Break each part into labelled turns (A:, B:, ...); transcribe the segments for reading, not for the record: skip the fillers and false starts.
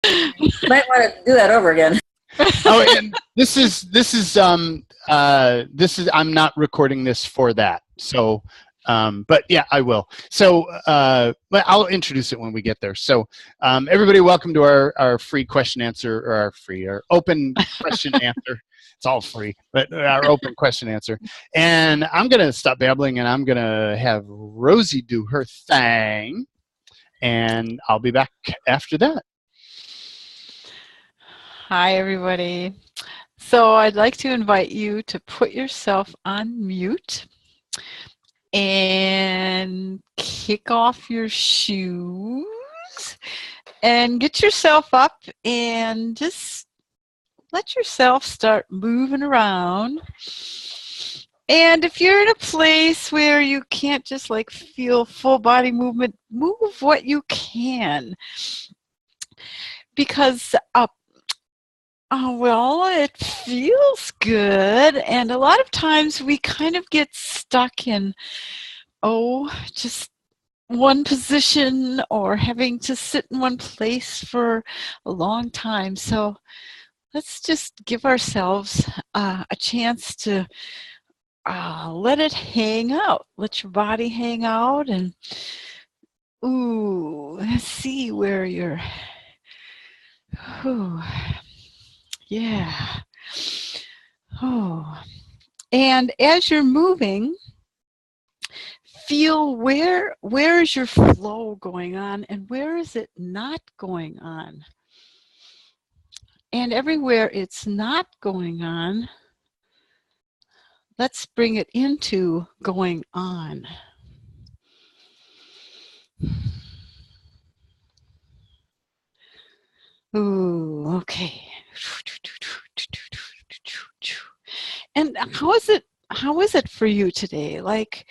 A: You might want to do that over again.
B: Oh, and I'm not recording this for that. So, but yeah, I will. So, but I'll introduce it when we get there. So, everybody, welcome to our free question answer, or our open question answer. It's all free, but our open question answer. And I'm going to stop babbling, and I'm going to have Rosie do her thing, and I'll be back after that.
C: Hi, everybody. So I'd like to invite you to put yourself on mute and kick off your shoes and get yourself up and just let yourself start moving around. And if you're in a place where you can't just like feel full body movement, move what you can. Because well, it feels good, and a lot of times we kind of get stuck in, just one position or having to sit in one place for a long time. So let's just give ourselves a chance to let it hang out. Let your body hang out, and let's see where you're. Yeah. And as you're moving, feel where is your flow going on and where is it not going on. And everywhere it's not going on, let's bring it into going on. Okay. And how is it for you today? Like,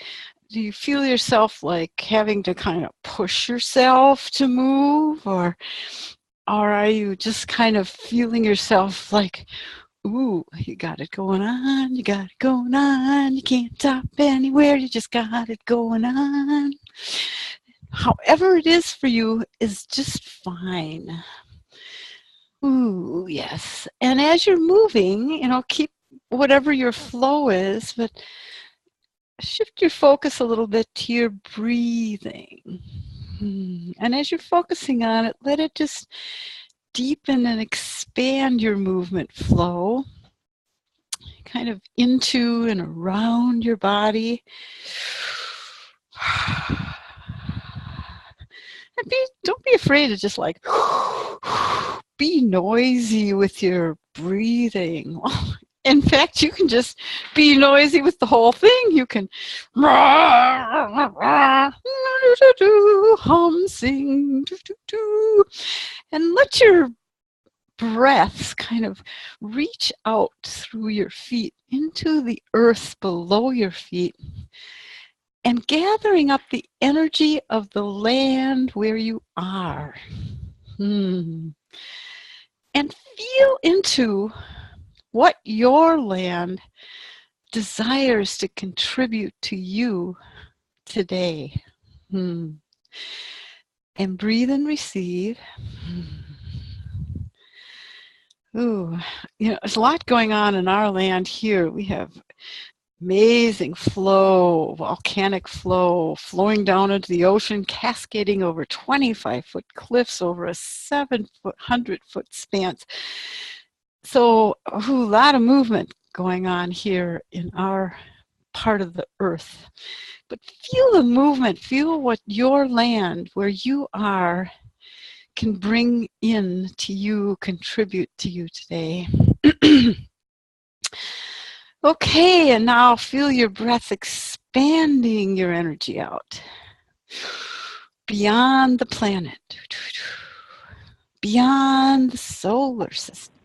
C: do you feel yourself like having to kind of push yourself to move, or are you just kind of feeling yourself like, you got it going on, you got it going on, you can't stop anywhere, you just got it going on. However it is for you is just fine. Yes. And as you're moving, keep whatever your flow is, but shift your focus a little bit to your breathing. And as you're focusing on it, let it just deepen and expand your movement flow, kind of into and around your body. And don't be afraid to just like be noisy with your breathing. In fact, you can just be noisy with the whole thing. You can hum, sing, and let your breaths kind of reach out through your feet into the earth below your feet, and gathering up the energy of the land where you are. And feel into what your land desires to contribute to you today. And breathe and receive. There's a lot going on in our land here. We have amazing flow, volcanic flow, flowing down into the ocean, cascading over 25-foot cliffs over a 700-foot span. So a lot of movement going on here in our part of the earth. But feel the movement, feel what your land, where you are, can bring in to you, contribute to you today. Okay, and now feel your breath expanding your energy out. Beyond the planet, beyond the solar system,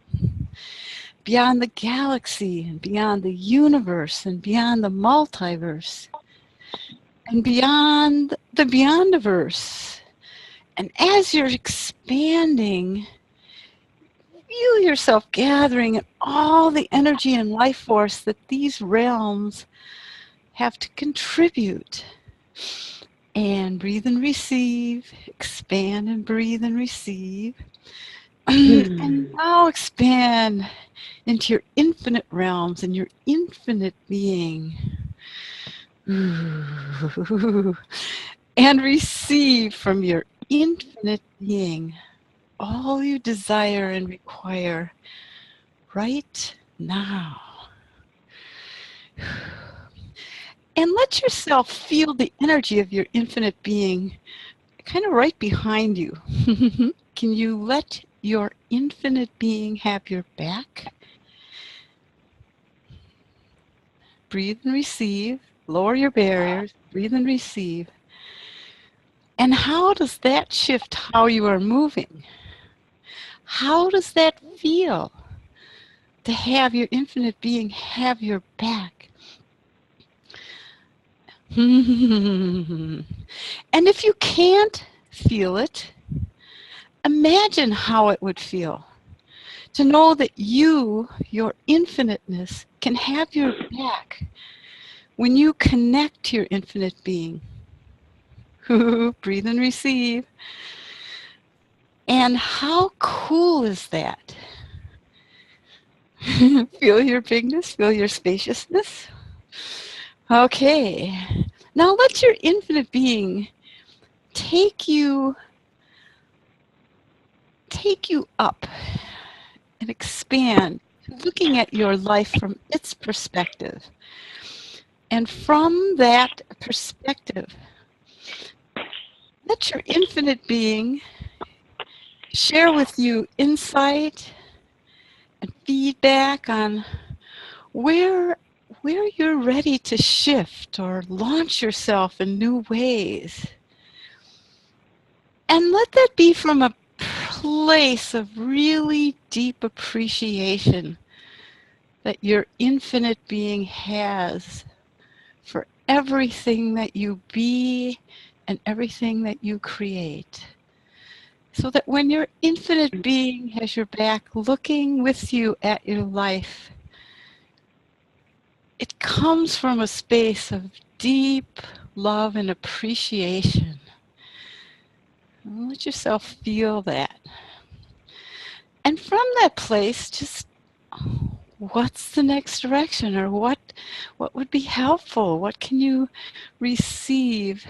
C: beyond the galaxy, and beyond the universe, and beyond the multiverse, and beyond the beyondiverse. And as you're expanding, feel yourself gathering all the energy and life force that these realms have to contribute. And breathe and receive, expand and breathe and receive. And now expand into your infinite realms and your infinite being. And receive from your infinite being all you desire and require right now. And let yourself feel the energy of your infinite being kind of right behind you. Can you let your infinite being have your back? Breathe and receive. Lower your barriers. Breathe and receive. And how does that shift how you are moving? How does that feel to have your infinite being have your back? And if you can't feel it, imagine how it would feel to know that you, your infiniteness, can have your back when you connect to your infinite being. Breathe and receive. And how cool is that? Feel your bigness, feel your spaciousness. Okay, now let your infinite being take you up and expand, looking at your life from its perspective. And from that perspective, let your infinite being share with you insight and feedback on where you're ready to shift or launch yourself in new ways. And let that be from a place of really deep appreciation that your infinite being has for everything that you be and everything that you create. So that when your infinite being has your back looking with you at your life, it comes from a space of deep love and appreciation. And let yourself feel that. And from that place, just what's the next direction, or what would be helpful? What can you receive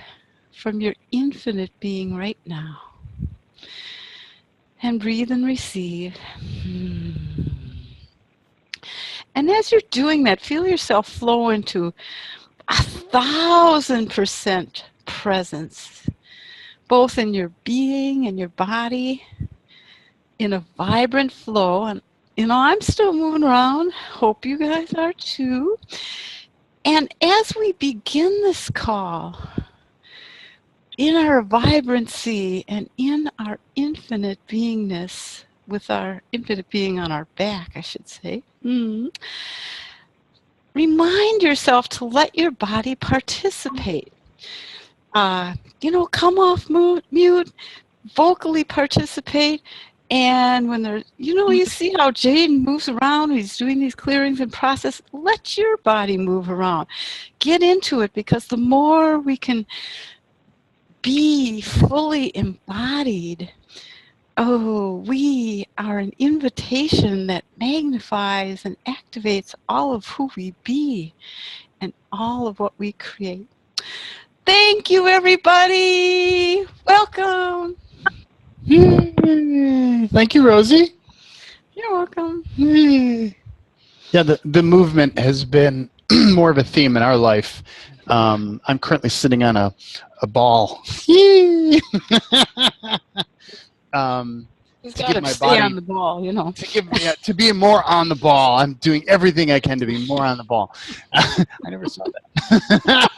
C: from your infinite being right now? And breathe and receive. And as you're doing that, feel yourself flow into 1,000% presence, both in your being and your body, in a vibrant flow. And I'm still moving around. Hope you guys are too. And as we begin this call, in our vibrancy and in our infinite beingness, with our infinite being on our back, I should say, remind yourself to let your body participate. Come off mute, vocally participate. And when there's, you see how Jaden moves around, he's doing these clearings and process, let your body move around. Get into it, because the more we can be fully embodied, we are an invitation that magnifies and activates all of who we be and all of what we create. Thank you, everybody. Welcome.
B: Thank you, Rosie.
C: You're welcome.
B: Yeah, the movement has been more of a theme in our life. I'm currently sitting on a ball.
C: You've got to stay on the ball,
B: To be more on the ball. I'm doing everything I can to be more on the ball. I never saw that.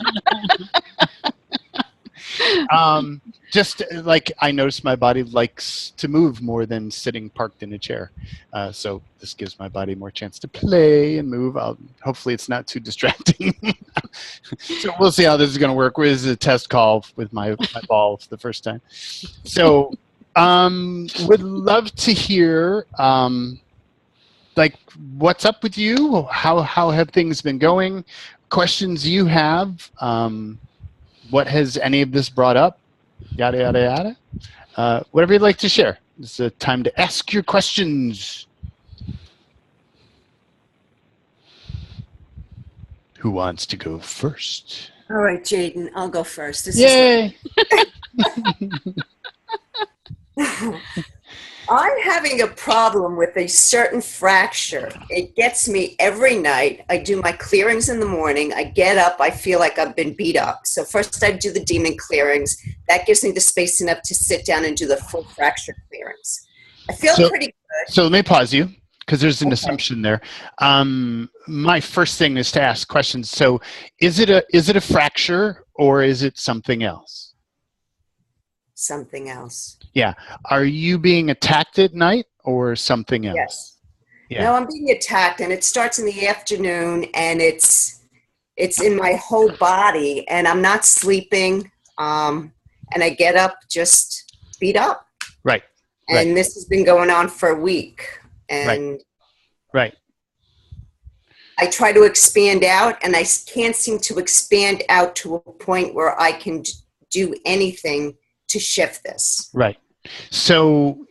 B: Just like I noticed my body likes to move more than sitting parked in a chair. So this gives my body more chance to play and move. Hopefully it's not too distracting. So we'll see how this is going to work. This is a test call with my ball for the first time. So would love to hear like what's up with you? How have things been going? Questions you have? What has any of this brought up? Yada, yada, yada. Whatever you'd like to share. It's a time to ask your questions. Who wants to go first?
A: All right, Jaden, I'll go first.
B: Yay!
A: I'm having a problem with a certain fracture. It gets me every night. I do my clearings in the morning. I get up. I feel like I've been beat up. So first I do the demon clearings. That gives me the space enough to sit down and do the full fracture clearings. I feel pretty good.
B: So let me pause you because there's an
A: Okay.
B: assumption there. My first thing is to ask questions. So is it a fracture or is it something else?
A: Something else.
B: Yeah. Are you being attacked at night or something else?
A: Yes.
B: Yeah.
A: No, I'm being attacked, and it starts in the afternoon, and it's in my whole body, and I'm not sleeping, and I get up just beat up.
B: Right.
A: And this has been going on for a week, and
B: Right.
A: I try to expand out, and I can't seem to expand out to a point where I can do anything to shift this.
B: Right. So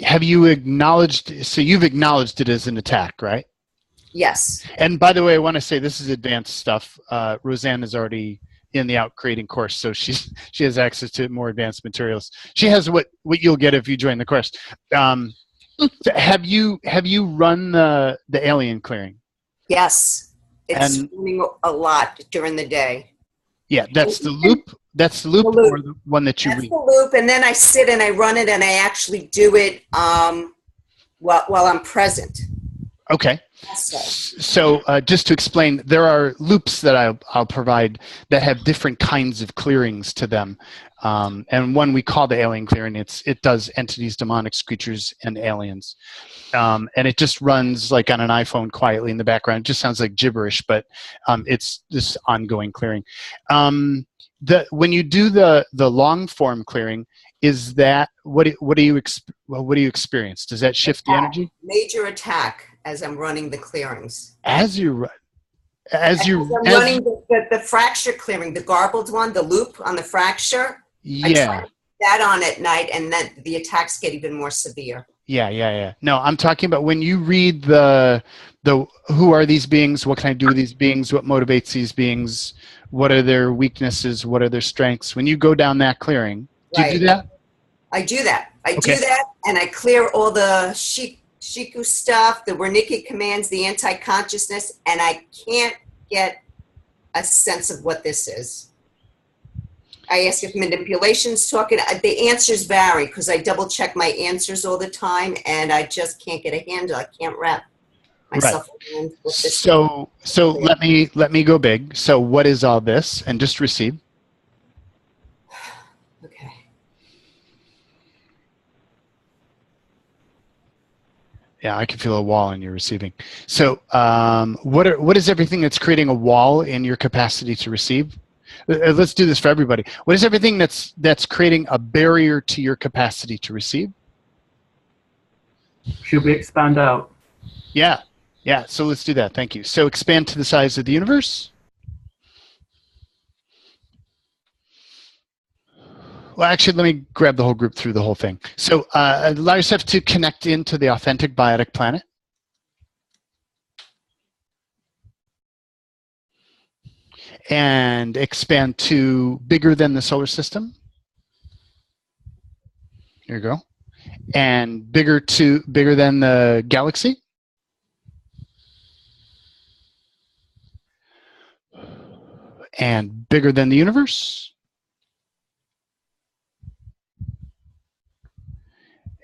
B: have you acknowledged, so you've acknowledged it as an attack, right?
A: Yes.
B: And by the way, I want to say this is advanced stuff. Roseanne is already in the OUTCREATING course, so she has access to more advanced materials. She has what you'll get if you join the course. Have you run the alien clearing?
A: Yes. It's running a lot during the day.
B: Yeah, that's the loop. That's the loop, or the one that you read?
A: That's the loop, and then I sit and I run it, and I actually do it while I'm present.
B: Okay. So just to explain, there are loops that I'll provide that have different kinds of clearings to them. And one we call the alien clearing. It does entities, demonics, creatures, and aliens. And it just runs like on an iPhone quietly in the background. It just sounds like gibberish, but it's this ongoing clearing. When you do the long form clearing, is that what do you experience? Does that shift the energy?
A: Major attack as I'm running the clearings.
B: As you're
A: running the fracture clearing, the garbled one, the loop on the fracture.
B: Yeah.
A: I try to put that on at night, and then the attacks get even more severe.
B: Yeah. No, I'm talking about when you read the who are these beings? What can I do with these beings? What motivates these beings? What are their weaknesses? What are their strengths? When you go down that clearing, do you do that?
A: I do that. I
B: Okay.
A: do that, and I clear all the Shiku stuff, the Wernicke commands, the anti-consciousness, and I can't get a sense of what this is. I ask if manipulation's talking. The answers vary because I double check my answers all the time, and I just can't get a handle. I can't wrap myself around what this is.
B: So let me go big. So what is all this? And just receive.
A: Okay.
B: Yeah, I can feel a wall in your receiving. So what is everything that's creating a wall in your capacity to receive? Let's do this for everybody. What is everything that's creating a barrier to your capacity to receive?
D: Should we expand out?
B: Yeah. So let's do that. Thank you. So expand to the size of the universe. Well, actually, let me grab the whole group through the whole thing. So allow yourself to connect into the authentic biotic planet. And expand to bigger than the solar system. Here you go. And bigger than the galaxy. And bigger than the universe.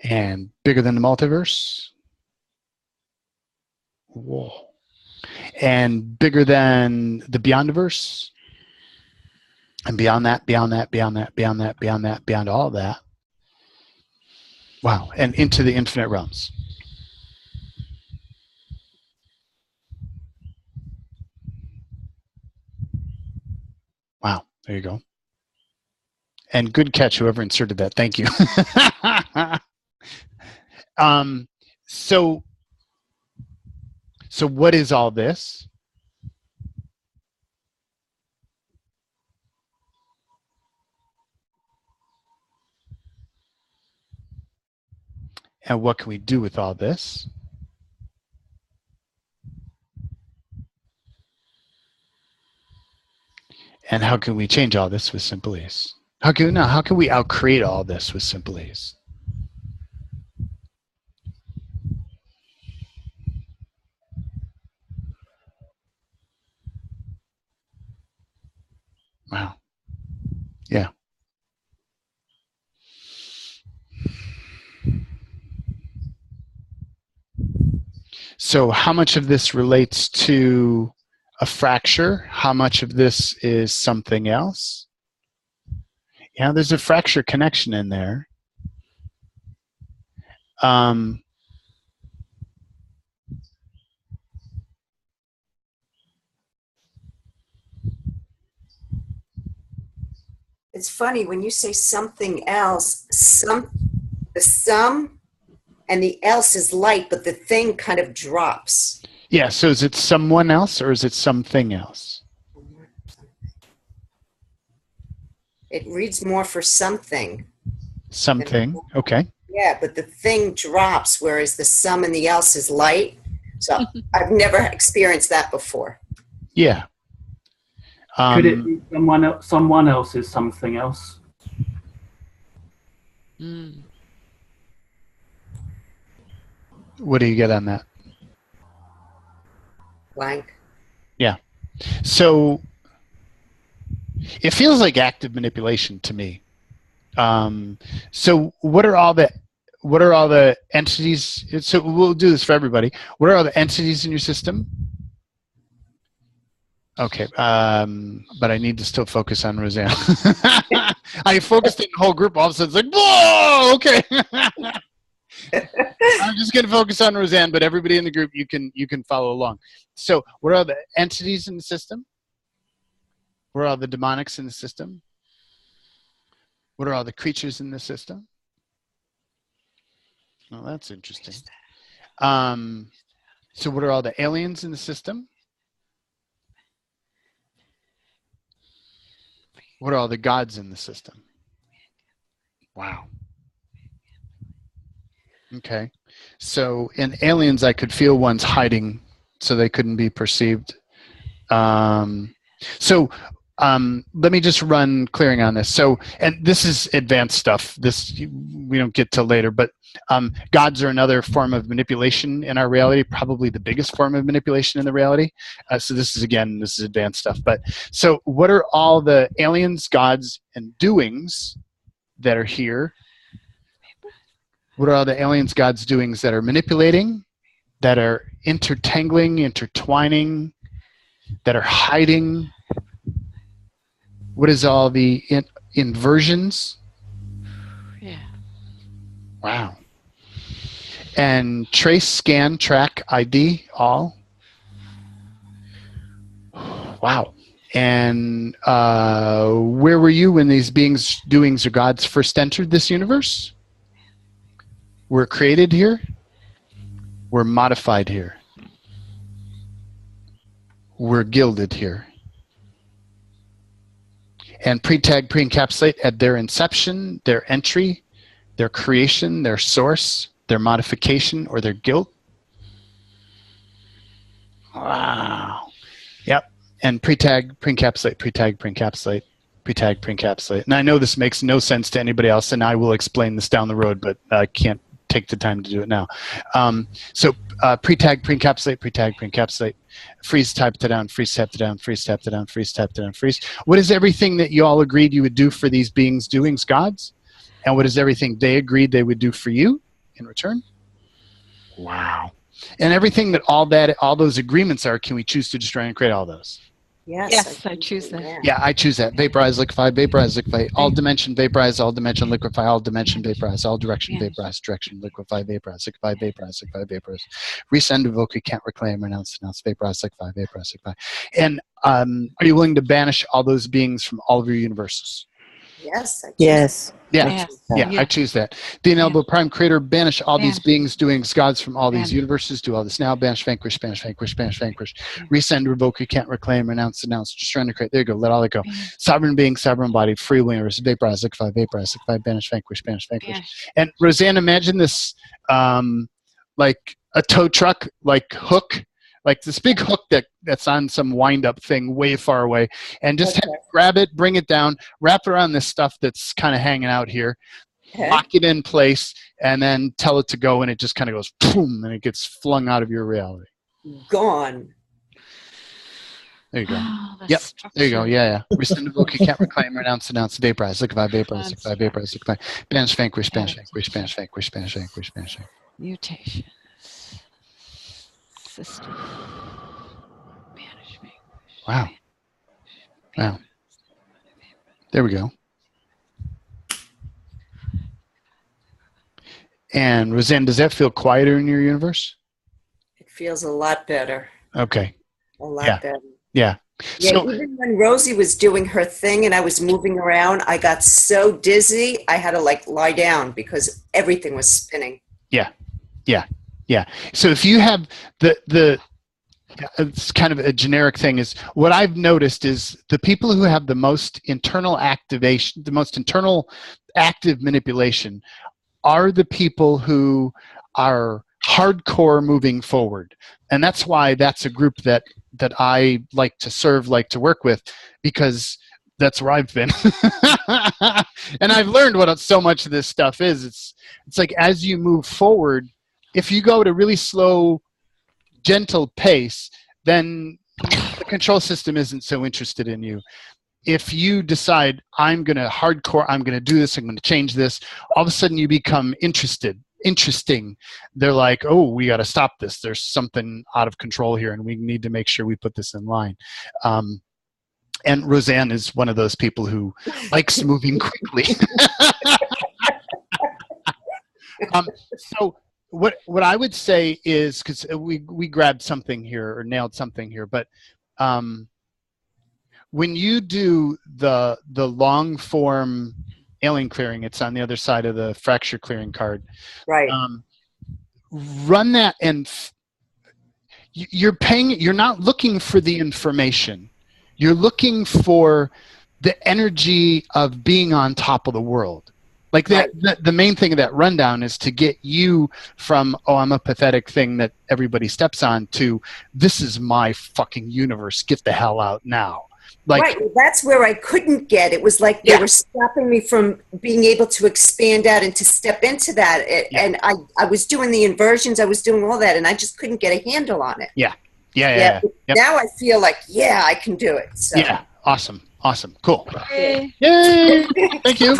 B: And bigger than the multiverse. Whoa. And bigger than the beyondiverse. And beyond that, beyond that, beyond that, beyond that, beyond that, beyond all of that. Wow. And into the infinite realms. Wow. There you go. And good catch, whoever inserted that. Thank you. So what is all this? And what can we do with all this? And how can we change all this with simple ease? How can we outcreate all this with simple ease? Wow. Yeah. So how much of this relates to a fracture? How much of this is something else? Yeah, there's a fracture connection in there.
A: It's funny when you say something else, the sum and the else is light, but the thing kind of drops.
B: Yeah, so is it someone else or is it something else?
A: It reads more for something.
B: Something, okay.
A: Yeah, but the thing drops, whereas the sum and the else is light. So I've never experienced that before.
B: Yeah.
D: Could it be someone else is something else?
C: Mm.
B: What do you get on that?
A: Blank.
B: Yeah. So it feels like active manipulation to me. So what are all the entities? So we'll do this for everybody. What are all the entities in your system? Okay, but I need to still focus on Roseanne. I focused on the whole group. All of a sudden, it's like, whoa, okay. I'm just going to focus on Roseanne, but everybody in the group, you can follow along. So, what are the entities in the system? What are all the demonics in the system? What are all the creatures in the system? Well, that's interesting. So, what are all the aliens in the system? What are all the gods in the system? Wow. Okay. So in aliens, I could feel one's hiding so they couldn't be perceived. Let me just run clearing on this. So, and this is advanced stuff. This we don't get till later, but gods are another form of manipulation in our reality, probably the biggest form of manipulation in the reality. So this is advanced stuff. But so what are all the aliens, gods, and doings that are here? What are all the aliens, gods, doings that are manipulating, that are intertangling, intertwining, that are hiding? What is all the inversions?
C: Yeah.
B: Wow. And trace, scan, track, ID, all? Wow. And where were you when these beings, doings, or gods first entered this universe? We're created here. We're modified here. We're gilded here. And pre-tag, pre-encapsulate at their inception, their entry, their creation, their source, their modification, or their guilt. Wow. Yep. And pre-tag, pre-encapsulate, pre-tag, pre-encapsulate, pre-tag, pre-encapsulate. And I know this makes no sense to anybody else, and I will explain this down the road, but I can't take the time to do it now. Pre-tag, pre-encapsulate, pre-tag, pre-encapsulate. Freeze, type it down, freeze, tap it down, freeze, tap it down, freeze, tap it down, freeze. What is everything that you all agreed you would do for these beings, doings, gods? And what is everything they agreed they would do for you in return? Wow. And everything that all those agreements are, can we choose to destroy and create all those?
C: Yes, I choose that.
B: Yeah, I choose that. Vaporize, liquefy, vaporize, liquefy. All dimension, vaporize, all dimension, liquefy, all dimension, vaporize, all direction, vaporize, direction, liquefy, vaporize, liquefy, vaporize, liquefy, vaporize. Resend, evoke, recant, reclaim, renounce, vaporize, liquefy, vaporize, liquefy. And are you willing to banish all those beings from all of your universes?
A: Yes. I choose
E: Yes.
B: Yeah.
C: Yes.
B: Yeah, I choose that. The ineffable prime creator, banish all these
C: Banish.
B: beings, doings, gods from all these
C: Banish.
B: universes. Do all this now. Banish, vanquish, banish, vanquish, banish, vanquish.
C: Yeah.
B: Resend, revoke, you can't reclaim, renounce, denounce, destroy, and create. There you go. Let all it go.
C: Banish.
B: Sovereign being, sovereign body, free will, universe, vaporize, liquefy, banish, vanquish, banish, vanquish.
C: Banish.
B: And Roseanne, imagine this like a tow truck, like hook, like this big hook that's on some wind-up thing way far away, and just grab it, bring it down, wrap it around this stuff that's kind of hanging out here, lock it in place, and then tell it to go, and it just kind of goes boom, and it gets flung out of your reality.
A: Gone.
B: There you go.
C: Oh, the
B: Yep. There you go.
C: structure.
B: Yeah. Rescind, revoke, you can't reclaim, renounce, denounce, vaporize, liquefy, vaporize, liquefy, vaporize, liquefy, banish, vanquish, banish, vanquish, banish, vanquish, banish, vanquish, banish, vanquish.
C: Mutations. System. Banish. Vanquish.
B: Wow. Wow. There we go. And Roseanne, does that feel quieter in your universe?
A: It feels a lot better.
B: Okay.
A: A lot better.
B: Yeah.
A: Yeah,
B: So,
A: even when Rosie was doing her thing and I was moving around, I got so dizzy, I had to like lie down because everything was spinning.
B: yeah. So if you have the it's kind of a generic thing, is what I've noticed is the people who have the most internal activation, the most internal active manipulation are the people who are hardcore moving forward. And that's why that's a group that I like to serve, like to work with, because that's where I've been. And I've learned what so much of this stuff is. It's like as you move forward, if you go at a really slow, gentle pace, then the control system isn't so interested in you. If you decide, I'm going to hardcore, I'm going to do this, I'm going to change this, all of a sudden you become interesting. They're like, oh, we got to stop this. There's something out of control here, and we need to make sure we put this in line. And Roseanne is one of those people who likes moving quickly. So what I would say is, because we grabbed something here or nailed something here, but when you do the long form alien clearing, it's on the other side of the fracture clearing card.
A: Right.
B: Run that, and you're not looking for the information. You're looking for the energy of being on top of the world. Like that, the main thing of that rundown is to get you from, oh, I'm a pathetic thing that everybody steps on, to this is my fucking universe. Get the hell out now. Like,
A: right. Well, that's where I couldn't get. It was like they were stopping me from being able to expand out and to step into that. And I was doing the inversions. I was doing all that, and I just couldn't get a handle on it.
B: Yeah.
A: Now I feel like, I can do it. So.
B: Yeah. Awesome. Cool.
C: Yay.
B: Yay. Thank you.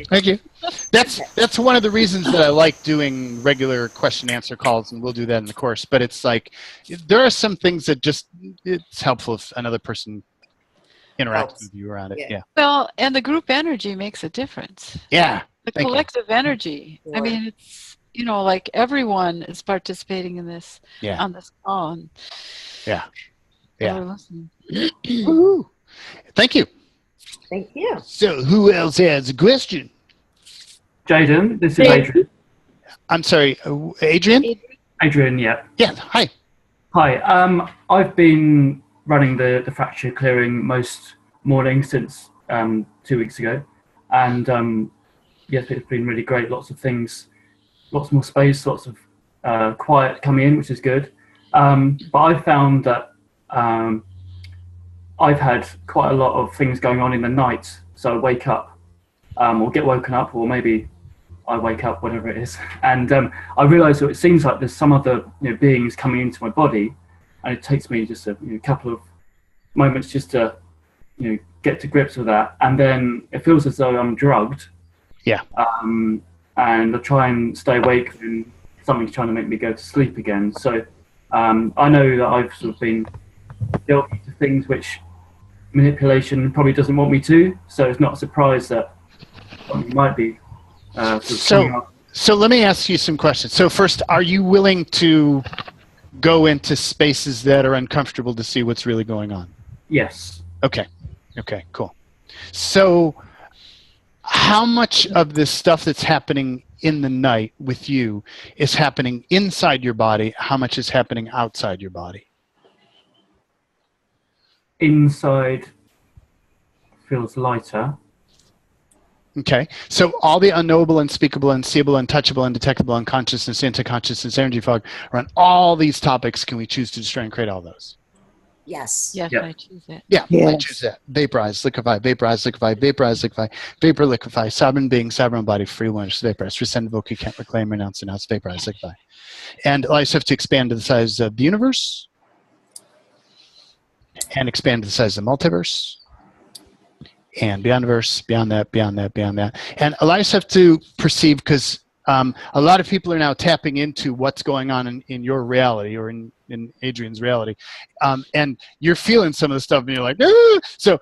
B: Thank you. That's one of the reasons that I like doing regular question answer calls, and we'll do that in the course. But it's like, there are some things that it's helpful if another person interacts with you around it. Yeah.
C: Well, and the group energy makes a difference.
B: Yeah.
C: The collective energy.
A: Sure.
C: I mean, it's, like everyone is participating in this on this call. And
B: Yeah.
C: listening.
B: Woo-hoo. Thank you.
A: Thank you.
B: So who else has a question?
D: Jaden, this is Adrian.
B: I'm sorry, Adrian?
D: Adrian, yeah.
B: Yeah, hi.
D: Hi. I've been running the fracture clearing most mornings since 2 weeks ago. And yes, it's been really great. Lots of things, lots more space, lots of quiet coming in, which is good. But I found that I've had quite a lot of things going on in the night. So I wake up or get woken up, or maybe I wake up, whatever it is. And I realise that it seems like there's some other beings coming into my body, and it takes me just a couple of moments just to get to grips with that. And then it feels as though I'm drugged.
B: Yeah.
D: And I try and stay awake, and something's trying to make me go to sleep again. So I know that I've sort of been delving into things which manipulation probably doesn't want me to. So it's not a surprise that something might be
B: So let me ask you some questions. So first, are you willing to go into spaces that are uncomfortable to see what's really going on?
D: Yes.
B: Okay, cool. So how much of this stuff that's happening in the night with you is happening inside your body? How much is happening outside your body?
D: Inside feels lighter.
B: Okay, so all the unknowable, unspeakable, unseeable, untouchable, undetectable, unconsciousness, anti-consciousness, energy fog, around all these topics, can we choose to destroy and create all those?
A: Yes.
C: Yes,
D: Yep.
C: I choose that.
B: Yeah, I
E: Yes.
B: choose that. Vaporize, liquefy, vaporize, liquefy, vaporize, liquefy, vapor, liquefy, sovereign being, sovereign body, free awareness, vaporize, rescind, evoke, you can't reclaim, renounce, vaporize, liquefy. And allow yourself to expand to the size of the universe, and expand to the size of the multiverse, and beyond the verse, beyond that, beyond that, beyond that. And allow yourself to perceive, because a lot of people are now tapping into what's going on in your reality, or in Adrian's reality. And you're feeling some of the stuff and you're like, ah! So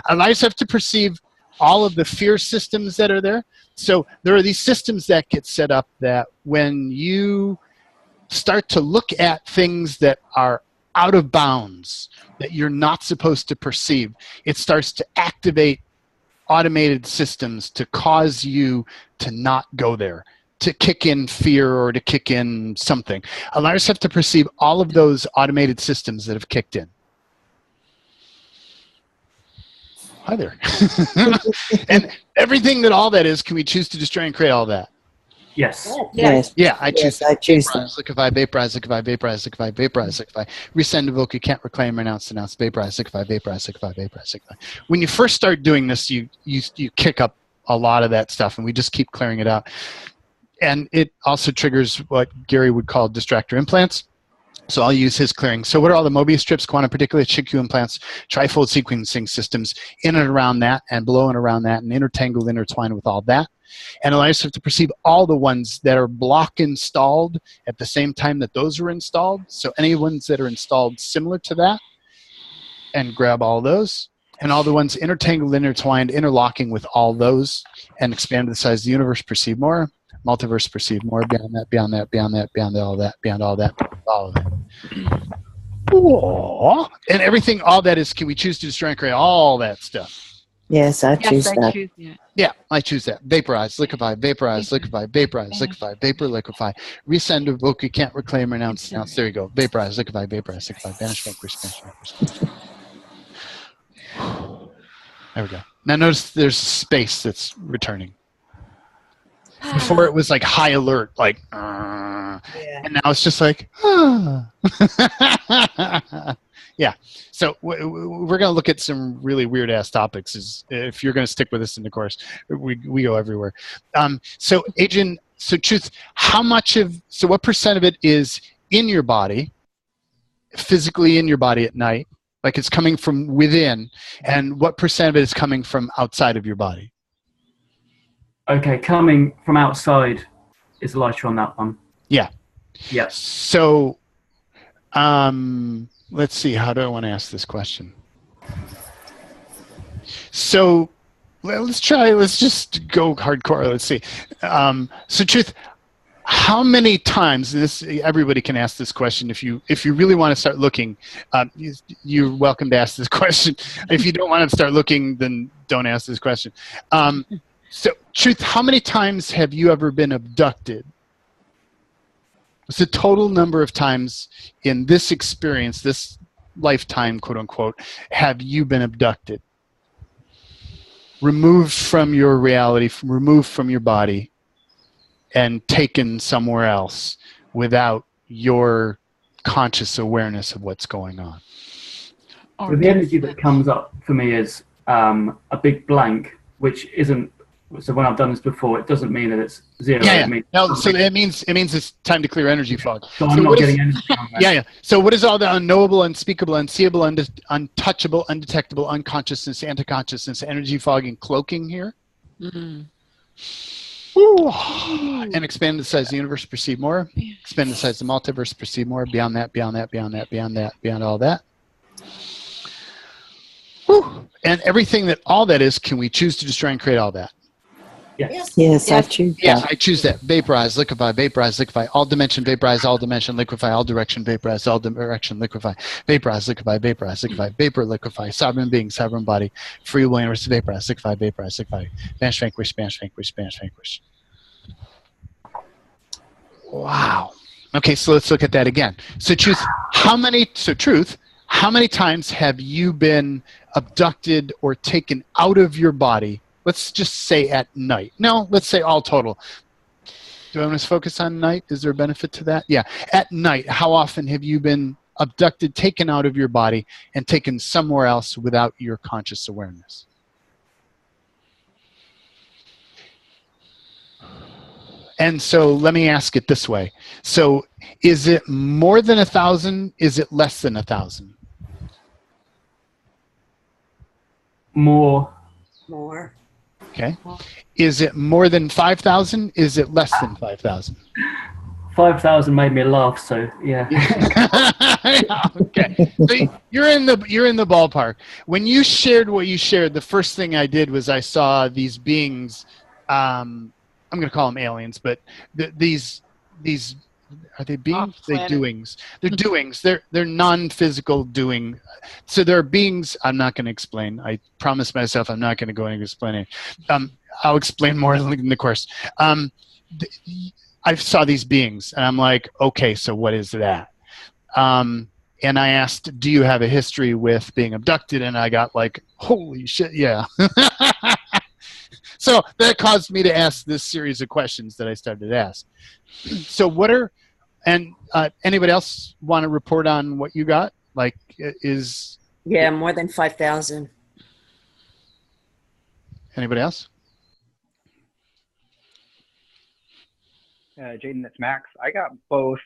B: allow yourself to perceive all of the fear systems that are there. So there are these systems that get set up that when you start to look at things that are out of bounds, that you're not supposed to perceive, it starts to activate automated systems to cause you to not go there, to kick in fear or to kick in something. Allow yourself to perceive all of those automated systems that have kicked in. Hi there. And everything that all that is, can we choose to destroy and create all that?
D: Yes.
E: Yes.
B: Yeah, I choose
E: Yes, I choose that.
B: vaporize, liquefy, vaporize, liquefy, vaporize, liquefy, vaporize, liquefy, resend, evoke, you can't reclaim, renounce, vaporize, liquefy, vaporize, liquefy, vaporize, liquefy. When you first start doing this, you kick up a lot of that stuff, and we just keep clearing it out. And it also triggers what Gary would call distractor implants. So I'll use his clearing. So what are all the Mobius strips, quantum particulate, SHIQ implants, trifold sequencing systems in and around that, and below and around that, and intertangled, intertwined with all that? And allow yourself to perceive all the ones that are block installed at the same time that those are installed. So any ones that are installed similar to that, and grab all those. And all the ones intertangled, intertwined, interlocking with all those, and expand to the size of the universe, perceive more. Multiverse, perceive more. Beyond that, beyond that, beyond that, beyond all that, beyond all that, all of that. Aww. And everything, all that is, can we choose to destroy and create all that stuff?
E: Yes, I choose
C: Yes, I
E: that.
C: choose that.
B: Yeah, I choose that. Vaporize, liquefy, vaporize, liquefy, vaporize, liquefy, vapor, liquefy, resend, evoke, you can't reclaim, renounce. There you go. Vaporize, liquefy, vaporize, liquefy, banish, vanquish, banish. There we go. Now notice there's space that's returning. Before it was like high alert, like,
A: Yeah.
B: and now it's just like, yeah. So we're going to look at some really weird ass topics. Is if you're going to stick with us in the course, we go everywhere. So Adrian, so truth, what percent of it is in your body, physically in your body at night, like it's coming from within, and what percent of it is coming from outside of your body?
D: Okay, coming from outside is lighter on that one.
B: Yeah.
D: Yes.
B: So, let's see. How do I want to ask this question? So, let's just go hardcore. Let's see. So, truth, how many times? And this, everybody can ask this question. If you really want to start looking, you're welcome to ask this question. If you don't want to start looking, then don't ask this question. So, truth, how many times have you ever been abducted? What's the total number of times in this experience, this lifetime, quote unquote, have you been abducted? Removed from your reality, removed from your body, and taken somewhere else without your conscious awareness of what's going on.
D: So the energy that comes up for me is a big blank, which isn't. So when I've done this before, it doesn't mean that it's zero.
B: Yeah.
D: It means
B: No, so it means it's time to clear energy fog.
D: so I'm not getting anything on that.
B: Yeah. So what is all the unknowable, unspeakable, unseeable, untouchable, undetectable, unconsciousness, anti-consciousness, energy fog, and cloaking here?
C: Mm.
B: And expand the size of the universe, perceive more. Expand the size of the multiverse, perceive more. Beyond that, beyond that, beyond that, beyond that, beyond all that. And everything that all that is, can we choose to destroy and create all that?
D: Yes.
E: Yes, I
C: Yes.
E: choose
B: Yeah,
E: that.
B: I choose that. Vaporize, liquefy, all dimension, vaporize, all dimension, liquefy, all direction, vaporize, all direction, liquefy, vaporize, liquefy, vapor, liquefy, sovereign being, sovereign body, free will, universe, vaporize, liquefy, banish, vanquish. Wow. Okay, so let's look at that again. So truth, how many times have you been abducted or taken out of your body? Let's just say at night. No, let's say all total. Do I want to focus on night? Is there a benefit to that? Yeah. At night, how often have you been abducted, taken out of your body, and taken somewhere else without your conscious awareness? And so let me ask it this way. So is it more than 1,000? Is it less than 1,000?
D: More.
B: Okay. Is it more than 5,000? Is it less than 5,000?
D: 5,000 made me laugh, so yeah.
B: Okay. So you're in the ballpark. When you shared what you shared, the first thing I did was I saw these beings. I'm going to call them aliens, but these are they beings? They doings. They're doings. They're non-physical doing. So there are beings. I'm not going to explain. I promised myself I'm not going to go and explain it. I'll explain more in the course. I saw these beings, and I'm like, okay, so what is that? And I asked, do you have a history with being abducted? And I got like, holy shit, yeah. So that caused me to ask this series of questions that I started to ask. So what are, and anybody else want to report on what you got? Like, is...
A: Yeah, more than 5,000.
B: Anybody else?
F: Jaden, it's Max. I got both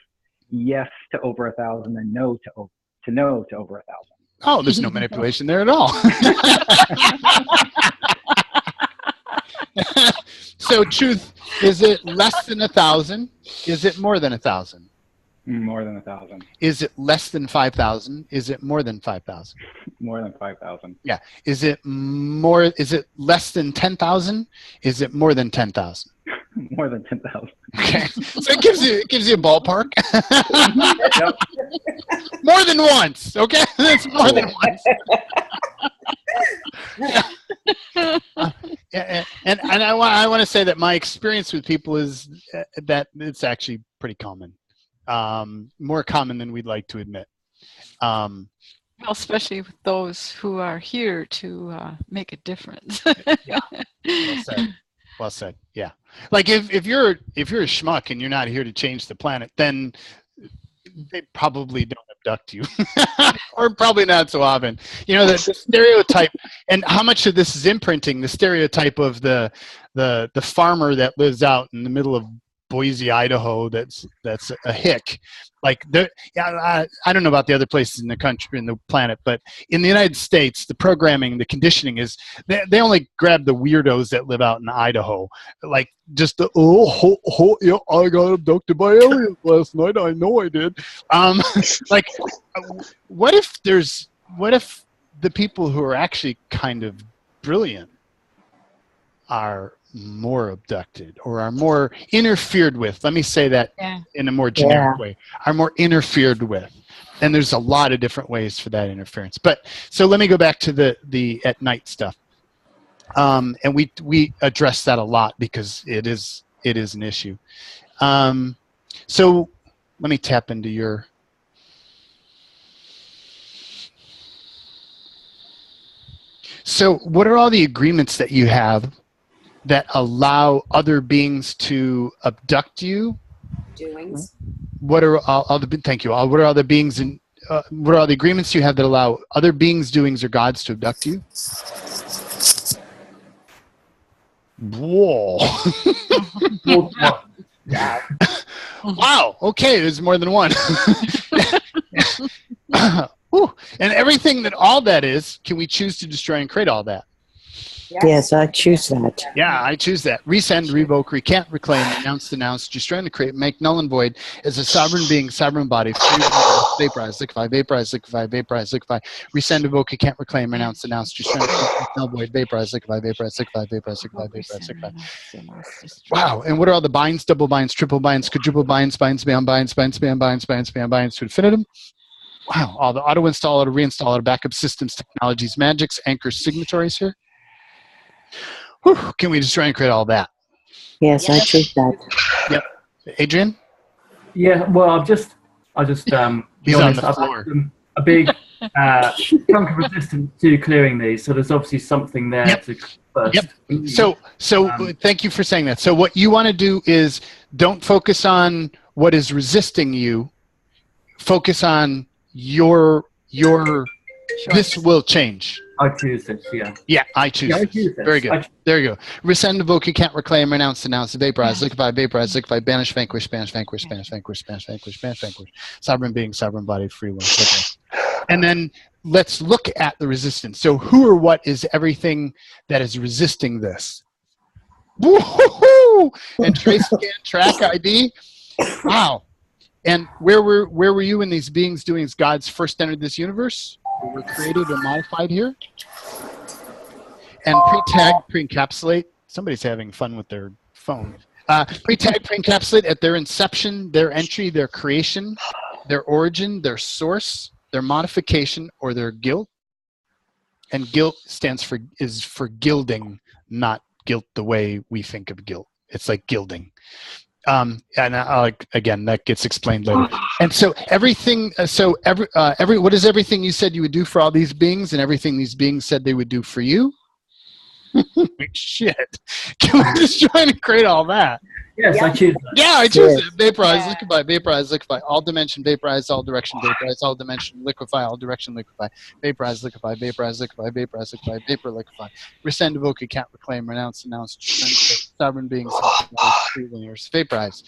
F: yes to over 1,000 and no to no to over 1,000.
B: Oh, there's no manipulation there at all. So truth, is it less than 1,000? Is it more than 1,000?
F: More than 1,000.
B: Is it less than 5,000? Is it more than 5,000?
F: More than 5,000.
B: Yeah. Is it less than 10,000? Is it more than 10,000?
F: More than 10,000.
B: Okay. So it gives you a ballpark.
F: Yep.
B: More than once. Okay. That's more than once. And I want to say that my experience with people is that it's actually pretty common, more common than we'd like to admit.
C: Well, especially with those who are here to make a difference.
B: Yeah. Well said. Well said. Yeah. Like if you're a schmuck and you're not here to change the planet, then they probably don't abduct you, or probably not so often. You know, the stereotype, and how much of this is imprinting the stereotype of the farmer that lives out in the middle of Boise, Idaho. That's a hick. Like I don't know about the other places in the country, in the planet, but in the United States, the programming, the conditioning is they only grab the weirdos that live out in Idaho. Like just yeah, I got abducted by aliens last night. I know I did. Like, what if the people who are actually kind of brilliant are more abducted or are more interfered with? Let me say that in a more generic way. Are more interfered with. And there's a lot of different ways for that interference. But so let me go back to the at night stuff. And we address that a lot because it is an issue. So let me tap into your... So what are all the agreements that you have that allow other beings to abduct you?
A: Doings.
B: What are all the... Thank you. What are all the beings and what are all the agreements you have that allow other beings, doings, or gods to abduct you? Whoa. Wow. Okay, there's more than one. Ooh. And everything that all that is, can we choose to destroy and create all that?
E: Yes, I choose that.
B: Yeah, I choose that. Resend, revoke, recant, reclaim, renounce, denounce, destroy and create, make null and void as a sovereign being, sovereign body, free will, vaporize, liquefy, vaporize, liquefy, vaporize, liquefy, resend, revoke, recant, reclaim, renounce, denounce, destroy and create, make null, void, vaporize, liquefy, vaporize, liquefy, vaporize, liquefy, vaporize, liquefy. Wow, and what are all the binds, double binds, triple binds, quadruple binds, binds beyond binds, binds beyond binds, binds beyond binds to infinitum? Wow, all the auto install, auto reinstall, auto backup systems, technologies, magics, anchors, signatories here. Whew, can we destroy and create all that?
E: Yes, I choose that.
B: Yep. Adrian?
D: Yeah, well, I'll just
B: He's
D: be
B: on
D: honest.
B: the floor.
D: A big chunk of resistance to clearing these, so there's obviously something there
B: Yep.
D: to first.
B: Yep. So thank you for saying that. So what you want to do is don't focus on what is resisting you. Focus on your this will change.
D: I choose this, yeah.
B: Yeah, I choose
D: Yeah, I
B: this.
D: choose this.
B: Very good. There you go. Resend, evoke, you can't reclaim, renounce, denounce, vaporize, liquefy, vaporize, liquefy, banish, vanquish, banish, vanquish, banish, vanquish, banish, vanquish, banish, vanquish. Sovereign being, sovereign body, free will. And then let's look at the resistance. So who or what is everything that is resisting this? Woo-hoo-hoo! And trace scan track ID. Wow. And where were you when these beings doing as gods first entered this universe? Or were created or modified here? And pre-tag, pre-encapsulate. Somebody's having fun with their phone. Pre-tag, pre-encapsulate at their inception, their entry, their creation, their origin, their source, their modification, or their guilt. And guilt is for gilding, not guilt the way we think of guilt. It's like gilding. And again, that gets explained later. And so everything, what is everything you said you would do for all these beings, and everything these beings said they would do for you? Shit. Can we just try and create all that?
D: Yes, I choose that.
B: Yeah, I choose it. Vaporize, liquefy, vaporize, liquefy. All dimension, vaporize, all direction, vaporize, all dimension, liquefy, all direction, liquefy. Vaporize, liquefy, vaporize, liquefy, vaporize, liquefy, vapor, liquefy. Resend, evoke, recant, reclaim, renounce, denounce, sovereign beings, free will, vaporize.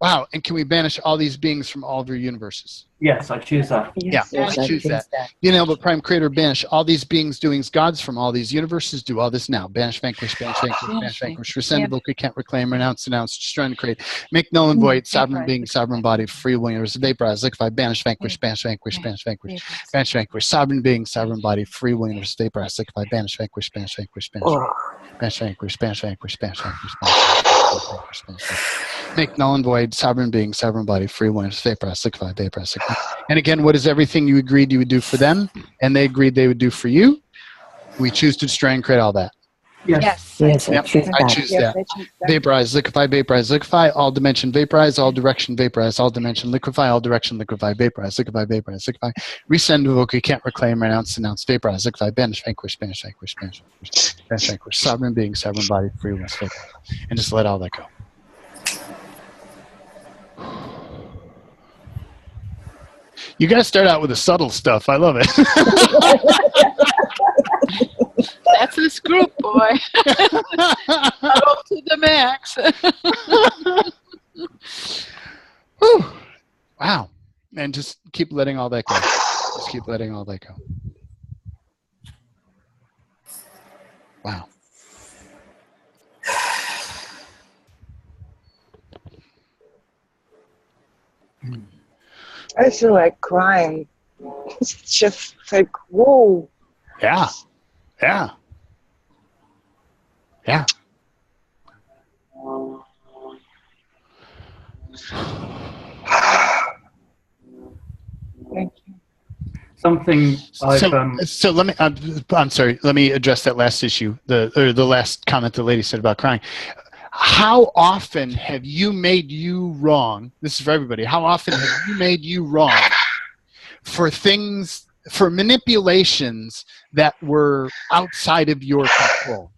B: Wow, and can we banish all these beings from all of your universes?
D: Yes, I choose that.
B: Yeah,
E: Yes,
B: I choose that. You know, but Prime Creator, banish all these beings doing as gods from all these universes. Do all this now. Banish, vanquish, banish, vanquish, banish, vanquish. Resend, evoke, recant, reclaim, renounce, denounce, destroy and create. Make null and void, sovereign being, sovereign body, free will, universe, vaporize, liquefy, banish, vanquish, banish, vanquish, banish, vanquish, banish, vanquish, sovereign being, sovereign body, free will, universe, vaporize, liquefy, banish, vanquish, banish, vanquish, banish, banish, vanquish, banish, vanquish, banish, vanquish, banish, vanquish. Make null and void, sovereign being, sovereign body, free will, vaporize, liquefy, vaporize, liquefy. And again, what is everything you agreed you would do for them, and they agreed they would do for you? We choose to destroy and create all that.
D: Yes.
E: Yes,
B: Yep, I choose that. Vaporize, liquefy, vaporize, liquefy, all dimension, vaporize, all direction, vaporize, all dimension, liquefy, all direction, liquefy, vaporize, liquefy, vaporize, liquefy. Resend, evoke, you can't reclaim, renounce, denounce, vaporize, liquefy, banish, vanquish, banish, vanquish, banish, vanquish, banish, vanquish, sovereign being, sovereign body, free will, vaporize. And just let all that go. You guys start out with the subtle stuff. I love it.
C: That's this group, boy. Up to the max.
B: Whew. Wow. And just keep letting all that go. Just keep letting all that go. Wow.
G: I feel like crying. It's just like, whoa.
B: Yeah. Yeah. Yeah.
G: Thank you.
D: Something I've
B: So let me. I'm sorry. Let me address that last issue. The last comment the lady said about crying. How often have you made you wrong? This is for everybody. How often have you made you wrong for things, for manipulations that were outside of your control?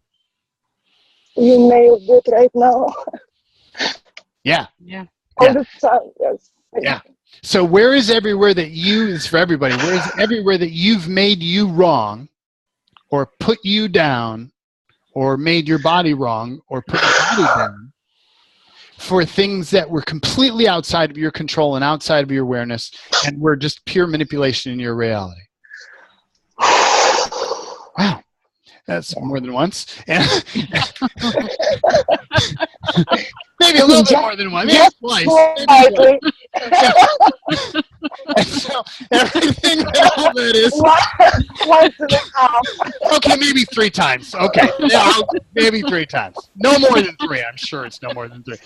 G: You nailed it right now.
B: Yeah.
C: Yeah.
G: All the time, yes.
B: Yeah. So where is everywhere that you, this is for everybody, where is everywhere that you've made you wrong or put you down or made your body wrong or put your body down for things that were completely outside of your control and outside of your awareness and were just pure manipulation in your reality? Wow. That's more than once. And maybe a little bit more than one. Maybe twice. Maybe twice. And so everything that all that is.
G: Once and a half.
B: Okay, maybe 3 times. Okay, yeah, maybe 3 times. No more than 3. I'm sure it's no more than 3.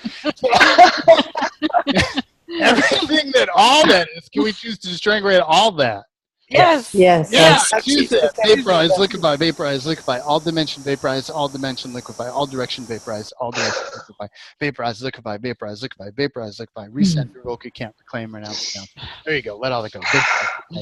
B: Everything that all that is, can we choose to strangulate all that?
C: Yes.
E: Yes.
B: Yeah,
E: Yes.
B: choose it. Vaporize, liquefy, vaporize, liquefy, all dimension, vaporize, all dimension, liquefy, all direction, vaporize, all direction, liquefy, vaporize, liquefy, vaporize, liquefy, vaporize, liquefy, resend, revoke, recant, reclaim, renounce, down. There you go. Let all that go.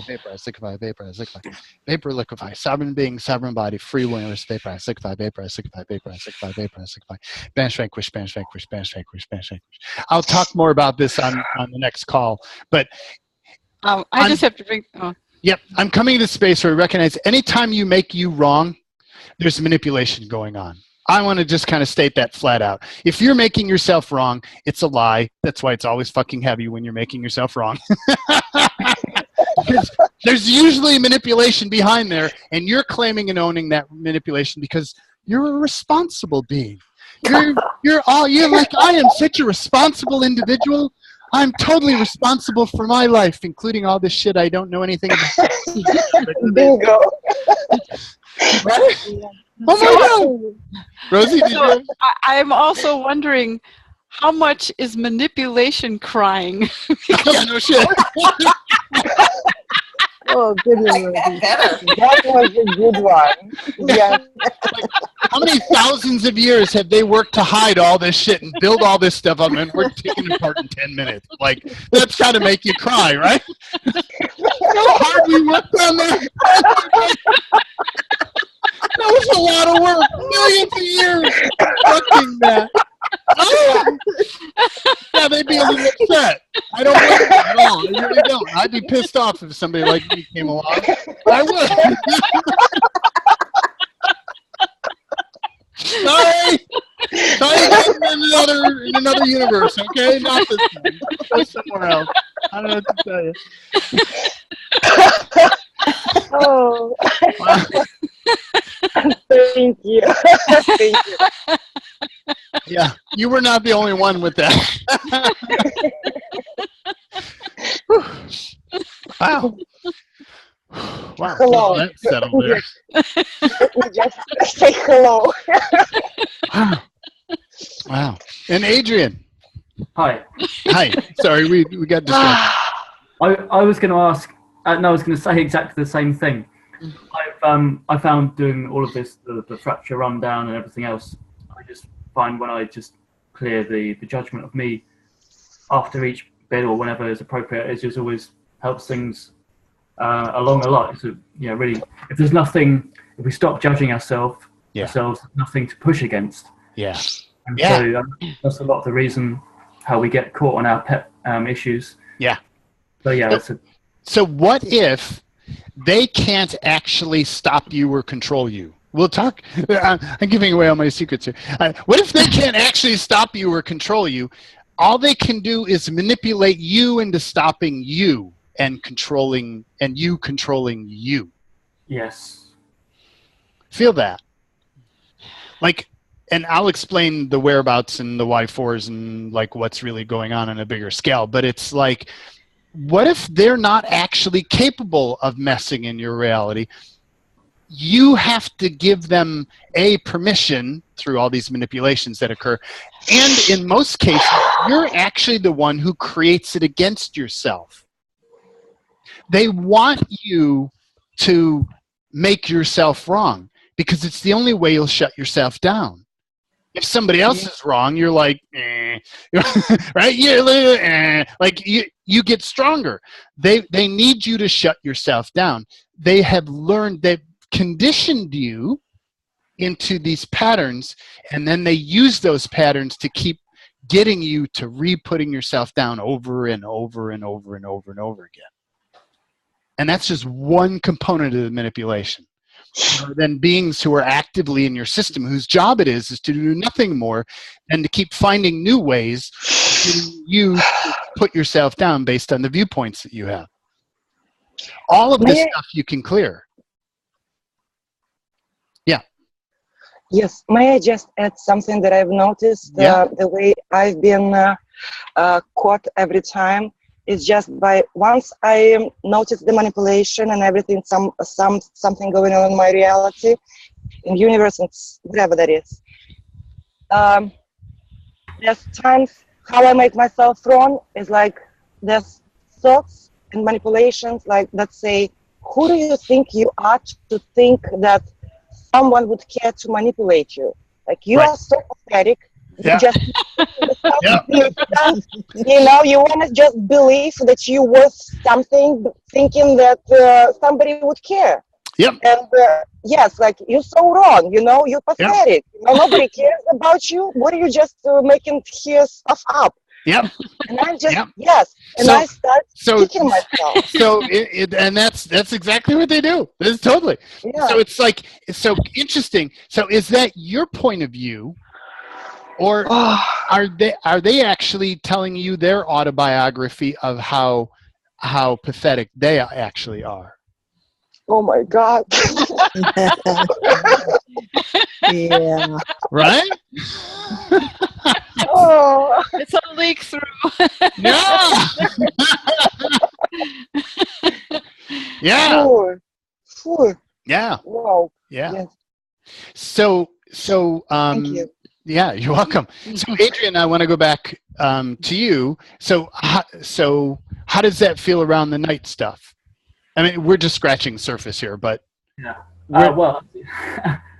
B: Vaporize, liquefy, vaporize, liquefy, vapor, liquefy, sovereign being, sovereign body, free willingness, vaporize, liquefy, vaporize, liquefy, vaporize, liquefy, vaporize, liquefy, banish, vanquish, banish, vanquish, banish, vanquish, banish, vanquish. I'll talk more about this on the next call, but
C: I just have to bring. Oh.
B: Yep, I'm coming to the space where I recognize anytime you make you wrong, there's manipulation going on. I want to just kind of state that flat out. If you're making yourself wrong, it's a lie. That's why it's always fucking heavy when you're making yourself wrong. There's usually manipulation behind there, and you're claiming and owning that manipulation because you're a responsible being. You're like, I am such a responsible individual. I'm totally responsible for my life, including all this shit I don't know anything about.
G: Bingo.
B: Right? Oh my God. Rosie, did
C: So
B: you?
C: I'm also wondering, how much is manipulation crying?
B: Yeah, no shit.
G: Oh, goodness.
A: Better.
G: That was a good one. Yeah.
B: How many thousands of years have they worked to hide all this shit and build all this stuff up, and we're taking it apart in 10 minutes? Like, that's got to make you cry, right? How hard we worked on that. That was a lot of work. Millions of years constructing that. Oh! Yeah, they'd be a little upset. I don't blame them at all. I really don't. I'd be pissed off if somebody like me came along. I would. Sorry. In another universe, okay? Not this one. Go somewhere else. I don't know what to tell you.
G: Oh.
B: Wow.
G: Thank you. Thank you.
B: Yeah, you were not the only one with that. Wow. Wow.
G: Hello.
B: Well, that settled there.
G: Let me just say hello.
B: Wow. Wow. And Adrian.
D: Hi.
B: Hi. Sorry, we got distracted.
D: I was going to ask. No, I was going to say exactly the same thing. I found doing all of this, the fracture rundown and everything else. I just find when I just clear the judgment of me after each bit or whenever is appropriate, it just always helps things along a lot. So, you know, really, if there's nothing, if we stop judging ourselves, nothing to push against.
B: Yeah.
D: And so that's a lot of the reason how we get caught on our pet issues.
B: Yeah.
D: So yeah.
B: So what if they can't actually stop you or control you? We'll talk. I'm giving away all my secrets here. What if they can't actually stop you or control you? All they can do is manipulate you into stopping you and controlling, and you controlling you.
D: Yes.
B: Feel that. Like, and I'll explain the whereabouts and the Y4s and like what's really going on a bigger scale. But it's like, what if they're not actually capable of messing in your reality? You have to give them permission through all these manipulations that occur. And in most cases, you're actually the one who creates it against yourself. They want you to make yourself wrong because it's the only way you'll shut yourself down. If somebody else is wrong, you're like, right? Like you get stronger. They need you to shut yourself down. They have learned, they've conditioned you into these patterns, and then they use those patterns to keep getting you to re-putting yourself down over and over and over and over and over again. And that's just one component of the manipulation. Then beings who are actively in your system, whose job it is to do nothing more than to keep finding new ways of getting you to put yourself down based on the viewpoints that you have. All of this stuff you can clear. Yeah.
G: Yes, may I just add something that I've noticed?
B: Yeah.
G: The way I've been caught every time is just by once I notice the manipulation and everything, something going on in my reality, in universe, and whatever that is. There's times how I make myself wrong is like there's thoughts and manipulations like that say, who do you think you are to think that someone would care to manipulate you? Like you
B: Right.
G: are so pathetic. You
B: Yeah.
G: just
B: Yeah.
G: you want to just believe that you're worth something, thinking that somebody would care.
B: Yep.
G: And yes, like you're so wrong. You're pathetic. Nobody cares about you. What are you just making here stuff up?
B: Yep.
G: And I just
B: Yep.
G: yes, and
B: So-
G: I start kicking myself.
B: So and that's exactly what they do. This is totally.
G: Yeah.
B: So it's like, it's so interesting. So is that your point of view, or are they actually telling you their autobiography of how pathetic they actually are?
G: Oh my God.
E: Yeah.
B: Right?
G: Oh.
C: It's a leak through.
B: Yeah. Yeah.
G: Sure.
B: Yeah.
G: Wow.
B: Yeah.
G: Yes.
B: So
G: Thank you.
B: yeah, you're welcome. So Adrian, I want to go back to you. So how does that feel around the night stuff? I mean, we're just scratching the surface here, but
D: Yeah.
B: we're-
D: Well,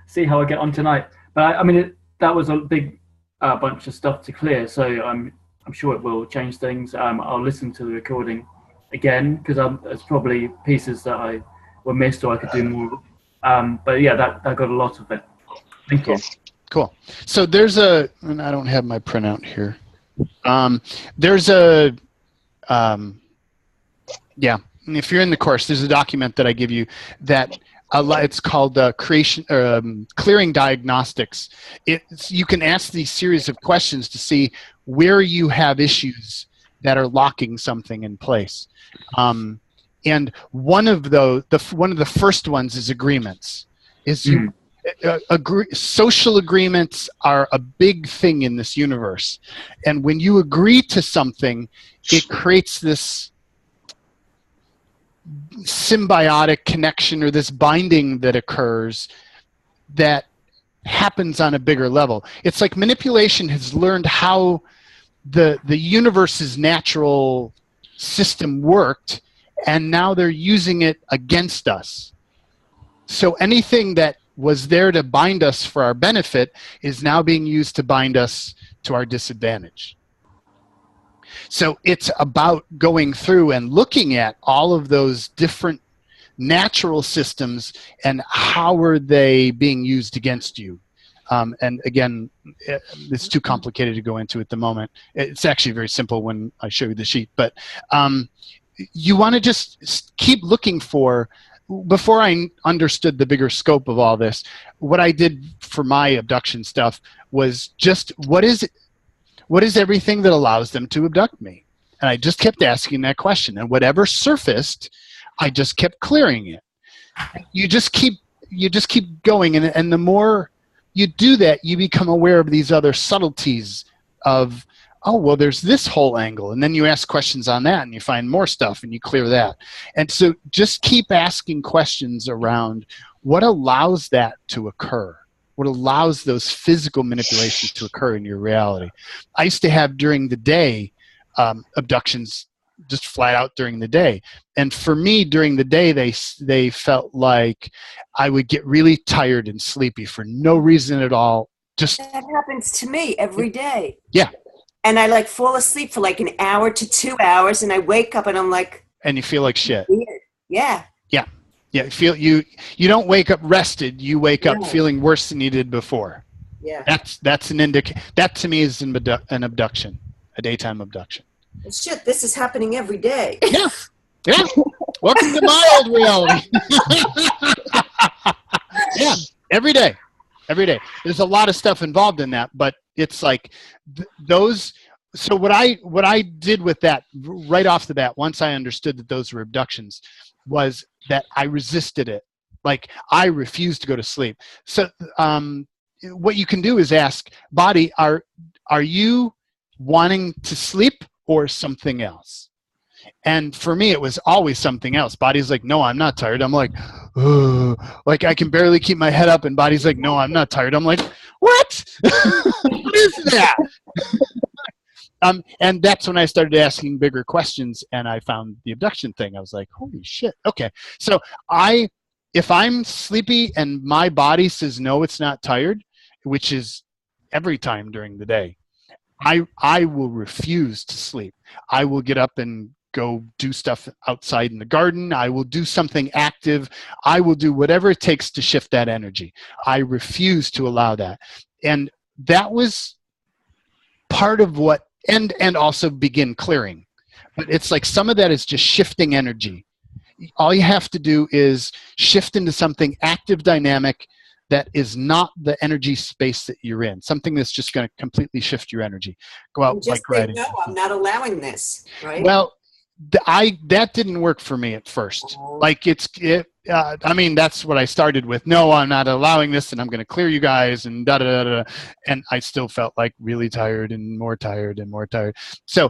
D: see how I get on tonight. But I mean, that was a big bunch of stuff to clear. So I'm sure it will change things. I'll listen to the recording again because there's probably pieces that were missed or I could do more. But yeah, that got a lot of it. Thank you.
B: Cool. So there's and I don't have my printout here. There's yeah. If you're in the course, there's a document that I give you that it's called clearing diagnostics. You can ask these series of questions to see where you have issues that are locking something in place. And one of the first ones is agreements. Social agreements are a big thing in this universe, and when you agree to something, it creates this symbiotic connection or this binding that occurs that happens on a bigger level. It's like manipulation has learned how the universe's natural system worked, and now they're using it against us. So anything that was there to bind us for our benefit is now being used to bind us to our disadvantage. So it's about going through and looking at all of those different natural systems and how are they being used against you. And again, it's too complicated to go into at the moment. It's actually very simple when I show you the sheet, but you want to just keep looking for. Before I understood the bigger scope of all this, what I did for my abduction stuff was just, what is everything that allows them to abduct me? And I just kept asking that question, and whatever surfaced, I just kept clearing it. You just keep going, and the more you do that, you become aware of these other subtleties of, oh, well, there's this whole angle. And then you ask questions on that and you find more stuff and you clear that. And so just keep asking questions around what allows that to occur, what allows those physical manipulations to occur in your reality. I used to have during the day abductions just flat out during the day. And for me, during the day, they felt like I would get really tired and sleepy for no reason at all. Just
A: that happens to me every day.
B: Yeah.
A: And I like fall asleep for like an hour to 2 hours, and I wake up and I'm like,
B: and you feel like shit.
A: weird. Yeah.
B: Yeah. Yeah. You don't wake up rested. You wake up
A: No.
B: feeling worse than you did before.
A: Yeah.
B: That's an that to me is an abduction, a daytime abduction.
A: Well, shit, this is happening every day.
B: Yeah. Yeah. Welcome to my old reality. Yeah. Every day. Every day. There's a lot of stuff involved in that, but it's like those. So what I did with that right off the bat, once I understood that those were abductions, was that I resisted it. Like I refused to go to sleep. So what you can do is ask, body, are you wanting to sleep or something else? And for me, it was always something else. Body's like, no, I'm not tired. I'm like, ugh. Like I can barely keep my head up, and body's like, no, I'm not tired. I'm like, what? What is that? And that's when I started asking bigger questions, and I found the abduction thing. I was like, holy shit. Okay. So if I'm sleepy and my body says, no, it's not tired, which is every time during the day, I will refuse to sleep. I will get up and go do stuff outside in the garden. I will do something active. I will do whatever it takes to shift that energy. I refuse to allow that. And that was part of what, and also begin clearing. But it's like some of that is just shifting energy. All you have to do is shift into something active, dynamic, that is not the energy space that you're in. Something that's just going to completely shift your energy. Go out
A: Just
B: like
A: say,
B: right.
A: no, I'm not allowing this, right?
B: Well, that didn't work for me at first. Like I mean, that's what I started with. No, I'm not allowing this, and I'm going to clear you guys, and da da da da. And I still felt like really tired and more tired and more tired. So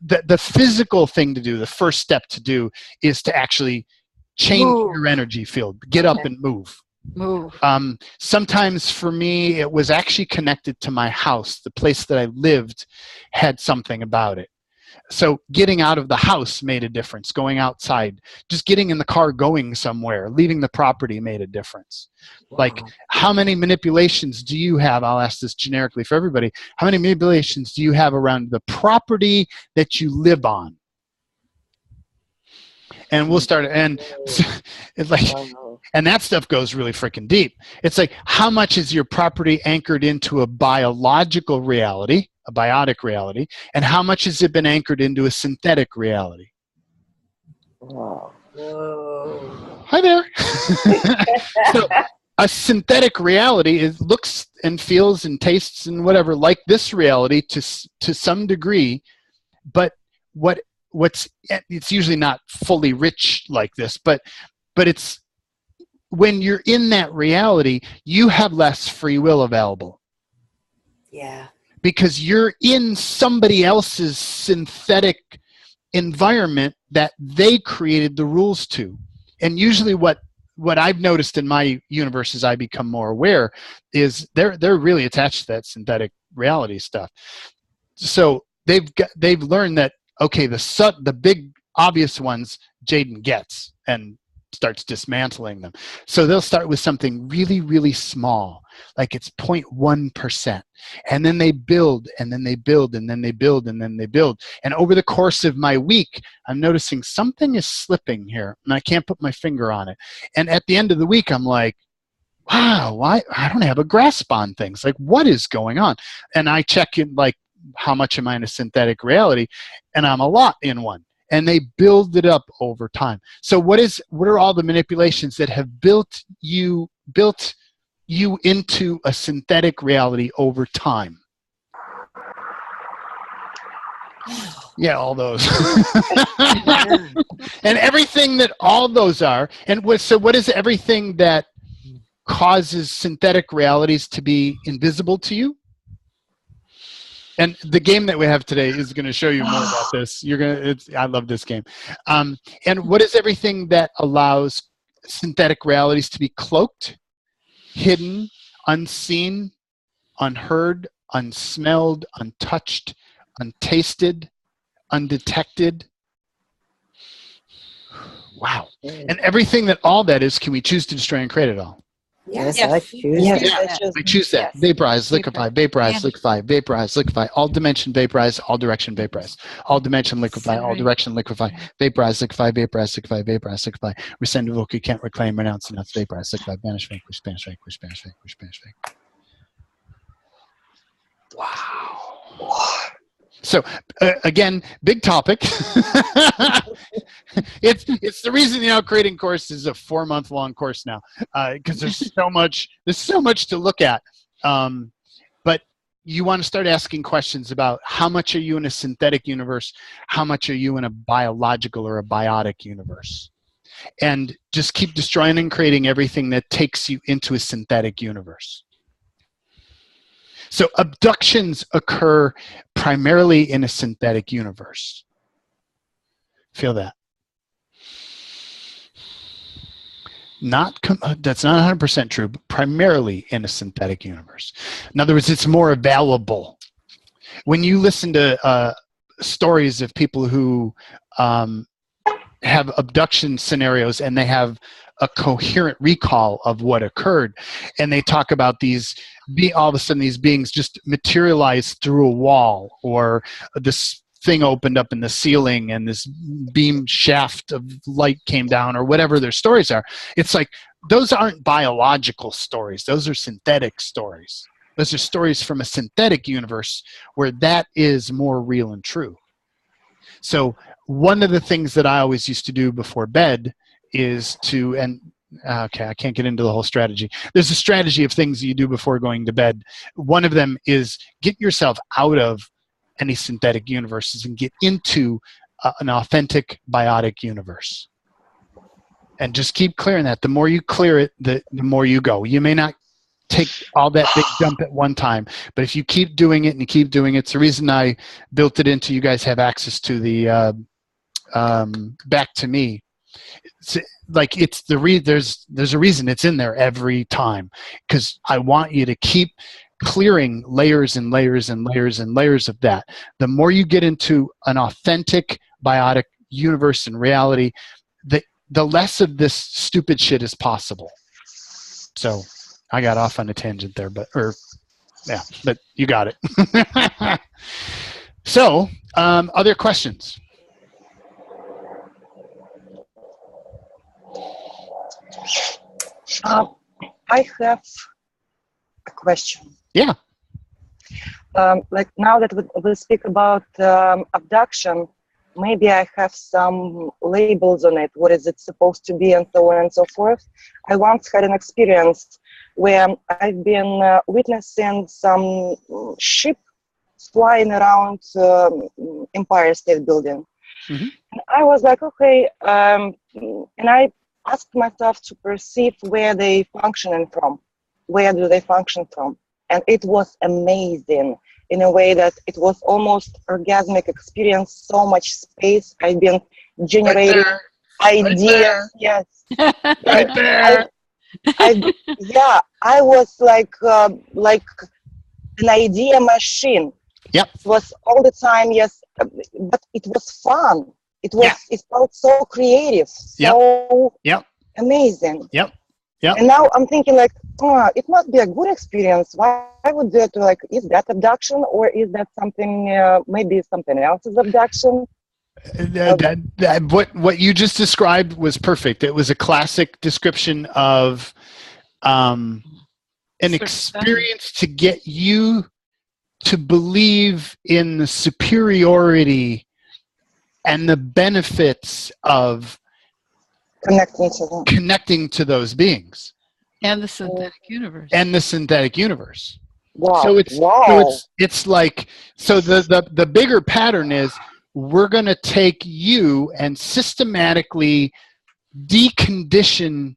B: the physical thing to do, the first step to do, is to actually change your energy field. Get up and move. Sometimes for me, it was actually connected to my house. The place that I lived had something about it. So getting out of the house made a difference. Going outside, just getting in the car, going somewhere, leaving the property made a difference. Wow. Like, how many manipulations do you have? I'll ask this generically for everybody. How many manipulations do you have around the property that you live on? And we'll start, and it's like, and that stuff goes really freaking deep. It's like, how much is your property anchored into a biological reality, a biotic reality, and how much has it been anchored into a synthetic reality?
A: Whoa.
B: Hi there. So a synthetic reality is looks and feels and tastes and whatever like this reality to some degree, but it's usually not fully rich like this, but it's when you're in that reality, you have less free will available.
A: Yeah. Because
B: you're in somebody else's synthetic environment that they created the rules to. And usually what I've noticed in my universe as I become more aware is they're really attached to that synthetic reality stuff. So they've learned that, okay, the big obvious ones Jaden gets and starts dismantling them. So they'll start with something really, really small, like it's 0.1%. And then they build, and then they build, and then they build, and then they build. And over the course of my week, I'm noticing something is slipping here, and I can't put my finger on it. And at the end of the week, I'm like, wow, why I don't have a grasp on things. Like, what is going on? And I check in, like, how much am I in a synthetic reality? And I'm a lot in one. And they build it up over time. So what are all the manipulations that have built you into a synthetic reality over time? Yeah, all those. And everything that all those are. And what is everything that causes synthetic realities to be invisible to you? And the game that we have today is going to show you more about this. I love this game. And what is everything that allows synthetic realities to be cloaked, hidden, unseen, unheard, unsmelled, untouched, untasted, undetected? Wow. And everything that all that is, can we choose to destroy and create it all?
G: Yes,
C: Yes.
G: I choose.
C: Yes.
G: Yes.
B: I choose that.
C: Yes.
B: Vaporize, liquefy, vaporize, liquefy, vaporize, liquefy, all dimension, vaporize, all direction, vaporize, all dimension, liquefy, all direction, liquefy, vaporize, liquefy, vaporize, liquefy, vaporize, liquefy, rescind, revoke, you can't reclaim, renounce, announce, vaporize, liquefy, banish, vanquish, banish, vanquish, banish, vanquish, banish, vanquish. Wow. So again, big topic. It's the reason the Outcreating course is a 4-month-long course now, because there's so much to look at. But you want to start asking questions about how much are you in a synthetic universe, how much are you in a biological or a biotic universe, and just keep destroying and creating everything that takes you into a synthetic universe. So abductions occur primarily in a synthetic universe. Feel that? That's not 100% true, but primarily in a synthetic universe. In other words, it's more available. When you listen to stories of people who have abduction scenarios and they have a coherent recall of what occurred, and they talk about all of a sudden these beings just materialized through a wall, or this thing opened up in the ceiling and this beam shaft of light came down, or whatever their stories are. It's like, those aren't biological stories. Those are synthetic stories. Those are stories from a synthetic universe where that is more real and true. So one of the things that I always used to do before bed is I can't get into the whole strategy. There's a strategy of things you do before going to bed. One of them is get yourself out of any synthetic universes and get into an authentic biotic universe. And just keep clearing that. The more you clear it, the more you go. You may not take all that big jump at one time, but if you keep doing it and you keep doing it, it's the reason I built it into, you guys have access to the back to me. It's like, there's a reason it's in there every time, because I want you to keep clearing layers and layers and layers and layers of that. The more you get into an authentic biotic universe and reality, the less of this stupid shit is possible. So I got off on a tangent there, but you got it. So, other questions?
G: I have a question.
B: Yeah.
G: Like, now that we speak about abduction, maybe I have some labels on it. What is it supposed to be, and so on and so forth. I once had an experience where I've been witnessing some ship flying around Empire State Building.
B: Mm-hmm.
G: And I was like, okay, and I asked myself to perceive where they functioning from. Where do they function from? And it was amazing in a way that it was almost orgasmic experience, so much space. I've been generating ideas. Yes.
B: Right there.
G: I was like an idea machine.
B: Yep.
G: It was all the time, yes, but it was fun. It felt so creative, so amazing.
B: Yep.
G: And now I'm thinking like, it must be a good experience. Why would that, like, is that abduction, or is that something, maybe something else's abduction?
B: What you just described was perfect. It was a classic description of an experience to get you to believe in the superiority and the benefits of connecting to those beings.
C: And the synthetic universe.
G: Wow.
B: So it's like, so the bigger pattern is, we're going to take you and systematically decondition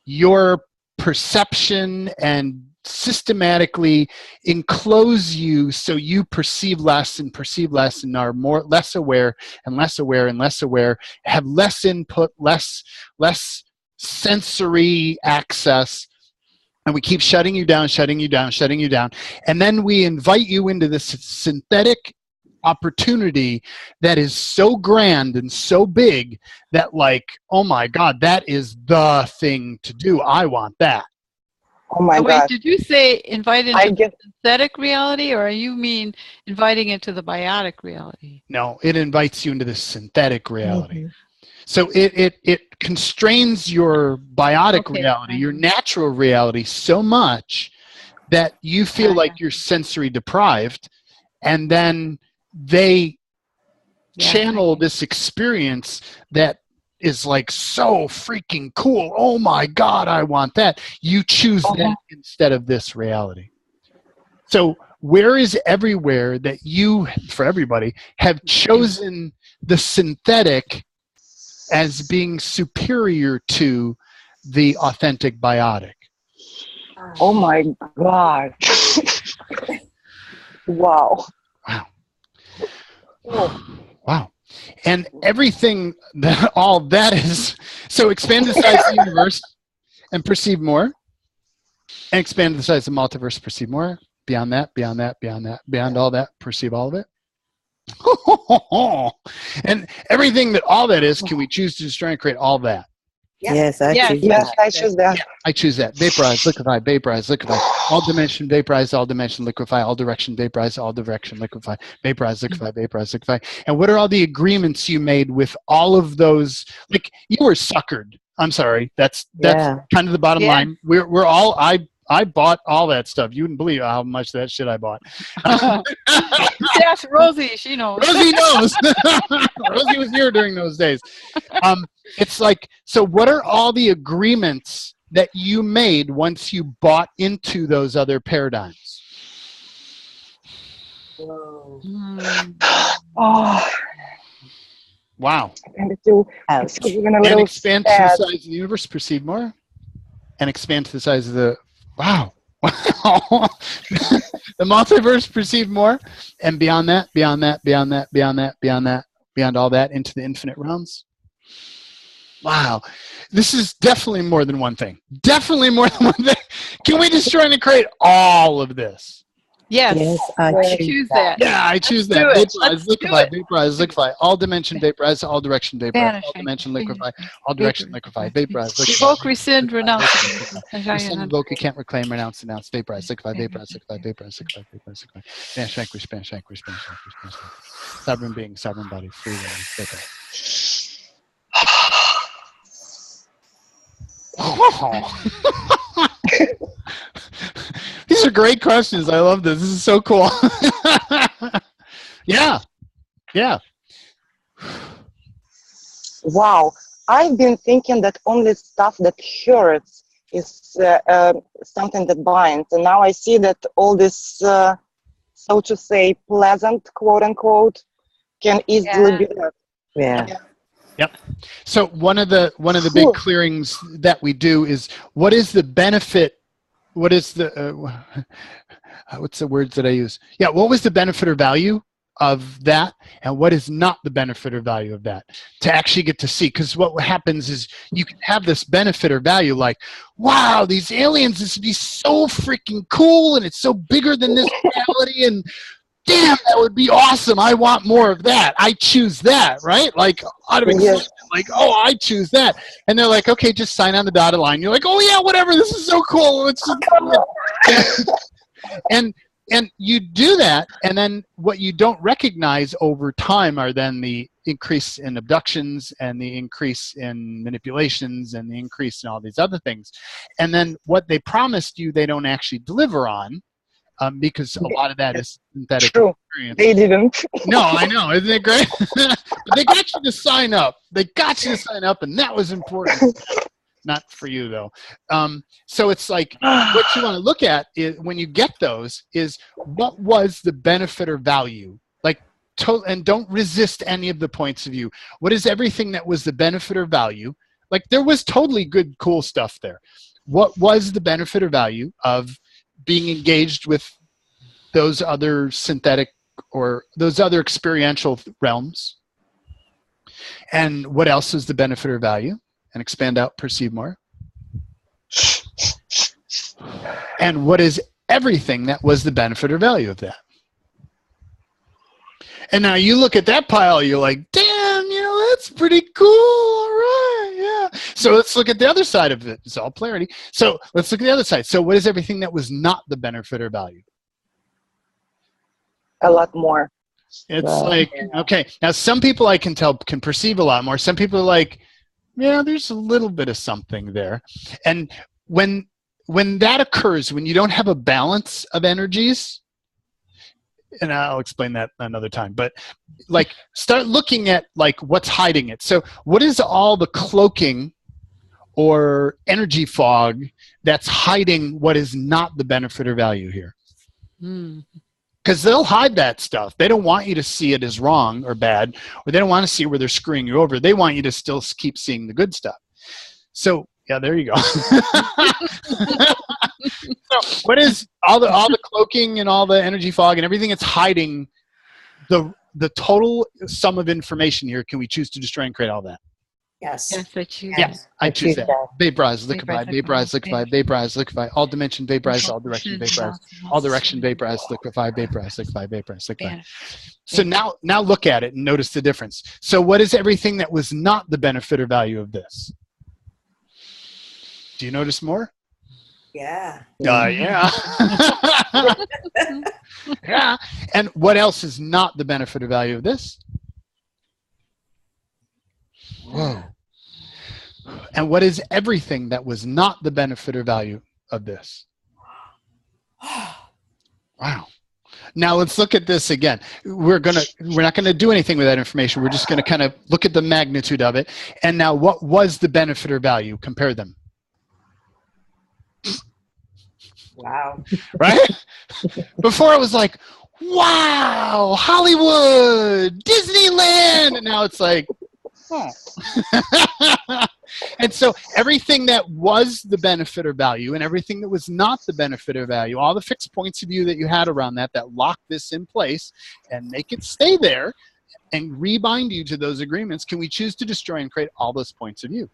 B: your perception and systematically enclose you so you perceive less and are less aware and less aware and less aware, have less input, less sensory access, and we keep shutting you down. And then we invite you into this synthetic opportunity that is so grand and so big that, like, oh my God, that is the thing to do. I want that.
G: Oh my God.
C: Wait, did you say invite into the synthetic reality, or you mean inviting into the biotic reality?
B: No, it invites you into the synthetic reality.
G: Mm-hmm.
B: So it constrains your biotic reality, your natural reality, so much that you feel like you're sensory deprived, and then they channel this experience that is like so freaking cool. Oh my God, I want that. You choose that instead of this reality. So where is everywhere that you, for everybody, have chosen the synthetic as being superior to the authentic biotic?
G: Oh my God. Wow.
B: Wow.
G: Oh.
B: Wow. And everything that all that is, so expand the size of the universe and perceive more, and expand the size of the multiverse, perceive more. Beyond that, beyond that, beyond that, beyond all that, perceive all of it. And everything that all that is, can we choose to destroy and create all that?
A: Yeah.
E: Yes, I
C: Yes.
E: choose
G: Yes,
E: that.
G: I choose that.
B: I choose that. Vaporize, liquefy, vaporize, liquefy. All dimension, vaporize, all dimension, liquefy. All direction, vaporize, all direction, liquefy. Vaporize, liquefy, vaporize, liquefy. And what are all the agreements you made with all of those? Like, you were suckered. I'm sorry. That's
E: Yeah.
B: kind of the bottom
C: Yeah.
B: line. We're all, I bought all that stuff. You wouldn't believe how much of that shit I bought.
C: Yes, Rosie, she knows.
B: Rosie knows. Rosie was here during those days. It's like, so what are all the agreements that you made once you bought into those other paradigms?
C: Hmm.
G: Oh,
B: Wow.
G: and you
E: Ouch.
G: even a
B: And
G: little
B: expand to the
G: sad.
B: size of the universe, perceive more. And expand to the size of the, wow. Wow. The multiverse, perceive more. And beyond that, beyond that, beyond that, beyond that, beyond that, beyond all that, into the infinite realms. Wow. This is definitely more than one thing. Definitely more than one thing. Can we destroy and create all of this?
C: Yes.
E: Yes, I
G: I
E: choose
C: choose
E: that.
C: that.
B: Yeah, I choose
C: do
B: that.
C: it.
B: Vaporize,
C: Let's do
B: liquefy,
C: it.
B: vaporize, liquefy. All dimension, vaporize. All direction, vaporize. All
C: Vanishing.
B: dimension, liquefy. All direction, liquefy. Vaporize, liquefy.
C: Revoke, rescind, renounce.
B: Rescind, invoke, you can't reclaim, renounce, denounce. Vaporize, liquefy, vaporize, liquefy, vaporize, liquefy, vaporize, liquefy. Vanish, vanquish, vanish, vanquish, vanish, vanquish, vanish, vanquish. Sovereign being, sovereign body, free will, vaporize. These are great questions. I love this. This is so cool. Yeah. Yeah.
G: Wow. I've been thinking that only stuff that hurts is something that binds. And now I see that all this, so to say, pleasant, quote unquote, can easily be left.
E: Yeah.
B: Yep. So one of the big clearings that we do is, what is the benefit? What is the what's the words that I use? Yeah. What was the benefit or value of that, and what is not the benefit or value of that, to actually get to see? Because what happens is you can have this benefit or value, like, wow, these aliens, this would be so freaking cool, and it's so bigger than this reality, and damn, that would be awesome. I want more of that. I choose that, right? Like, out of excitement, like, oh, I choose that. And they're like, okay, just sign on the dotted line. You're like, oh yeah, whatever. This is so cool. It's just, and you do that, and then what you don't recognize over time are then the increase in abductions and the increase in manipulations and the increase in all these other things. And then what they promised you, they don't actually deliver on. Because a lot of that is synthetic experience.
G: They didn't.
B: No, I know. Isn't it great? But they got you to sign up. They got you to sign up, and that was important. Not for you, though. So it's like, what you want to look at is, when you get those, is what was the benefit or value? Like, and don't resist any of the points of view. What is everything that was the benefit or value? Like, there was totally good, cool stuff there. What was the benefit or value of being engaged with those other synthetic or those other experiential realms? And what else is the benefit or value? And expand out, perceive more. And what is everything that was the benefit or value of that? And now you look at that pile, you're like, damn, that's pretty cool. All right, yeah. So let's look at the other side of it. It's all polarity. So let's look at the other side. So what is everything that was not the benefit or value?
G: A lot more.
B: It's like, okay, now some people I can tell can perceive a lot more. Some people are like, yeah, there's a little bit of something there. And when that occurs, when you don't have a balance of energies, and I'll explain that another time, but like, start looking at like what's hiding it. So what is all the cloaking or energy fog that's hiding what is not the benefit or value here? Because they'll hide that stuff. They don't want you to see it as wrong or bad, or they don't want to see where they're screwing you over. They want you to still keep seeing the good stuff. So Yeah, there you go. So what is all the cloaking and all the energy fog and everything that's hiding the total sum of information here? Can we choose to destroy and create all that?
A: Yes.
C: Yes, I choose.
B: Yes, I choose that. Vaporize, liquefy,
C: Vaporize,
B: vaporize, liquefy, vaporize, liquefy. All dimension, vaporize, all direction, vaporize. All direction, vaporize, liquefy, vaporize, liquefy, vaporize, liquefy. So now look at it and notice the difference. So what is everything that was not the benefit or value of this? Do you notice more?
A: Yeah.
B: Yeah. Yeah. And what else is not the benefit or value of this? Whoa. And what is everything that was not the benefit or value of this? Wow. Now let's look at this again. We're not gonna do anything with that information. We're just gonna kind of look at the magnitude of it. And now, what was the benefit or value? Compare them.
A: Wow.
B: Right? Before it was like, wow, Hollywood, Disneyland, and now it's like, oh. And so everything that was the benefit or value and everything that was not the benefit or value, all the fixed points of view that you had around that lock this in place and make it stay there and rebind you to those agreements, can we choose to destroy and create all those points of view?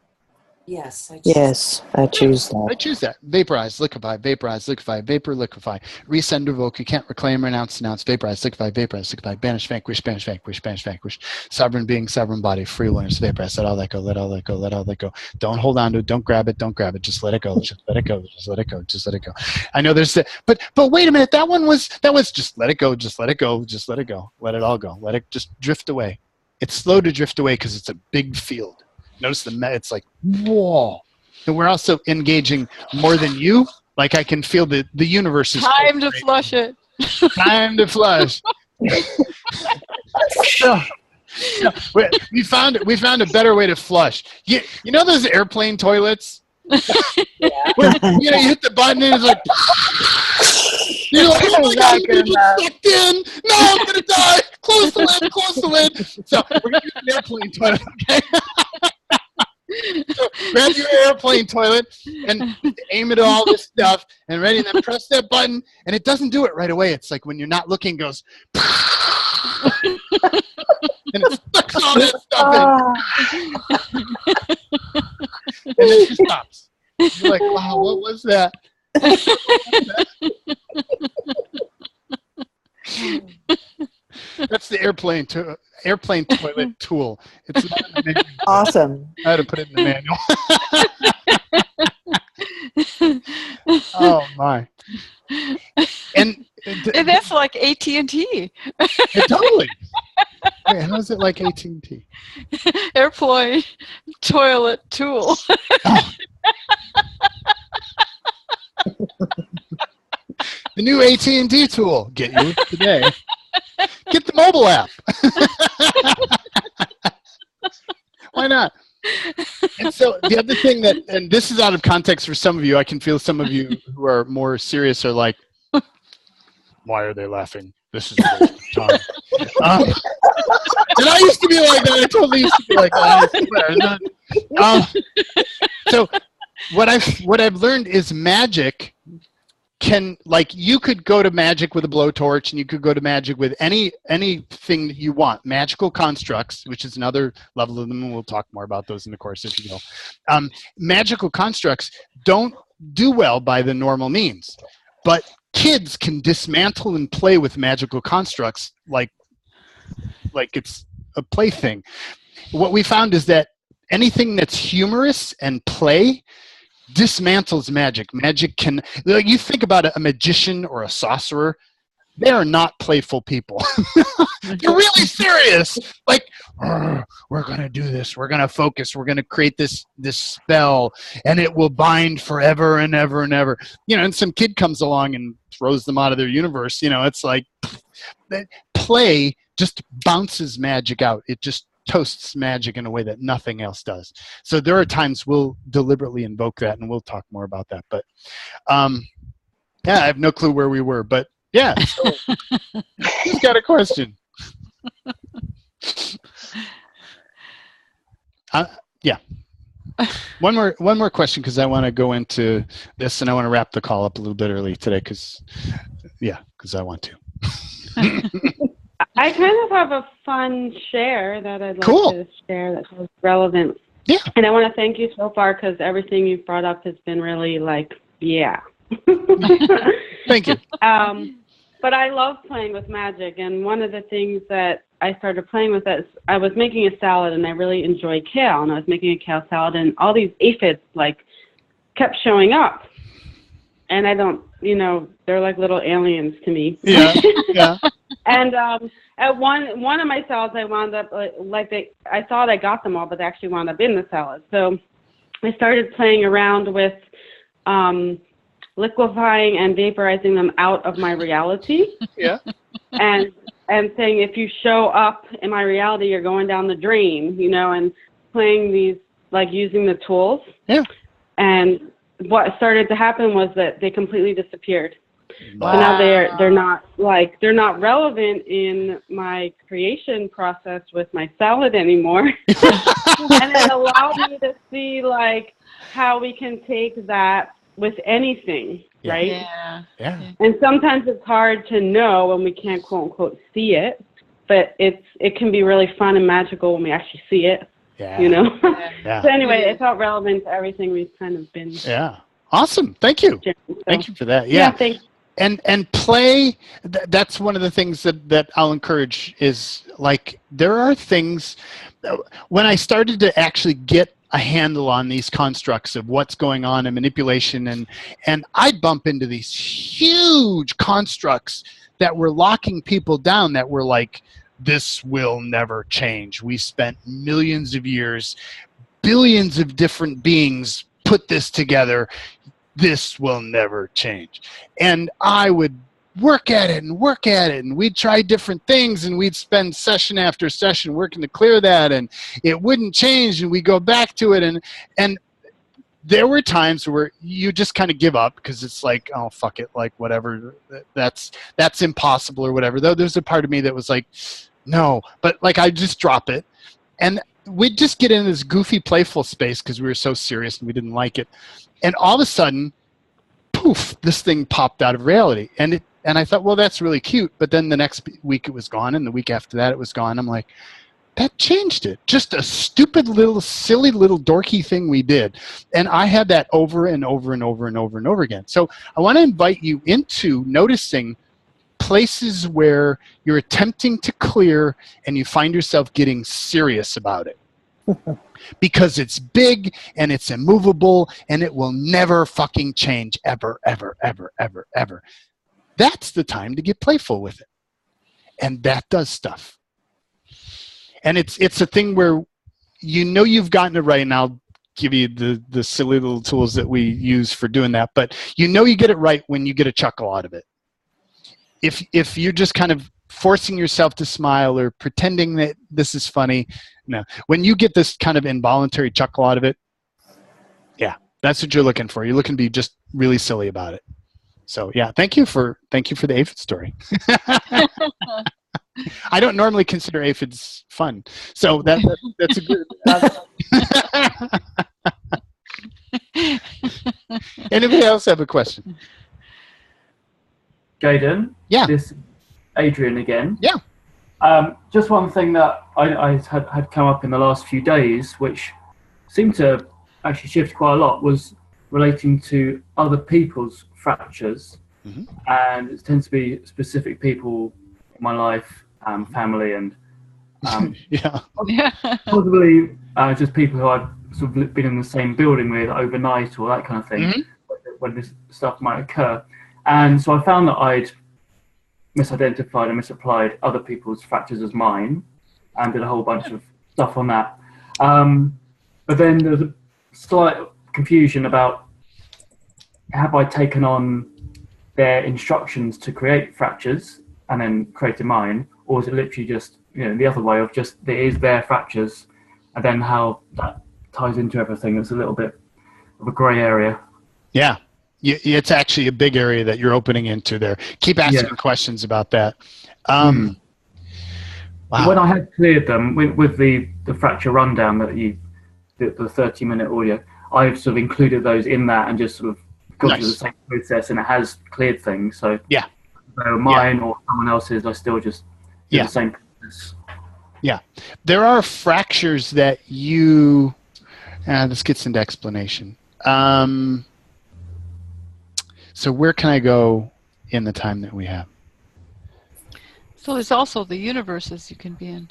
A: Yes.
E: Yes, I choose
B: I
E: that.
B: choose that. Vaporize, liquefy, vaporize, liquefy, vapor, liquefy. Resend, revoke. You can't reclaim, renounce, denounce. Vaporize, liquefy, vaporize, liquefy. Banish, vanquish, banish, vanquish, banish, vanquish. Sovereign being, sovereign body, free willingness. Vaporize. Let all that go. Let all that go. Let all that go. Don't hold on to it. Don't grab it. Don't grab it. Just let it go. Just let it go. Just let it go. Just let it go. I know there's but wait a minute. That was just let it go. Just let it go. Just let it go. Let it all go. Let it just drift away. It's slow to drift away because it's a big field. Notice it's like, whoa. And we're also engaging more than you. Like I can feel the universe is
C: Time to flush it.
B: time to flush. So, we found a better way to flush. You know those airplane toilets? Where, you hit the button and it's like you're like, oh my god, people sucked in. No, I'm gonna die. Close the lid. Close the lid. So we're gonna use an airplane toilet. Okay. So grab your airplane toilet and aim it at all this stuff and ready, and then press that button, and it doesn't do it right away. It's like when you're not looking, it goes and it sucks all that stuff in. And then it stops. You're like, wow, what was that? That's the airplane toilet tool. It's not in the manual.
E: Awesome.
B: I had to put it in the manual. Oh my! And
C: that's like AT&T.
B: Totally. Wait, how is it like AT&T?
C: Airplane toilet tool.
B: Oh. The new AT&T tool. Get you today. Get the mobile app. Why not? And so the other thing and this is out of context for some of you, I can feel some of you who are more serious are like, why are they laughing? This is a waste of time. And I used to be like that. I totally used to be like that. So what I've learned is magic can, like, you could go to magic with a blowtorch, and you could go to magic with anything that you want. Magical constructs, which is another level of them, and we'll talk more about those in the course if you will. Magical constructs don't do well by the normal means, but kids can dismantle and play with magical constructs like it's a plaything. What we found is that anything that's humorous and play dismantles magic. Magic can, like, you think about a magician or a sorcerer, they are not playful people. They're really serious. Like, we're going to do this. We're going to focus. We're going to create this spell, and it will bind forever and ever and ever. And some kid comes along and throws them out of their universe. It's like play just bounces magic out. It just toasts magic in a way that nothing else does. So there are times we'll deliberately invoke that, and we'll talk more about that. But yeah, I have no clue where we were, but yeah. So, who's got a question? Yeah. One more question, because I want to go into this, and I want to wrap the call up a little bit early today, because I want to.
H: I kind of have a fun share that I'd like
B: Cool.
H: to share that's relevant.
B: Yeah.
H: And I want to thank you so far, because everything you've brought up has been really like, yeah.
B: Thank you.
H: But I love playing with magic, and one of the things that I started playing with is I was making a salad, and I really enjoy kale, and I was making a kale salad, and all these aphids like kept showing up, and I don't, they're like little aliens to me.
B: Yeah, yeah.
H: And at one of my salads, I wound up I thought I got them all, but they actually wound up in the salad. So I started playing around with liquefying and vaporizing them out of my reality.
B: Yeah.
H: And saying, if you show up in my reality, you're going down the drain, and playing these, like using the tools.
B: Yeah.
H: And what started to happen was that they completely disappeared.
B: Wow.
H: So now they're not relevant in my creation process with my salad anymore. And it allowed me to see like how we can take that with anything, right?
C: Yeah.
B: Yeah.
H: And sometimes it's hard to know when we can't quote unquote see it, but it can be really fun and magical when we actually see it.
B: Yeah. Yeah.
H: So anyway, it felt relevant to everything we've kind of been.
B: Yeah. Awesome. Thank you.
H: So,
B: Thank you for that. Yeah.
H: Thanks.
B: And play, that's one of the things that I'll encourage is, like, there are things, when I started to actually get a handle on these constructs of what's going on in manipulation, and I'd bump into these huge constructs that were locking people down, that were like, this will never change. We spent millions of years, billions of different beings put this together. This will never change. And I would work at it, and we'd try different things, and we'd spend session after session working to clear that, and it wouldn't change, and we go back to it, and there were times where you just kind of give up, because it's like, oh, fuck it, like, whatever, that's impossible or whatever. Though there's a part of me that was like, no, but like, I just drop it, and we'd just get in this goofy, playful space because we were so serious and we didn't like it. And all of a sudden, poof, this thing popped out of reality. And I thought, well, that's really cute. But then the next week it was gone, and the week after that it was gone. I'm like, that changed it. Just a stupid little, silly little dorky thing we did. And I had that over and over and over and over and over again. So I want to invite you into noticing places where you're attempting to clear and you find yourself getting serious about it. Because it's big and it's immovable and it will never fucking change ever, ever, ever, ever, ever. That's the time to get playful with it. And that does stuff. And it's a thing where you've gotten it right, and I'll give you the silly little tools that we use for doing that, but you get it right when you get a chuckle out of it. If you're just kind of forcing yourself to smile or pretending that this is funny, no. When you get this kind of involuntary chuckle out of it, yeah, that's what you're looking for. You're looking to be just really silly about it. So yeah, thank you for the aphid story. I don't normally consider aphids fun, so that's a good. Anybody else have a question?
D: Jaden?
B: Yeah.
D: This Adrian again.
B: Yeah.
D: Just one thing that I had come up in the last few days, which seemed to actually shift quite a lot, was relating to other people's fractures.
B: Mm-hmm.
D: And it tends to be specific people in my life, family, and
B: yeah.
D: possibly just people who I've sort of been in the same building with overnight or that kind of thing,
B: Mm-hmm.
D: when this stuff might occur. And so I found that I'd misidentified and misapplied other people's fractures as mine, and did a whole bunch of stuff on that. But then there was a slight confusion about, have I taken on their instructions to create fractures and then created mine, or is it literally just the other way of just it is their fractures, and then how that ties into everything? It's a little bit of a grey area.
B: Yeah. It's actually a big area that you're opening into there. Keep asking questions about that. Wow.
D: When I had cleared them with the fracture rundown that you the 30-minute audio, I've sort of included those in that and just sort of gone through the
B: Nice.
D: same process, and it has cleared things. So
B: Yeah.
D: whether mine or someone else's, I still just do
B: Yeah.
D: the same process.
B: Yeah. There are fractures that you, this gets into explanation. So where can I go in the time that we have?
C: So there's also the universes you can be in.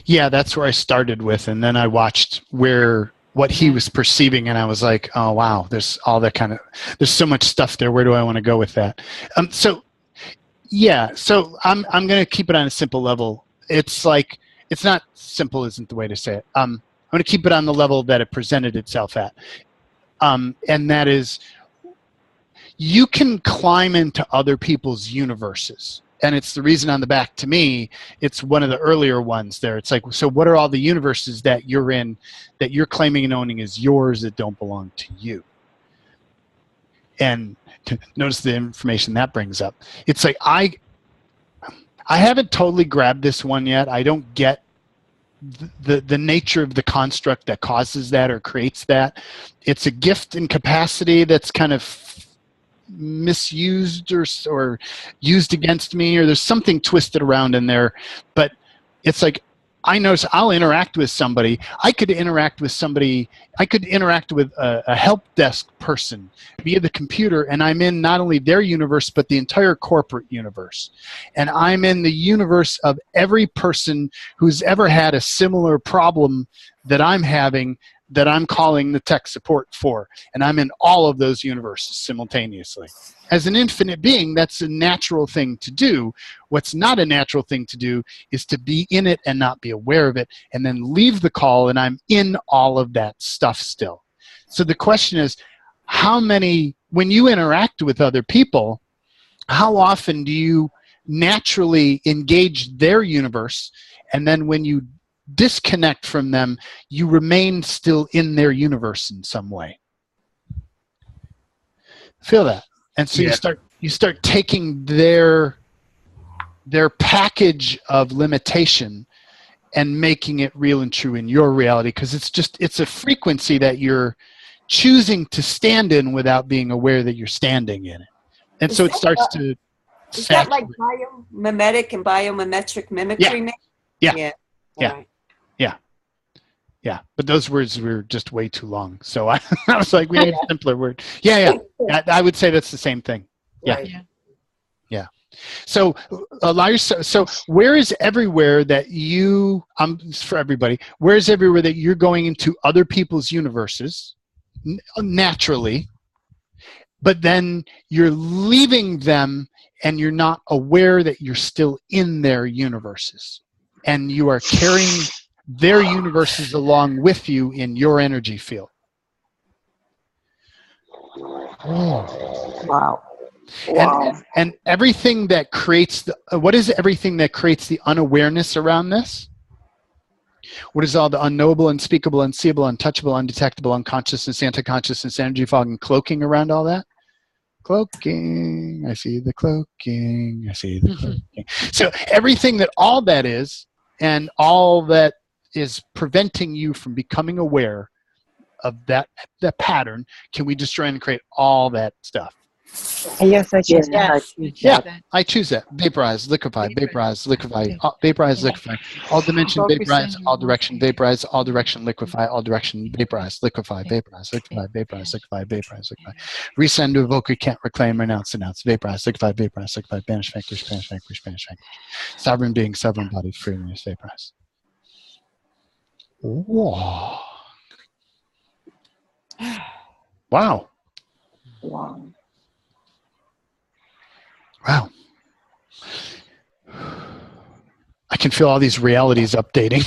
B: Yeah, that's where I started with, and then I watched what he was perceiving, and I was like, oh wow, there's all that kind of, there's so much stuff there. Where do I want to go with that? So I'm going to keep it on a simple level. It's like, it's not simple, isn't the way to say it. I'm going to keep it on the level that it presented itself at, and that is, you can climb into other people's universes. And it's the reason on the back, to me, it's one of the earlier ones there. It's like, so what are all the universes that you're in, that you're claiming and owning as yours that don't belong to you? And notice the information that brings up. It's like, I haven't totally grabbed this one yet. I don't get the nature of the construct that causes that or creates that. It's a gift and capacity that's kind of misused or used against me, or there's something twisted around in there. But it's like, I notice I'll interact with somebody. I could interact with a help desk person via the computer, and I'm in not only their universe, but the entire corporate universe. And I'm in the universe of every person who's ever had a similar problem that I'm having, that I'm calling the tech support for. And I'm in all of those universes simultaneously. As an infinite being, that's a natural thing to do. What's not a natural thing to do is to be in it and not be aware of it, and then leave the call, and I'm in all of that stuff still. So the question is, when you interact with other people, how often do you naturally engage their universe, and then when you disconnect from them, you remain still in their universe in some way? Feel that? And so you start taking their package of limitation and making it real and true in your reality, because it's a frequency that you're choosing to stand in without being aware that you're standing in it. And so it starts to
I: Is that like biomimetic and biomimetric mimicry?
B: Yeah. Yeah, but those words were just way too long. So I was like, we need a simpler word. Yeah. I would say that's the same thing. Yeah.
I: Right.
B: Yeah. So, so where is everywhere that you, for everybody, where is everywhere that you're going into other people's universes, naturally, but then you're leaving them and you're not aware that you're still in their universes, and you are carrying their universes along with you in your energy field?
I: Wow.
B: And everything that creates what is everything that creates the unawareness around this? What is all the unknowable, unspeakable, unseeable, untouchable, undetectable, unconsciousness, anti-consciousness, energy fog, and cloaking around all that? Cloaking, I see the cloaking, I see the cloaking. So everything that all that is, and all that is preventing you from becoming aware of that pattern, can we destroy and create all that stuff?
G: Yes, I choose that.
B: I choose that. Vaporize, liquefy, vaporize, liquefy, vaporize, liquefy. All dimension, vaporize, all direction, vaporize, all direction, liquefy, all direction, vaporize, liquefy, vaporize, liquefy, vaporize, liquefy, vaporize, liquefy. Resend, revoke, recant, reclaim, renounce, announce, vaporize, liquefy, vaporize, liquefy, banish, vanquish, banish, vanquish, banish, vanquish. Sovereign being, sovereign body, freedom, vaporize. Whoa. Wow. Wow. I can feel all these realities updating.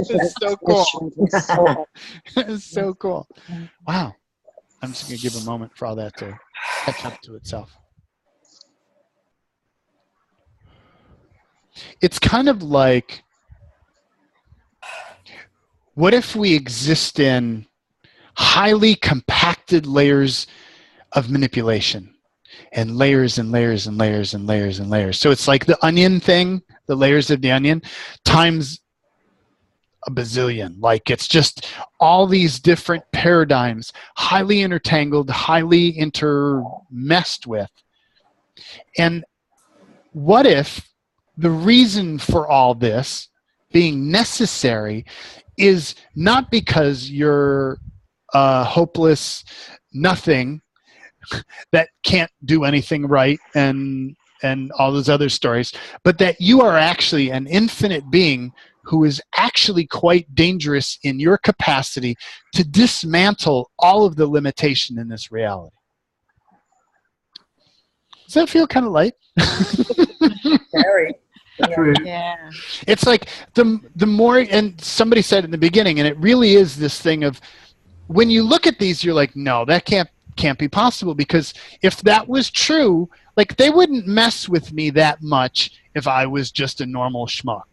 B: It's so cool. It's so cool. Wow. I'm just going to give a moment for all that to catch up to itself. It's kind of like, what if we exist in highly compacted layers of manipulation, and layers and layers and layers and layers and layers? So it's like the onion thing, the layers of the onion, times a bazillion. Like it's just all these different paradigms, highly intertangled, highly intermessed with. And what if the reason for all this being necessary is not because you're a hopeless nothing that can't do anything right and all those other stories, but that you are actually an infinite being who is actually quite dangerous in your capacity to dismantle all of the limitation in this reality. Does that feel kind of light?
E: Very.
D: True.
C: Yeah.
B: It's like the more, and somebody said in the beginning, and it really is this thing of when you look at these, you're like, no, that can't be possible, because if that was true, like they wouldn't mess with me that much if I was just a normal schmuck,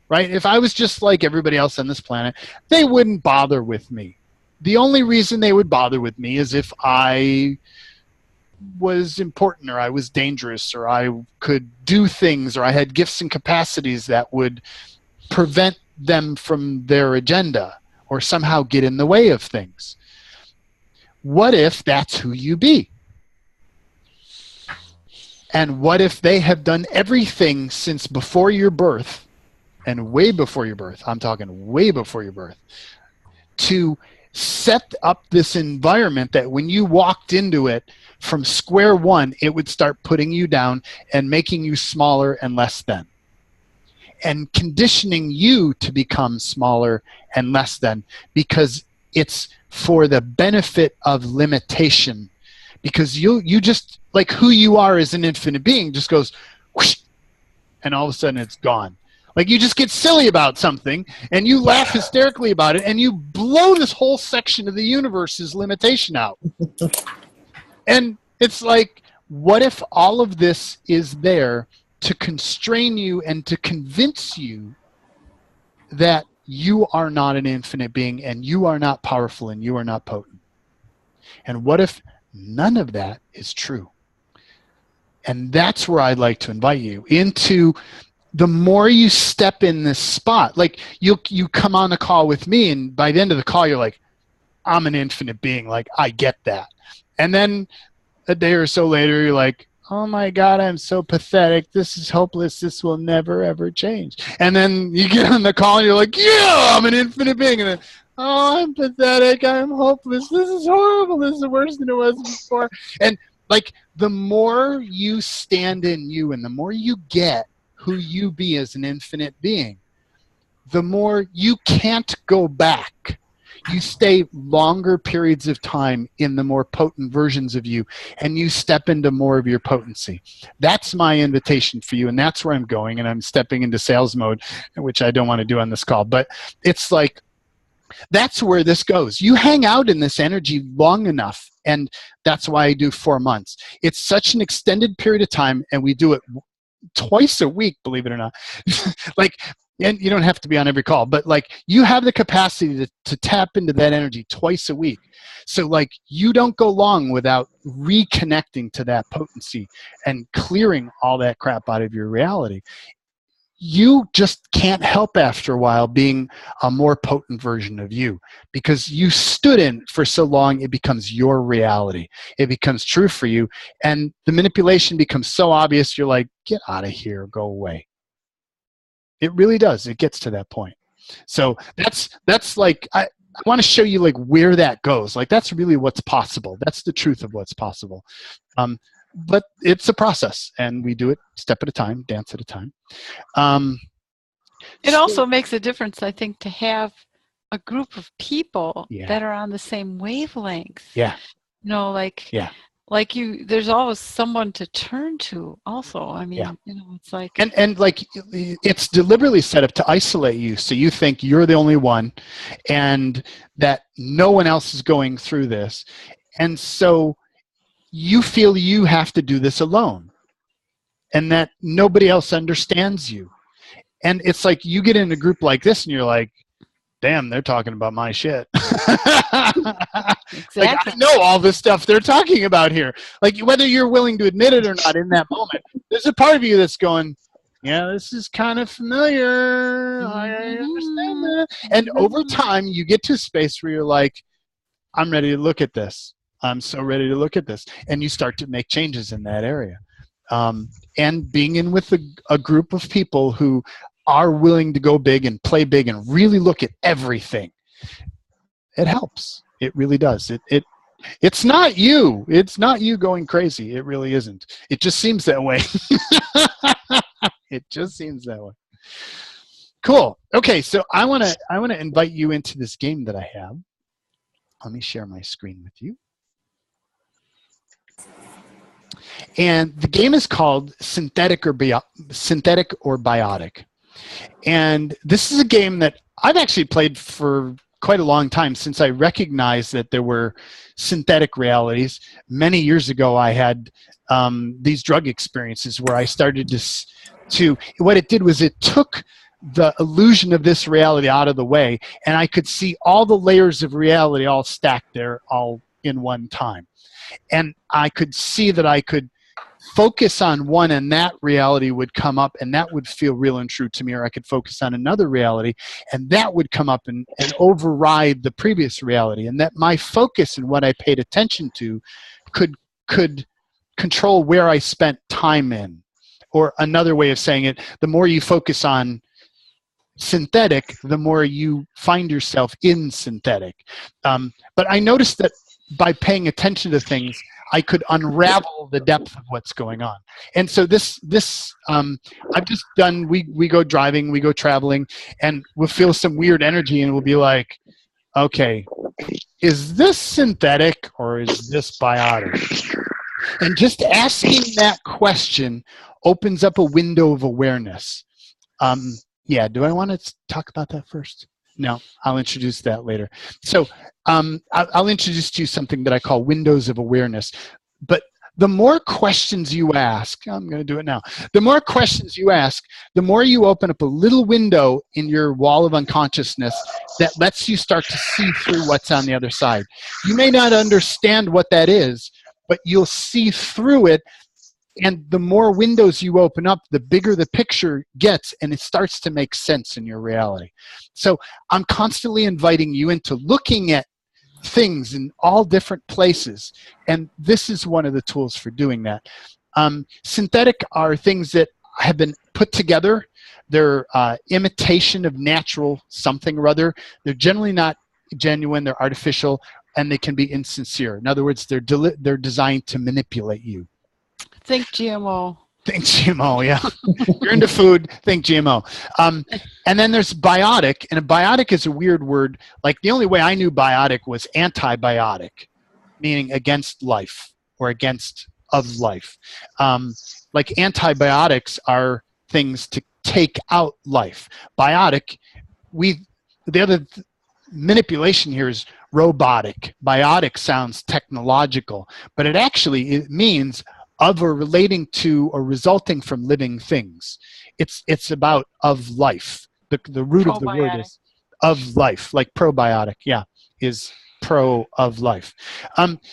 B: right? If I was just like everybody else on this planet, they wouldn't bother with me. The only reason they would bother with me is if I was important, or I was dangerous, or I could do things, or I had gifts and capacities that would prevent them from their agenda or somehow get in the way of things. What if that's who you be? And what if they have done everything since before your birth, and way before your birth, I'm talking way before your birth, to set up this environment that when you walked into it from square one, it would start putting you down and making you smaller and less than, and conditioning you to become smaller and less than, because it's for the benefit of limitation. Because you just, like who you are as an infinite being just goes whoosh, and all of a sudden it's gone. Like you just get silly about something and you laugh hysterically about it and you blow this whole section of the universe's limitation out. And it's like, what if all of this is there to constrain you and to convince you that you are not an infinite being and you are not powerful and you are not potent? And what if none of that is true? And that's where I'd like to invite you into. The more you step in this spot, like you come on a call with me, and by the end of the call, you're like, I'm an infinite being. Like, I get that. And then a day or so later, you're like, oh my God, I'm so pathetic. This is hopeless. This will never, ever change. And then you get on the call and you're like, yeah, I'm an infinite being. And then, oh, I'm pathetic. I'm hopeless. This is horrible. This is worse than it was before. And like, the more you stand in you and the more you get who you be as an infinite being, the more you can't go back. You stay longer periods of time in the more potent versions of you, and you step into more of your potency. That's my invitation for you, and that's where I'm going, and I'm stepping into sales mode, which I don't want to do on this call. But it's like, that's where this goes. You hang out in this energy long enough, and that's why I do 4 months. It's such an extended period of time, and we do it twice a week, believe it or not. Like, and you don't have to be on every call, but like you have the capacity to tap into that energy twice a week. So like you don't go long without reconnecting to that potency and clearing all that crap out of your reality. You just can't help after a while being a more potent version of you, because you stood in for so long, it becomes your reality. It becomes true for you. And the manipulation becomes so obvious, you're like, get out of here, go away. It really does. It gets to that point. So that's like, I want to show you like where that goes. Like that's really what's possible. That's the truth of what's possible. But it's a process, and we do it step at a time, dance at a time.
C: It also makes a difference, I think, to have a group of people that are on the same wavelength.
B: Yeah.
C: You know, like, like there's always someone to turn to also. I mean, you know, it's like.
B: And like, it's deliberately set up to isolate you. So you think you're the only one and that no one else is going through this. And so you feel you have to do this alone and that nobody else understands you. And it's like you get in a group like this and you're like, damn, they're talking about my shit.
C: Exactly.
B: Like, I know all this stuff they're talking about here. Like whether you're willing to admit it or not in that moment, there's a part of you that's going, yeah, this is kind of familiar. I understand And over time, you get to a space where you're like, I'm ready to look at this. I'm so ready to look at this. And you start to make changes in that area. And being in with a group of people who are willing to go big and play big and really look at everything, it helps. It really does. It's not you. It's not you going crazy. It really isn't. It just seems that way. It just seems that way. Cool. Okay, so I want to invite you into this game that I have. Let me share my screen with you. And the game is called Synthetic or Biotic. And this is a game that I've actually played for quite a long time, since I recognized that there were synthetic realities. Many years ago, I had these drug experiences where I started to what it did was it took the illusion of this reality out of the way, and I could see all the layers of reality all stacked there all in one time. And I could see that I could focus on one and that reality would come up and that would feel real and true to me, or I could focus on another reality and that would come up and override the previous reality, and that my focus and what I paid attention to could control where I spent time in. Or another way of saying it, the more you focus on synthetic, the more you find yourself in synthetic. But I noticed that by paying attention to things, I could unravel the depth of what's going on. And so I've just done, we go driving, we go traveling, and we'll feel some weird energy and we'll be like, okay, is this synthetic or is this biotic? And just asking that question opens up a window of awareness. Yeah, do I want to talk about that first? No, I'll introduce that later. So I'll introduce to you something that I call windows of awareness. But the more questions you ask, I'm going to do it now. The more questions you ask, the more you open up a little window in your wall of unconsciousness that lets you start to see through what's on the other side. You may not understand what that is, but you'll see through it. And the more windows you open up, the bigger the picture gets, and it starts to make sense in your reality. So I'm constantly inviting you into looking at things in all different places, and this is one of the tools for doing that. Synthetic are things that have been put together. They're imitation of natural something or other. They're generally not genuine, they're artificial, and they can be insincere. In other words, they're designed to manipulate you.
C: Think GMO.
B: Think GMO, yeah. You're into food, think GMO. And then there's biotic, and a biotic is a weird word. Like the only way I knew biotic was antibiotic, meaning against life or against of life. Like antibiotics are things to take out life. Biotic, the other manipulation here is robotic. Biotic sounds technological, but it means of or relating to or resulting from living things. It's about of life. The root of the word is of life, like probiotic, yeah, is pro of life.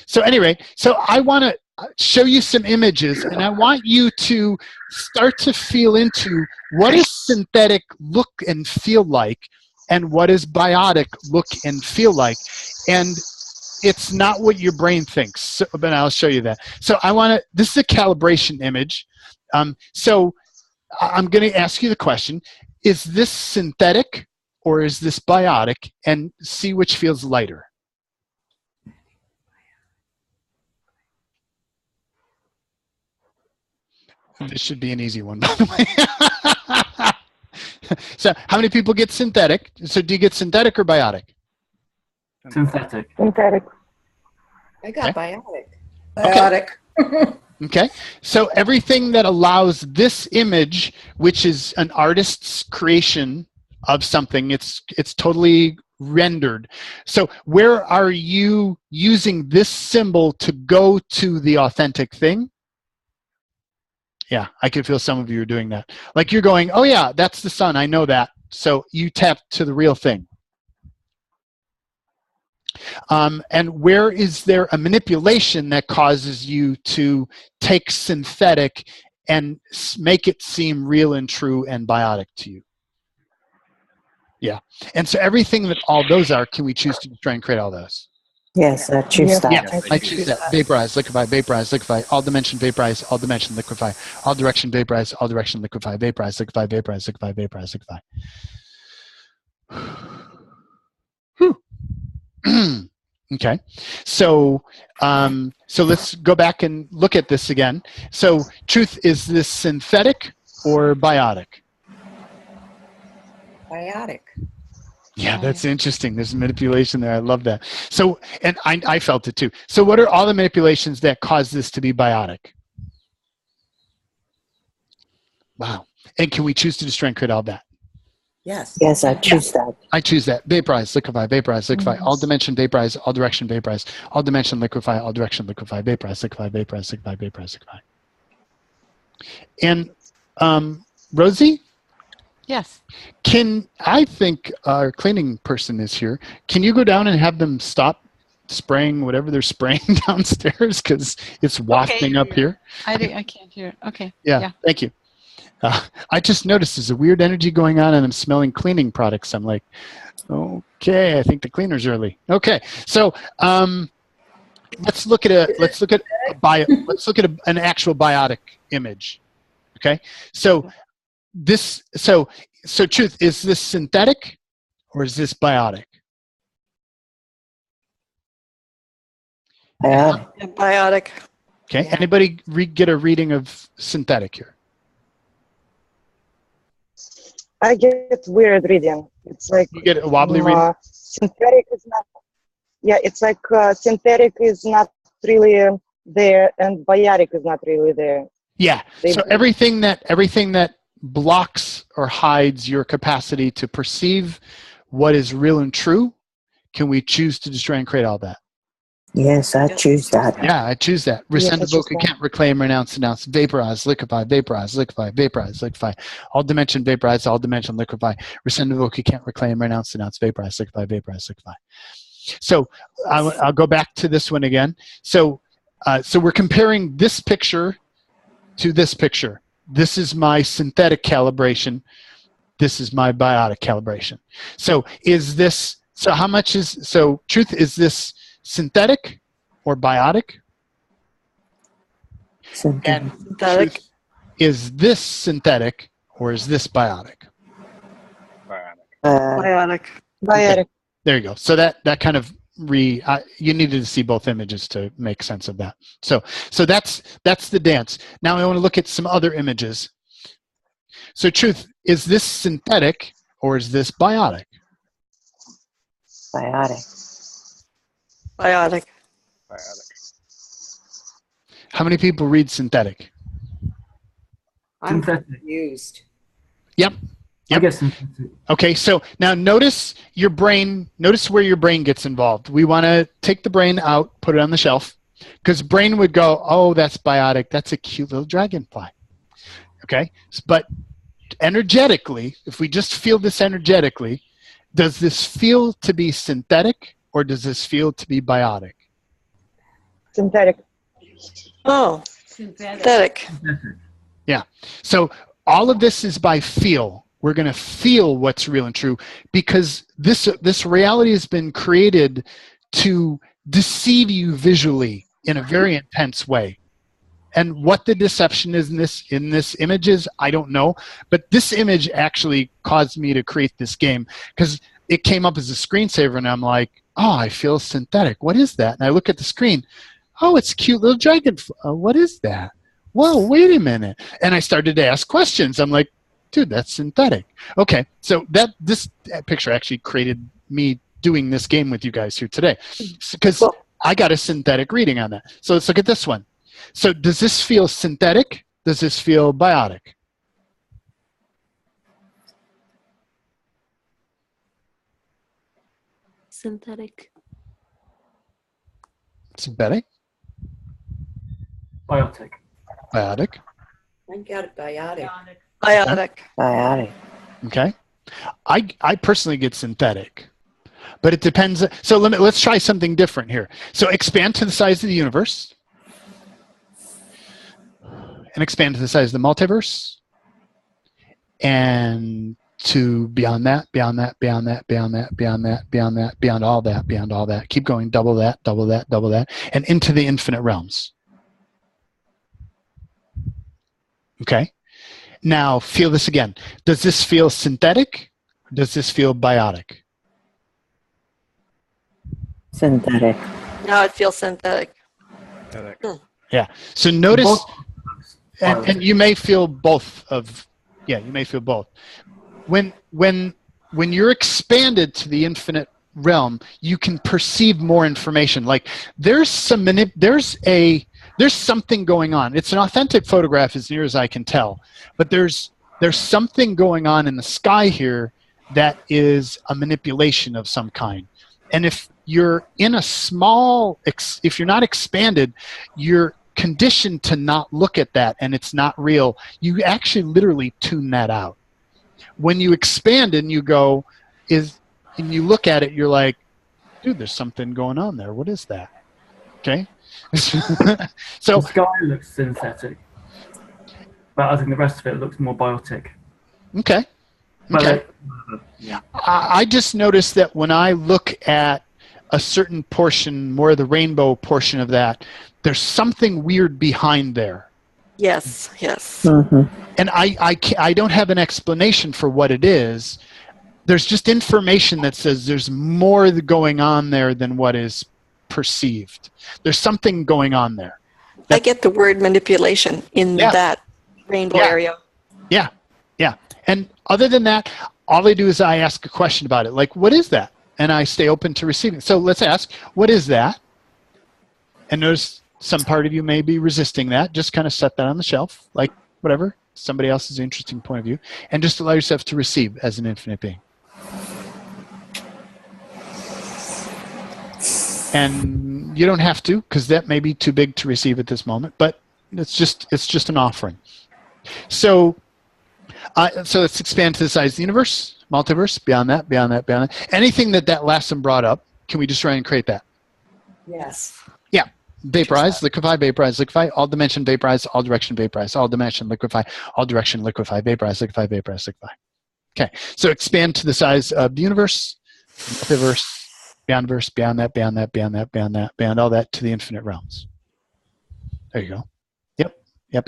B: So anyway, so I want to show you some images, and I want you to start to feel into what does synthetic look and feel like, and what does biotic look and feel like. And it's not what your brain thinks, so, but I'll show you that. So this is a calibration image. So I'm going to ask you the question, is this synthetic or is this biotic? And see which feels lighter. This should be an easy one, by the way. So how many people get synthetic? So do you get synthetic or biotic?
D: Synthetic.
G: Synthetic.
E: I got biotic.
G: Biotic.
B: Okay, so everything that allows this image, which is an artist's creation of something, it's totally rendered. So where are you using this symbol to go to the authentic thing? Yeah, I can feel some of you are doing that. Like you're going, oh yeah, that's the sun, I know that. So you tap to the real thing. And where is there a manipulation that causes you to take synthetic and make it seem real and true and biotic to you? Yeah. And so everything that all those are, can we choose to destroy and create all those?
I: Yes, I choose that.
B: Yeah, I choose that. Vaporize, liquefy, vaporize, liquefy, all dimension, vaporize, all dimension, liquefy, all direction, vaporize, all direction, liquefy, vaporize, liquefy, vaporize, liquefy, vaporize, liquefy. Okay, so so let's go back and look at this again. So, truth, is this synthetic or biotic?
I: Biotic.
B: Yeah, that's interesting. There's manipulation there. I love that. So, and I felt it too. So, what are all the manipulations that cause this to be biotic? Wow. And can we choose to destroy and create all that?
I: Yes. Yes, I choose that.
B: I choose that. Vaporize, liquefy, vaporize, liquefy, all dimension, vaporize, all direction, vaporize, all dimension, liquefy, all direction, liquefy, vaporize, liquefy, vaporize, liquefy, vaporize, liquefy. And Rosie?
C: Yes.
B: I think our cleaning person is here. Can you go down and have them stop spraying whatever they're spraying downstairs, because it's wafting up here?
C: I can't hear. Okay.
B: Yeah. Thank you. I just noticed there's a weird energy going on, and I'm smelling cleaning products. I'm like, okay, I think the cleaner's early. Okay, so let's look at an actual biotic image. Okay, so truth, is this synthetic or is this biotic?
J: Biotic.
B: Okay, anybody get a reading of synthetic here?
G: I get weird reading. It's like
B: you get a wobbly reading.
G: Synthetic is not. Yeah, it's like synthetic is not really there, and biotic is not really there.
B: Yeah. So everything that blocks or hides your capacity to perceive what is real and true, can we choose to destroy and create all that?
I: Yes, I choose that.
B: Yeah, I choose that. Rescind, evoke, recant, reclaim, renounce, denounce, vaporize, liquefy, vaporize, liquefy, vaporize, liquefy. All dimension, vaporize, all dimension, liquefy. Rescind, evoke, recant, reclaim, renounce, denounce, vaporize, liquefy, vaporize, liquefy. So I'll go back to this one again. So we're comparing this picture to this picture. This is my synthetic calibration. This is my biotic calibration. So truth, is this synthetic or biotic?
I: Synthetic.
B: And truth, is this synthetic or is this biotic?
J: Biotic.
G: Biotic.
B: There you go. So that kind of you needed to see both images to make sense of that. So that's the dance. Now I want to look at some other images. So truth, is this synthetic or is this biotic?
I: Biotic.
J: Biotic.
B: How many people read synthetic?
A: I'm
D: Synthetic.
A: confused.
B: Yep.
D: I guess synthetic.
B: Okay, so now notice where your brain gets involved. We want to take the brain out, put it on the shelf, because brain would go, oh, that's biotic. That's a cute little dragonfly. Okay, but energetically, if we just feel this energetically, does this feel to be synthetic or does this feel to be biotic?
G: Synthetic.
J: Oh, synthetic.
B: Yeah. So all of this is by feel. We're going to feel what's real and true, because this reality has been created to deceive you visually in a very intense way. And what the deception is in this images, I don't know. But this image actually caused me to create this game, because it came up as a screensaver, and I'm like, oh, I feel synthetic. What is that? And I look at the screen. Oh, it's a cute little dragonfly. What is that? Whoa, wait a minute. And I started to ask questions. I'm like, dude, that's synthetic. Okay, so this picture actually created me doing this game with you guys here today, because I got a synthetic reading on that. So let's look at this one. So does this feel synthetic? Does this feel biotic?
K: Synthetic.
B: Synthetic?
D: Biotic.
B: Biotic.
A: I got it, biotic.
J: Biotic.
I: Biotic.
B: Okay. I personally get synthetic, but it depends. So let's try something different here. So expand to the size of the universe, and expand to the size of the multiverse, and to beyond that, beyond that, beyond that, beyond that, beyond that, beyond that, beyond all that, beyond all that. Keep going, double that, double that, double that, and into the infinite realms. Okay? Now, feel this again. Does this feel synthetic? Does this feel biotic?
K: Synthetic.
J: No, it feels synthetic.
B: Yeah. So notice, and you may feel both of, yeah, you may feel both. When you're expanded to the infinite realm, you can perceive more information. Like there's something going on. It's an authentic photograph as near as I can tell, but there's something going on in the sky here that is a manipulation of some kind. And if you're in a small, if you're not expanded, you're conditioned to not look at that and it's not real. You actually literally tune that out. When you expand and you go, and you look at it, you're like, dude, there's something going on there. What is that? Okay. So
D: the sky looks synthetic, but I think the rest of it looks more biotic.
B: Okay. Okay.
D: Yeah.
B: I just noticed that when I look at a certain portion, more of the rainbow portion of that, there's something weird behind there.
J: Yes, yes.
K: Mm-hmm.
B: And I don't have an explanation for what it is. There's just information that says there's more going on there than what is perceived. There's something going on there.
J: I get the word manipulation in that rainbow area.
B: Yeah, yeah. And other than that, all I do is I ask a question about it, like, what is that? And I stay open to receiving. So let's ask, what is that? And notice some part of you may be resisting that. Just kind of set that on the shelf, like whatever, somebody else's interesting point of view, and just allow yourself to receive as an infinite being. And you don't have to, because that may be too big to receive at this moment, but it's just an offering. So let's expand to the size of the universe, multiverse, beyond that, beyond that, beyond that. Anything that last one brought up, can we just try and create that?
E: Yes.
B: Yeah. Vaporize, liquefy, vaporize, liquefy, all dimension, vaporize, all direction, vaporize, all dimension, liquefy, all direction, liquefy, vaporize, liquefy, vaporize, liquefy. Okay. So expand to the size of the universe, multiverse, beyond verse, beyond that, beyond that, beyond that, beyond that, beyond all that to the infinite realms. There you go. Yep.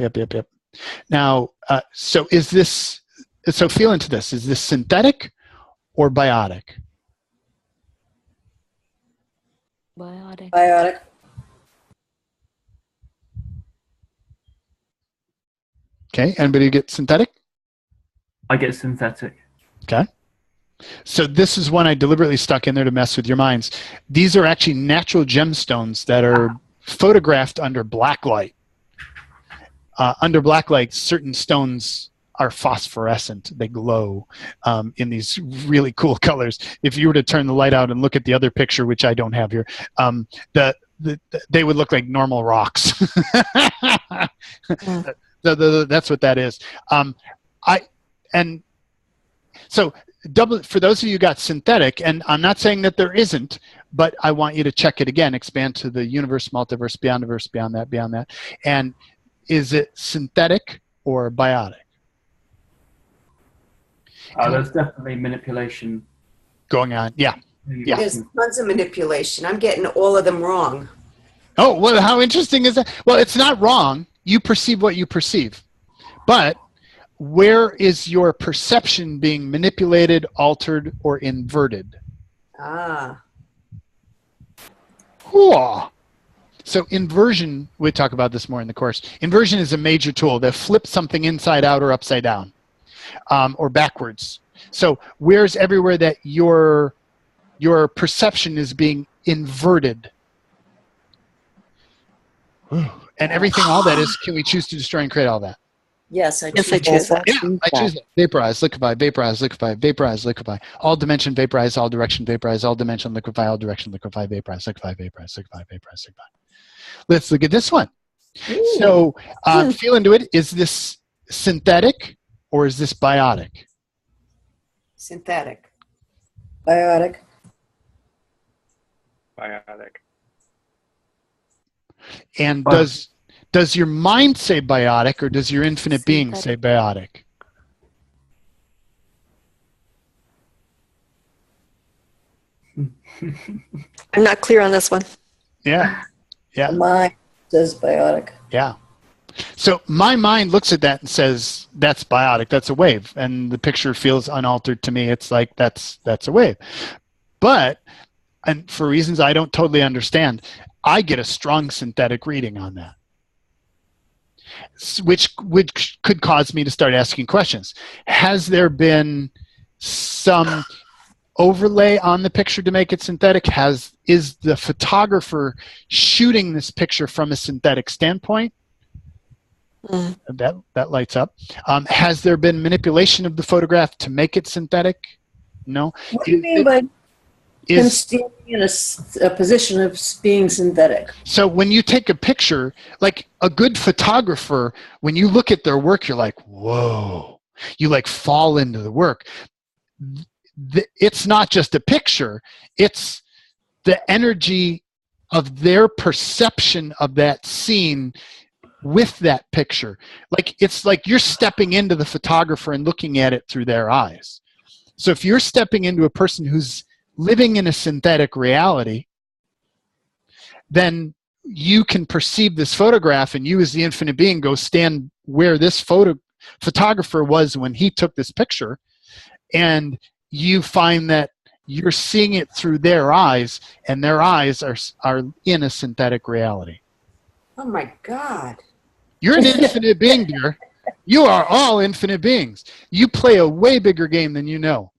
B: Now, so feel into this. Is this synthetic or biotic?
E: Biotic.
B: Okay, anybody get synthetic?
D: I get synthetic.
B: Okay. So this is one I deliberately stuck in there to mess with your minds. These are actually natural gemstones that are photographed under black light. Under black light, certain stones are phosphorescent. They glow in these really cool colors. If you were to turn the light out and look at the other picture, which I don't have here, they would look like normal rocks. That's what that is. For those of you who got synthetic, and I'm not saying that there isn't, but I want you to check it again. Expand to the universe, multiverse, beyondiverse, beyond that, beyond that. And is it synthetic or biotic?
D: There's definitely manipulation
B: going on. Yeah.
A: There's tons of manipulation. I'm getting all of them wrong.
B: Oh, well, how interesting is that? Well, it's not wrong. You perceive what you perceive. But where is your perception being manipulated, altered, or inverted? Whoa. So inversion, we talk about this more in the course. Inversion is a major tool that flips something inside out or upside down, or backwards. So where's everywhere that your perception is being inverted? And everything, all that is, can we choose to destroy and create all that?
E: Yes, I choose
J: that.
B: Yeah, I choose that. Vaporize, liquefy, vaporize, liquefy, vaporize, liquefy. All dimension, vaporize, all direction, vaporize, all dimension, liquefy, all direction, liquefy, vaporize, liquefy, vaporize, liquefy, vaporize, liquefy. Let's look at this one. Ooh. So feel into it. Is this synthetic or is this biotic?
A: Synthetic.
E: Biotic.
F: Biotic.
B: And does your mind say biotic or does your infinite being say biotic?
J: I'm not clear on this one.
B: Yeah. Yeah.
E: Mine says biotic.
B: Yeah. So my mind looks at that and says, that's biotic, that's a wave. And the picture feels unaltered to me. It's like, that's a wave. But, and for reasons I don't totally understand, I get a strong synthetic reading on that, which could cause me to start asking questions. Has there been some overlay on the picture to make it synthetic? Is the photographer shooting this picture from a synthetic standpoint? That lights up. Has there been manipulation of the photograph to make it synthetic? No.
E: What do you mean by him standing in a position of being synthetic?
B: So when you take a picture, like a good photographer, when you look at their work, you're like, whoa. You like fall into the work. It's not just a picture. It's the energy of their perception of that scene with that picture. Like, it's like you're stepping into the photographer and looking at it through their eyes. So if you're stepping into a person who's living in a synthetic reality, then you can perceive this photograph, and you as the infinite being go stand where this photographer was when he took this picture, and you find that you're seeing it through their eyes, and their eyes are in a synthetic reality.
A: Oh my God.
B: You're an infinite being, dear. You are all infinite beings. You play a way bigger game than you know.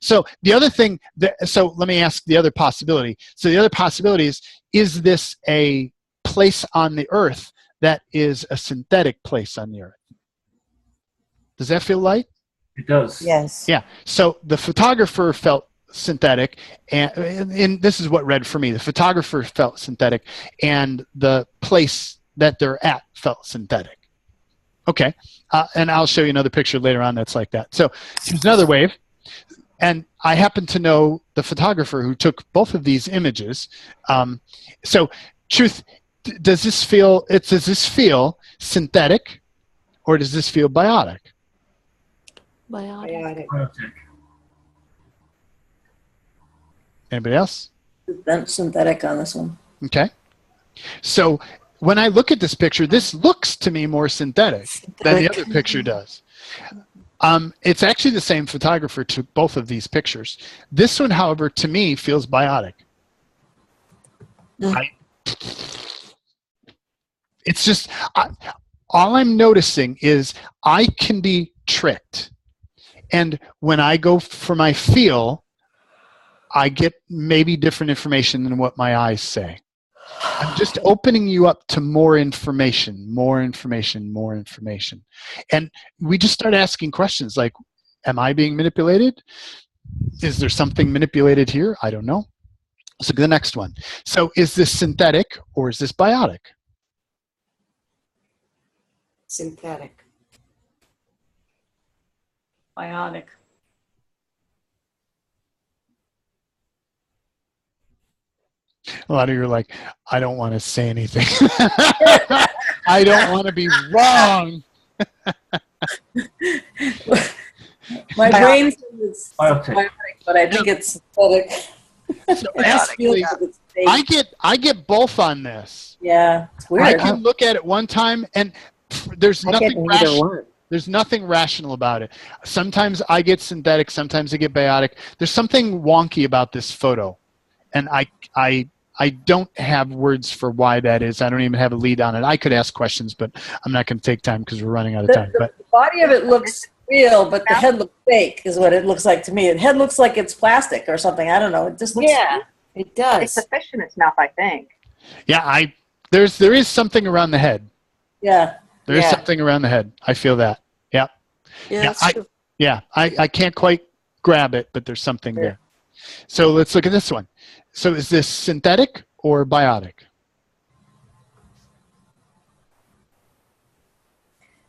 B: So the other thing, so let me ask the other possibility. So the other possibility is this a place on the earth that is a synthetic place on the earth? Does that feel light?
D: It does.
E: Yes.
B: Yeah. So the photographer felt synthetic, and this is what read for me. The photographer felt synthetic, and the place that they're at felt synthetic. Okay. And I'll show you another picture later on that's like that. So here's another wave. And I happen to know the photographer who took both of these images. So, Truth, does this feel synthetic, or does this feel biotic?
J: Biotic.
D: Biotic.
B: Anybody else?
E: Synthetic on this one.
B: Okay. So when I look at this picture, this looks to me more synthetic than the other picture does. It's actually the same photographer took both of these pictures. This one, however, to me feels biotic. It's just, all I'm noticing is I can be tricked. And when I go for my feel, I get maybe different information than what my eyes say. I'm just opening you up to more information, more information, more information. And we just start asking questions like, am I being manipulated? Is there something manipulated here? I don't know. So the next one. So is this synthetic or is this biotic?
A: Synthetic.
I: Biotic.
B: A lot of you are like, I don't want to say anything. I don't want to be wrong.
E: My brain says it's
D: Biotic.
E: biotic, but I think it's synthetic.
B: So
E: It just feels like it's fake.
B: I get both on this.
E: Yeah, it's
B: I
E: weird.
B: can look at it one time and there's
E: I get
B: nothing
E: neither
B: rational.
E: one.
B: There's nothing rational about it. Sometimes I get synthetic, sometimes I get biotic. There's something wonky about this photo, and I don't have words for why that is. I don't even have a lead on it. I could ask questions, but I'm not going to take time because we're running out of time.
E: The body of it looks real, but the head looks fake, is what it looks like to me. The head looks like it's plastic or something. I don't know. It just looks.
I: Yeah, it does.
K: It's a fish in its mouth, I think.
B: Yeah, there is something around the head.
E: Yeah.
B: There is something around the head. I feel that. Yeah.
J: Yeah, that's true.
B: Yeah, I can't quite grab it, but there's something there. So let's look at this one. So is this synthetic or biotic?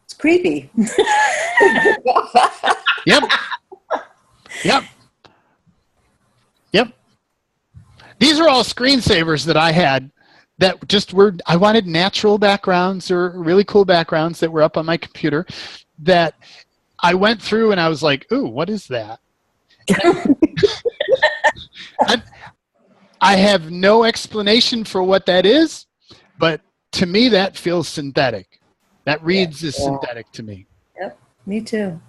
E: It's creepy.
B: Yep. Yep. Yep. These are all screensavers that I had that just were, I wanted natural backgrounds or really cool backgrounds that were up on my computer that I went through and I was like, ooh, what is that? I have no explanation for what that is, but to me that feels synthetic. That reads as synthetic to me.
E: Yep, me too.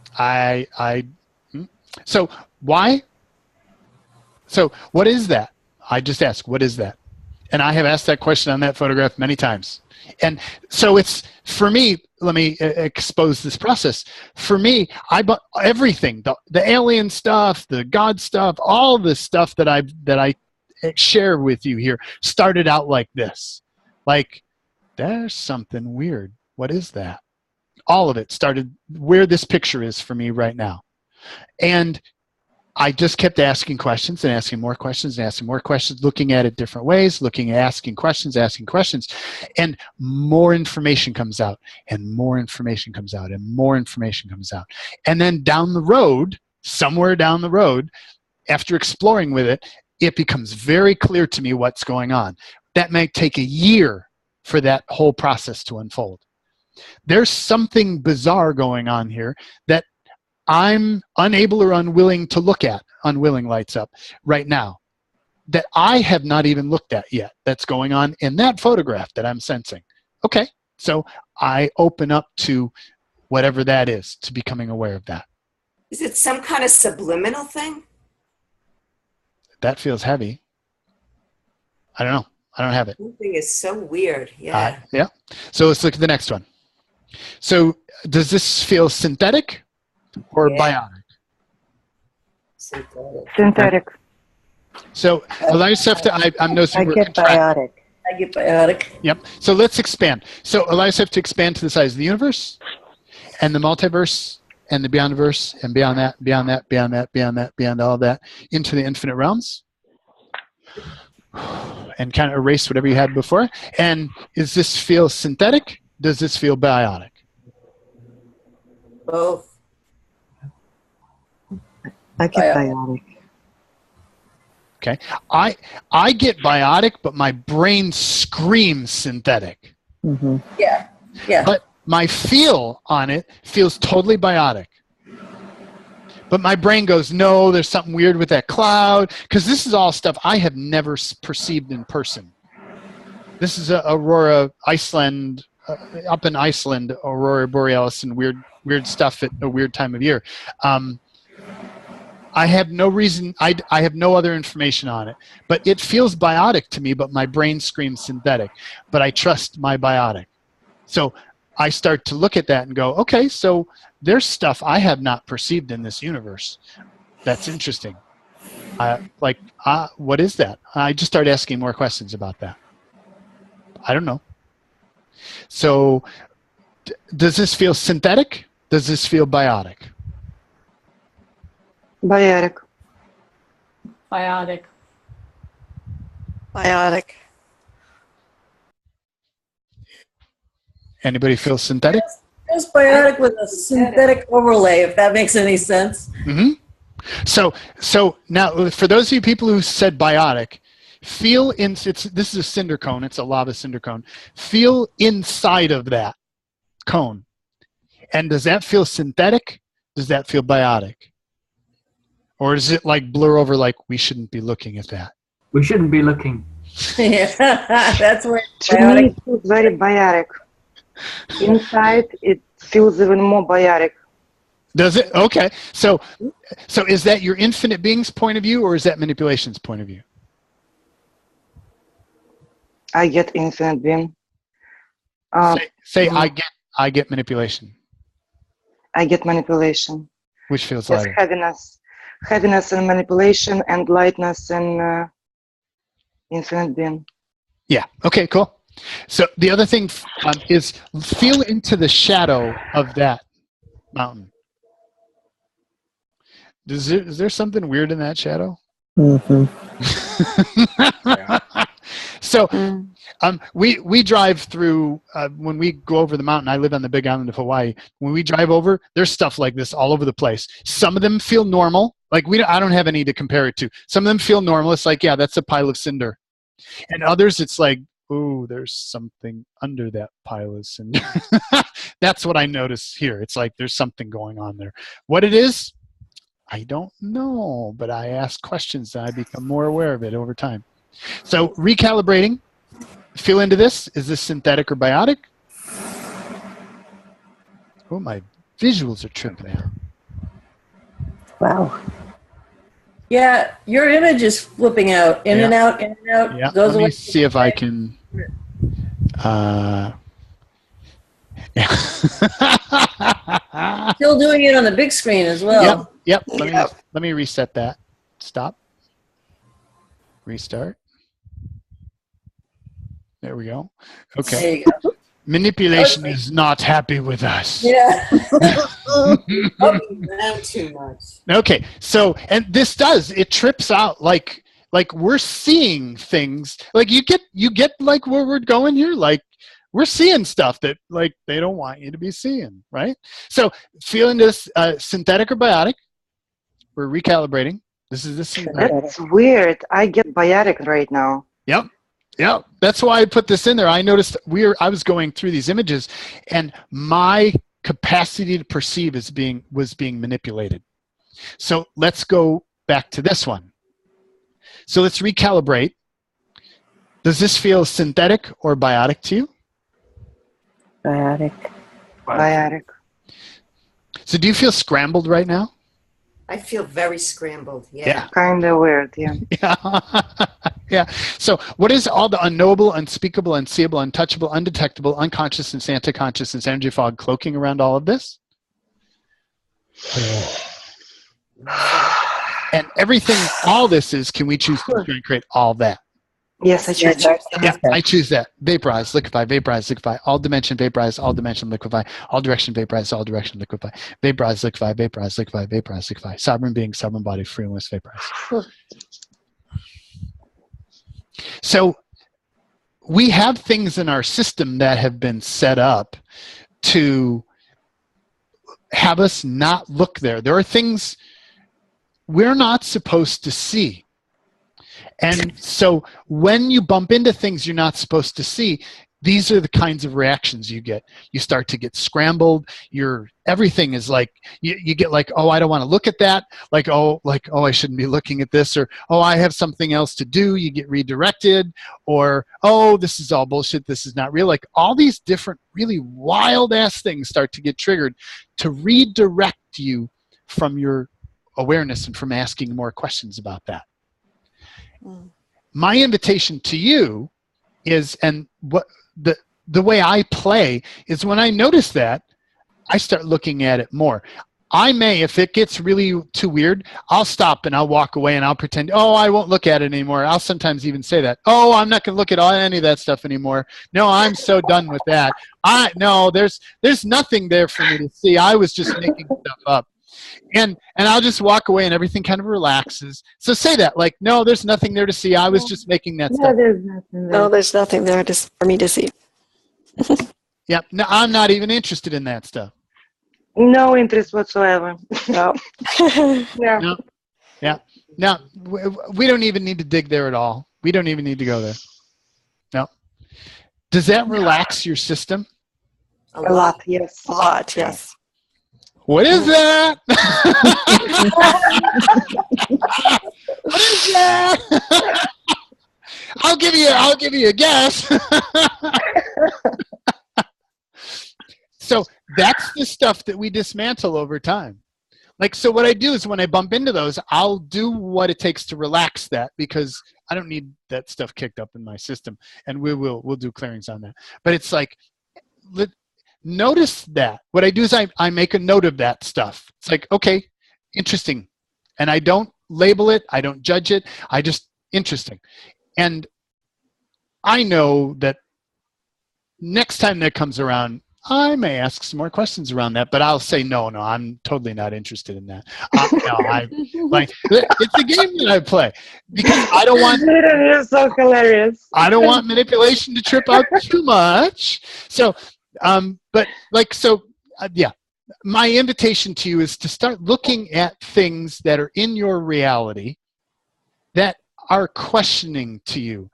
B: So why? So what is that? I just asked, what is that? And I have asked that question on that photograph many times. And so it's, for me, let me expose this process. For me, I bought everything, the alien stuff, the God stuff, all the stuff that I share with you here started out like this. Like, there's something weird. What is that? All of it started where this picture is for me right now. And I just kept asking questions and asking more questions and asking more questions, looking at it different ways, asking questions, and more information comes out, and more information comes out, and more information comes out. And then down the road, somewhere down the road, after exploring with it, it becomes very clear to me what's going on. That might take a year for that whole process to unfold. There's something bizarre going on here that I'm unable or unwilling to look at, unwilling lights up, right now, that I have not even looked at yet, that's going on in that photograph that I'm sensing. Okay, so I open up to whatever that is, to becoming aware of that.
A: Is it some kind of subliminal thing?
B: That feels heavy. I don't know. I don't have it.
A: Something is so weird. Yeah.
B: Yeah. So let's look at the next one. So does this feel synthetic or biotic?
G: Synthetic.
B: So allow yourself to, I'm no super.
E: I get biotic. I get biotic.
B: Yep. So let's expand. So allow yourself to expand to the size of the universe and the multiverse and the beyondverse and beyond that, beyond that, beyond that, beyond that, beyond all that, into the infinite realms. And kind of erase whatever you had before. And does this feel synthetic? Does this feel biotic?
A: Both.
L: I get biotic.
B: Okay. I get biotic, but my brain screams synthetic.
L: Mm-hmm.
E: Yeah. Yeah.
B: But my feel on it feels totally biotic. But my brain goes, no, there's something weird with that cloud. Because this is all stuff I have never perceived in person. This is Aurora, Iceland, up in Iceland, Aurora Borealis, and weird stuff at a weird time of year. I have no reason, I have no other information on it. But it feels biotic to me, but my brain screams synthetic. But I trust my biotic. So I start to look at that and go, okay, so there's stuff I have not perceived in this universe. That's interesting. What is that? I just start asking more questions about that. I don't know. So does this feel synthetic? Does this feel biotic?
G: Biotic.
I: Biotic.
J: Biotic.
B: Anybody feel synthetic?
E: It's biotic with a synthetic overlay, if that makes any sense.
B: Mm-hmm. So now, for those of you people who said biotic, feel in. This is a cinder cone. It's a lava cinder cone. Feel inside of that cone, and does that feel synthetic? Does that feel biotic? Or does it like blur over? Like we shouldn't be looking at that.
D: We shouldn't be looking.
E: Yeah, that's where
G: To me, it feels very biotic. Inside, it feels even more biotic.
B: Does it? Okay. So is that your infinite being's point of view, or is that manipulation's point of view?
G: I get infinite being.
B: Say I get manipulation.
G: I get manipulation.
B: Which feels
G: Yes,
B: lighter.
G: heaviness and manipulation, and lightness and infinite being.
B: Yeah. Okay. Cool. So the other thing is feel into the shadow of that mountain. Is there something weird in that shadow?
L: Mm-hmm.
B: So we drive through when we go over the mountain. I live on the big island of Hawaii. When we drive over, there's stuff like this all over the place. Some of them feel normal. Like I don't have any to compare it to. Some of them feel normal. It's like, yeah, that's a pile of cinder. And others, it's like, ooh, there's something under that pile of cinder. That's what I notice here. It's like there's something going on there. What it is, I don't know, but I ask questions and I become more aware of it over time. So recalibrating, feel into this. Is this synthetic or biotic? Oh, my visuals are tripping out.
E: Wow. Yeah, your image is flipping out, in and out, in and out.
B: Yeah,
E: Goes
B: let me
E: away.
B: see if I can.
E: Still doing it on the big screen as well.
B: Yep. Let me reset that. Stop. Restart. There we go. Okay.
E: There you go.
B: Manipulation is not happy with us.
E: Yeah.
A: Not too much.
B: Okay. So, and this it trips out like we're seeing things. Like you get like where we're going here. Like we're seeing stuff that like they don't want you to be seeing, right? So feeling this synthetic or biotic, we're recalibrating. This is the synthetic.
G: That's weird. I get biotic right now.
B: Yep. Yeah, that's why I put this in there. I noticed I was going through these images, and my capacity to perceive was being manipulated. So let's go back to this one. So let's recalibrate. Does this feel synthetic or biotic to you?
L: Biotic.
G: Biotic.
B: So do you feel scrambled right now?
A: I feel very scrambled. Yeah.
G: Kind of weird. Yeah.
B: Yeah. So what is all the unknowable, unspeakable, unseeable, untouchable, undetectable, unconsciousness, anti-consciousness, energy fog cloaking around all of this? And everything, all this is, can we choose to create all that?
G: Yes, I choose that.
B: Yeah, I choose that. Vaporize, liquefy, vaporize, liquefy. All dimension, vaporize, all dimension, liquefy. All direction, vaporize, all direction, liquefy. Vaporize, liquefy, vaporize, liquefy, vaporize, liquefy. Sovereign being, sovereign body, free and vaporize. So we have things in our system that have been set up to have us not look there. There are things we're not supposed to see. And so when you bump into things you're not supposed to see, these are the kinds of reactions you get. You start to get scrambled. Everything is like, you get like, oh, I don't want to look at that. Like, oh, I shouldn't be looking at this. Or, oh, I have something else to do. You get redirected. Or, oh, this is all bullshit. This is not real. Like all these different really wild ass things start to get triggered to redirect you from your awareness and from asking more questions about that. My invitation to you is, and what the way I play is when I notice that, I start looking at it more. I may, if it gets really too weird, I'll stop and I'll walk away and I'll pretend, oh, I won't look at it anymore. I'll sometimes even say that. Oh, I'm not going to look at any of that stuff anymore. No, I'm so done with that. No, there's nothing there for me to see. I was just making stuff up. And I'll just walk away and everything kind of relaxes. So say that, like, no, there's nothing there to see. I was just making that stuff.
G: There's nothing there.
J: No, there's nothing there for me to see.
B: Yep. No, I'm not even interested in that stuff.
G: No interest whatsoever.
J: No.
G: Yeah.
B: No. Yeah. No, we don't even need to dig there at all. We don't even need to go there. No. Does that relax your system?
G: A lot, yes.
J: A lot, yes.
B: What is that? What is that? I'll give you a guess. So that's the stuff that we dismantle over time. Like, so what I do is when I bump into those, I'll do what it takes to relax that because I don't need that stuff kicked up in my system. And we'll do clearings on that. But it's like, notice that. What I do is I make a note of that stuff. It's like, okay, interesting. And I don't label it. I don't judge it. I just, interesting. And I know that next time that comes around, I may ask some more questions around that, but I'll say, no, I'm totally not interested in that. It's a game that I play because I don't want.
G: You're so hilarious.
B: I don't want manipulation to trip out too much. So, yeah. My invitation to you is to start looking at things that are in your reality that are questioning to you.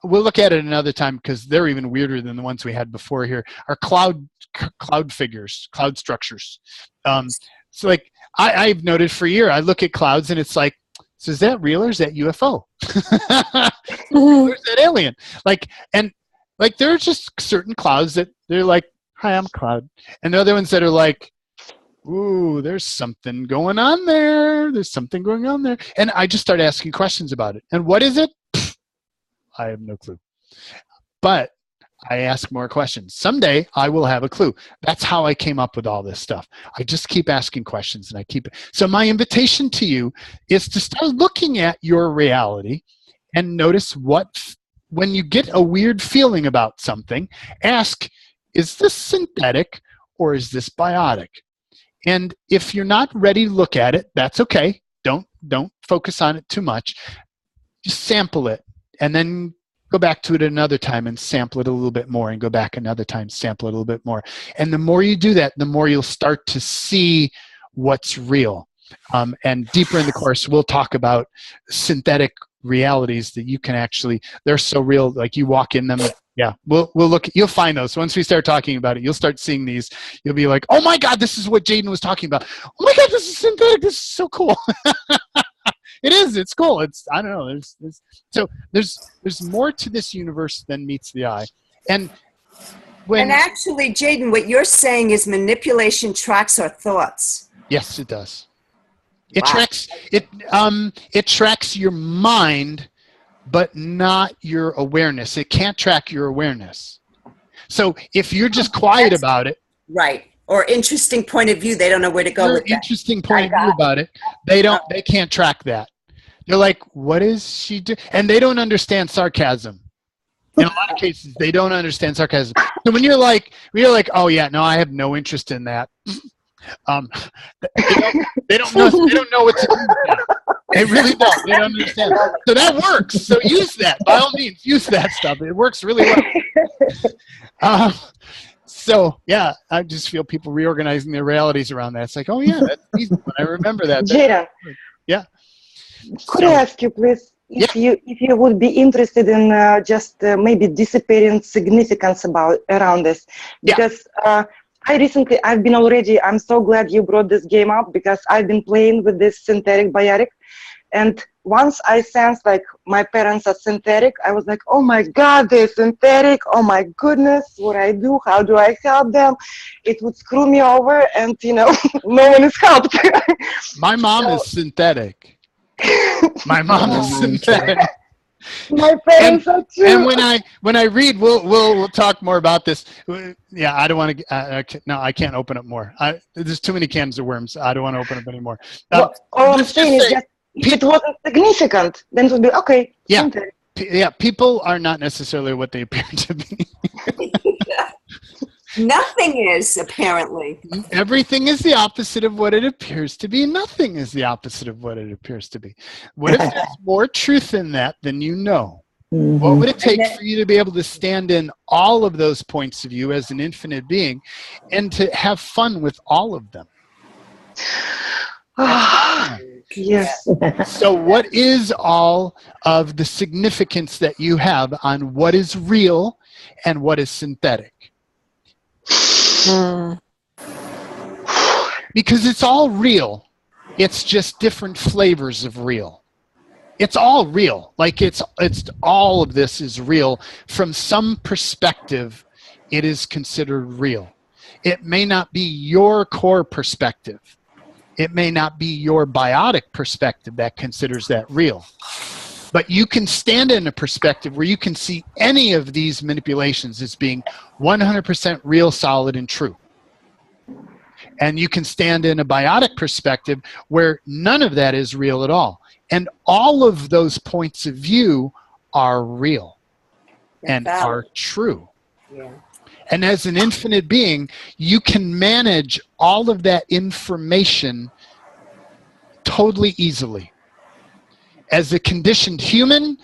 B: We'll look at it another time because they're even weirder than the ones we had before here. Are cloud figures, cloud structures. It's like, I've noted for a year, I look at clouds and it's like, so is that real or is that UFO? Or is that alien? Like, and like, there are just certain clouds that they're like, hi, I'm a cloud. And the other ones that are like, ooh, there's something going on there. There's something going on there. And I just start asking questions about it. And what is it? I have no clue. But I ask more questions. Someday I will have a clue. That's how I came up with all this stuff. I just keep asking questions and I keep it. So my invitation to you is to start looking at your reality and notice when you get a weird feeling about something, ask, is this synthetic or is this biotic? And if you're not ready to look at it, that's okay. Don't focus on it too much. Just sample it and then go back to it another time and sample it a little bit more and go back another time, sample it a little bit more. And the more you do that, the more you'll start to see what's real. And deeper in the course, we'll talk about synthetic realities that you can actually, they're so real, like you walk in them. Yeah, we'll look, you'll find those. Once we start talking about it, you'll start seeing these. You'll be like, oh my God, this is what Jaden was talking about. Oh my God, this is synthetic. This is so cool. It is. It's cool. It's, I don't know. There's more to this universe than meets the eye. And
A: actually, Jaden, what you're saying is manipulation tracks our thoughts.
B: Yes, it does. It tracks your mind, but not your awareness. It can't track your awareness. So if you're just quiet about it,
A: right, or interesting point of view, they don't know where to go with that.
B: Interesting point of view about it, they can't track that. They're like, what is she doing? And they don't understand sarcasm. In a lot of cases, they don't understand sarcasm. So when you're like, oh yeah, no, I have no interest in that. They don't know what to do with that. They really don't. They don't understand. So that works. So use that. By all means, use that stuff. It works really well. So yeah, I just feel people reorganizing their realities around that. It's like, oh yeah, that's easy. When I remember that.
G: Jada.
B: Yeah.
G: Could I ask you, please, if you would be interested in maybe dissipating significance around this? Because I'm so glad you brought this game up, because I've been playing with this synthetic biotic, and once I sensed like my parents are synthetic, I was like, oh my God, they're synthetic. Oh my goodness, what I do? How do I help them? It would screw me over, and no one is helped.
B: My mom is synthetic. My mom is synthetic.
G: My parents are too.
B: And when I read, we'll talk more about this. Yeah, I don't want to. No, I can't open up more. There's too many cans of worms. I don't want to open up anymore.
G: All I'm saying is that if it wasn't significant, then it would be okay.
B: Yeah, people are not necessarily what they appear to be.
A: Nothing is, apparently.
B: Everything is the opposite of what it appears to be. Nothing is the opposite of what it appears to be. What if there's more truth in that than you know? Mm-hmm. What would it take for you to be able to stand in all of those points of view as an infinite being and to have fun with all of them?
G: Yes.
B: So what is all of the significance that you have on what is real and what is synthetic? Because it's all real. It's just different flavors of real. It's all real. Like it's all of this is real. From some perspective, it is considered real. It may not be your core perspective. It may not be your biotic perspective that considers that real. But you can stand in a perspective where you can see any of these manipulations as being 100% real, solid, and true. And you can stand in a biotic perspective where none of that is real at all. And all of those points of view are real and are true.
A: Yeah.
B: And as an infinite being, you can manage all of that information totally easily. As a conditioned human,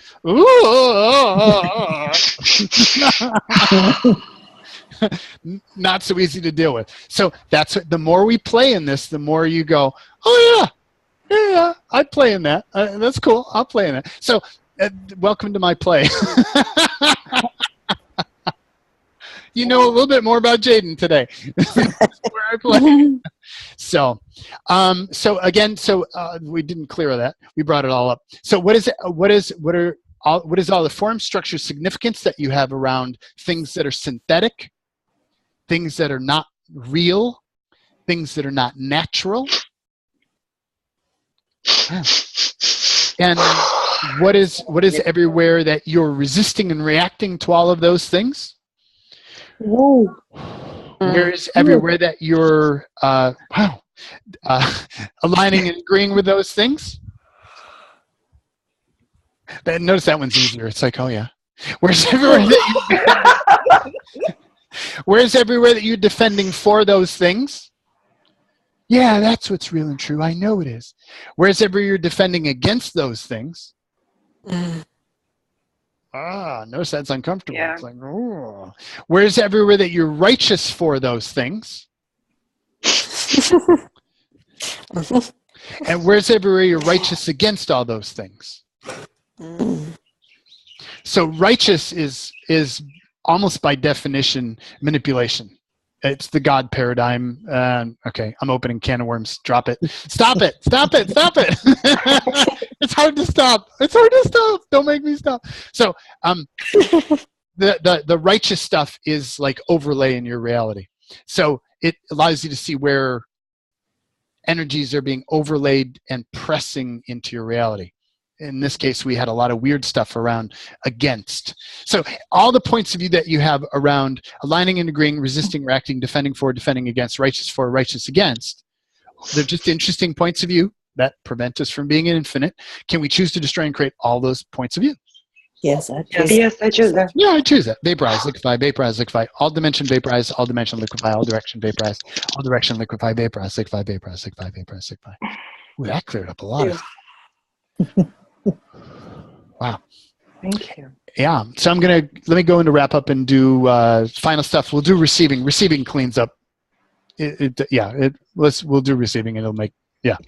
B: not so easy to deal with. So that's the more we play in this, the more you go, oh yeah, I'd play in that. That's cool. I'll play in that. So welcome to my play. You know a little bit more about Jaden today. This is where I play. So, we didn't clear that. We brought it all up. So what is all the form, structure, significance that you have around things that are synthetic, things that are not real, things that are not natural? And what is everywhere that you're resisting and reacting to all of those things?
G: Whoa.
B: Where is everywhere that you're aligning and agreeing with those things? Notice that one's easier. It's like, oh yeah. Where's everywhere that you're defending for those things? Yeah, that's what's real and true. I know it is. Whereas everywhere you're defending against those things. Notice that's uncomfortable.
K: Yeah.
B: It's like, oh. Whereas everywhere that you're righteous for those things. And where's everywhere you're righteous against all those things? So righteous is almost by definition manipulation. It's the God paradigm. Okay, I'm opening a can of worms. Drop it. Stop it. Stop it. Stop it. It's hard to stop. It's hard to stop. Don't make me stop. So the righteous stuff is like overlay in your reality. So it allows you to see where energies are being overlaid and pressing into your reality. In this case, we had a lot of weird stuff around against. So all the points of view that you have around aligning and agreeing, resisting, reacting, defending for, defending against, righteous for, righteous against, they're just interesting points of view that prevent us from being infinite. Can we choose to destroy and create all those points of view?
L: Yes, I choose.
G: Yes, I choose that.
B: Yeah, I choose that. Vaporize, liquefy, vaporize, liquefy, all dimension, vaporize, all dimension, liquefy, all direction, vaporize, all direction, liquefy, vaporize, liquefy, vaporize, liquefy, vaporize, liquefy. Ooh, that cleared up a lot of Wow.
G: Thank you.
B: Yeah. So let me go into wrap up and do final stuff. We'll do receiving. Receiving cleans up. We'll do receiving and it'll make, yeah.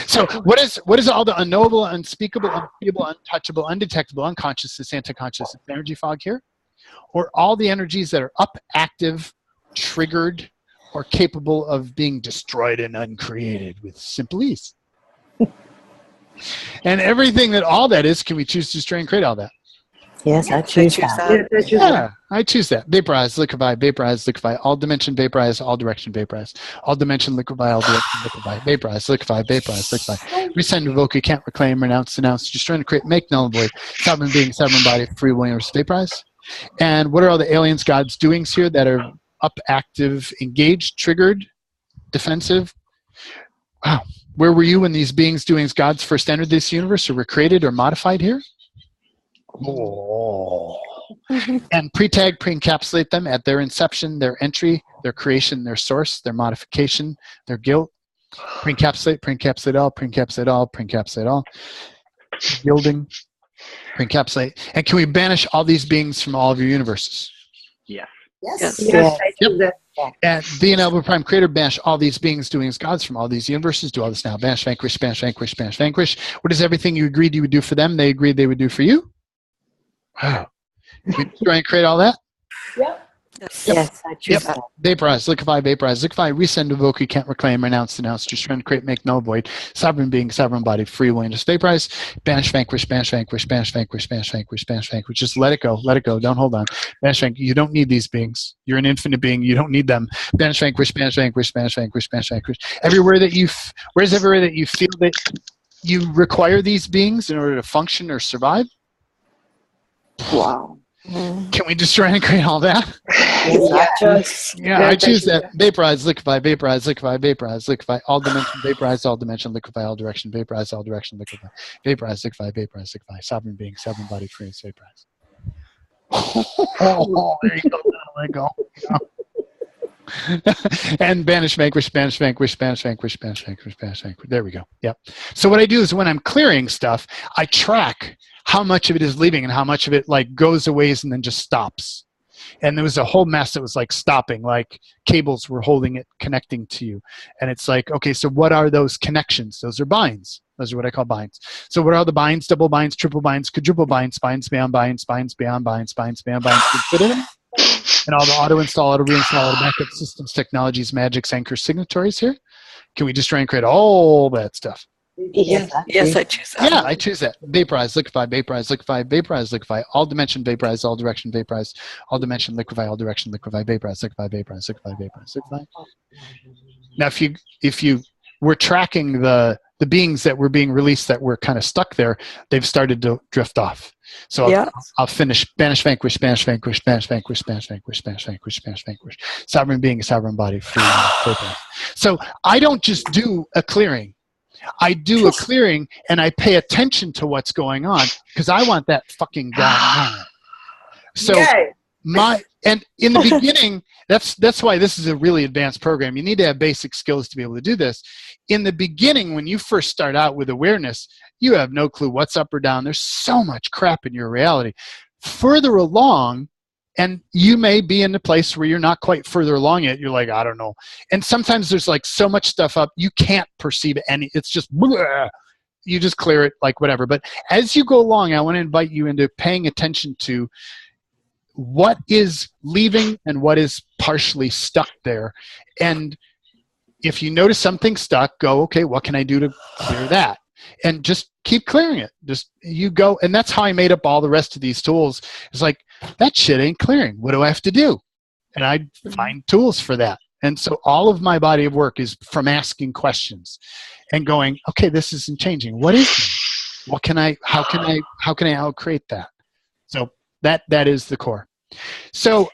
B: So what is all the unknowable, unspeakable, unfeasible, untouchable, undetectable, unconsciousness, anti-consciousness, energy fog here? Or all the energies that are up, active, triggered, or capable of being destroyed and uncreated with simple ease? And everything that all that is, can we choose to destroy and create all that?
L: Yes, I choose that.
B: Yeah, I choose that. Vaporize, liquefy, vaporize, liquefy, all dimension, vaporize, all direction, vaporize, all dimension, liquefy, all direction, liquefy, vaporize, liquefy, vaporize, liquefy, resend, revoke, you can't reclaim, renounce, denounce, destroy and create, make, null, and void, sovereign being, sovereign body, free will, universe, vaporize. And what are all the aliens, gods, doings here that are up, active, engaged, triggered, defensive? Wow. Where were you when these beings, doings, gods first entered this universe or were created or modified here? Oh. And pre-tag, pre-encapsulate them at their inception, their entry, their creation, their source, their modification, their guilt. Pre-encapsulate, pre-encapsulate all, pre-encapsulate all, pre-encapsulate all. Gilding, pre-encapsulate. And can we banish all these beings from all of your universes?
F: Yes.
G: Yes. Yes. I choose that.
B: And the ineffable prime creator, banish all these beings, doings, gods from all these universes. Do all this now. Banish, vanquish, banish, vanquish, banish, vanquish. What is everything you agreed you would do for them, they agreed they would do for you? Wow. We try and create all that?
G: Yep.
L: Yes, I choose that.
B: Vaporize, liquefy, resend, evoke, you can't reclaim, renounce, denounce, destroy and create, make, null, void, sovereign being, sovereign body, free will, just vaporize, banish, vanquish, banish, vanquish, banish, vanquish, banish, vanquish, banish, vanquish. Just let it go, don't hold on. Banish, vanquish, you don't need these beings. You're an infinite being, you don't need them. Banish, vanquish, banish, vanquish, banish, vanquish, banish, vanquish. Everywhere that where's everywhere that you feel that you require these beings in order to function or survive?
L: Wow.
B: Can we destroy and create all that?
L: I
B: choose that. Vaporize, liquefy, vaporize, liquefy, vaporize, liquefy, all dimension, vaporize, all dimension, liquefy, all direction, vaporize, all direction, liquefy, vaporize, liquefy, vaporize, liquefy, sovereign being, sovereign body, free, vaporize. There you go. Let go. And banish, vanquish, banish, vanquish, banish, vanquish, banish, vanquish, banish, vanquish. There we go. Yep. So what I do is when I'm clearing stuff, I track how much of it is leaving and how much of it like goes away and then just stops. And there was a whole mess that was like stopping, like cables were holding it, connecting to you. And it's like, okay, so what are those connections? Those are binds. Those are what I call binds. So what are the binds? Double binds, triple binds, quadruple binds, binds beyond binds, binds beyond binds, binds beyond binds. Can you fit in them? and all the auto-install, auto-reinstall, auto backup systems, technologies, magics, anchors, signatories here. Can we destroy and create all that stuff?
L: Yes,
J: Yes, I choose that.
B: Yeah, I choose that. Vaporize, liquefy, vaporize, liquefy, vaporize, liquefy, all dimension, vaporize, all direction, vaporize, all dimension, liquefy, all direction, liquefy, vaporize, liquefy, vaporize, liquefy, vaporize, liquefy. Now, if you were tracking the beings that were being released that were kind of stuck there, they've started to drift off. So I'll finish banish, vanquish, banish, vanquish, banish, vanquish, banish, vanquish, banish, vanquish, banish, vanquish. Sovereign being, sovereign body, free. So I don't just do a clearing. I do a clearing and I pay attention to what's going on because I want that fucking gone now. So and in the beginning, that's why this is a really advanced program. You need to have basic skills to be able to do this. In the beginning, when you first start out with awareness, you have no clue what's up or down. There's so much crap in your reality. Further along, and you may be in a place where you're not quite further along yet. You're like, I don't know. And sometimes there's like so much stuff up, you can't perceive any. It's just, bleh. You just clear it like whatever. But as you go along, I want to invite you into paying attention to what is leaving and what is partially stuck there. And if you notice something stuck, go, okay, what can I do to clear that? And just keep clearing it. Just you go. And that's how I made up all the rest of these tools. It's like, that shit ain't clearing. What do I have to do? And I find tools for that. And so all of my body of work is from asking questions and going, okay, this isn't changing. What is it? What can I, how can I outcreate that? So that is the core. So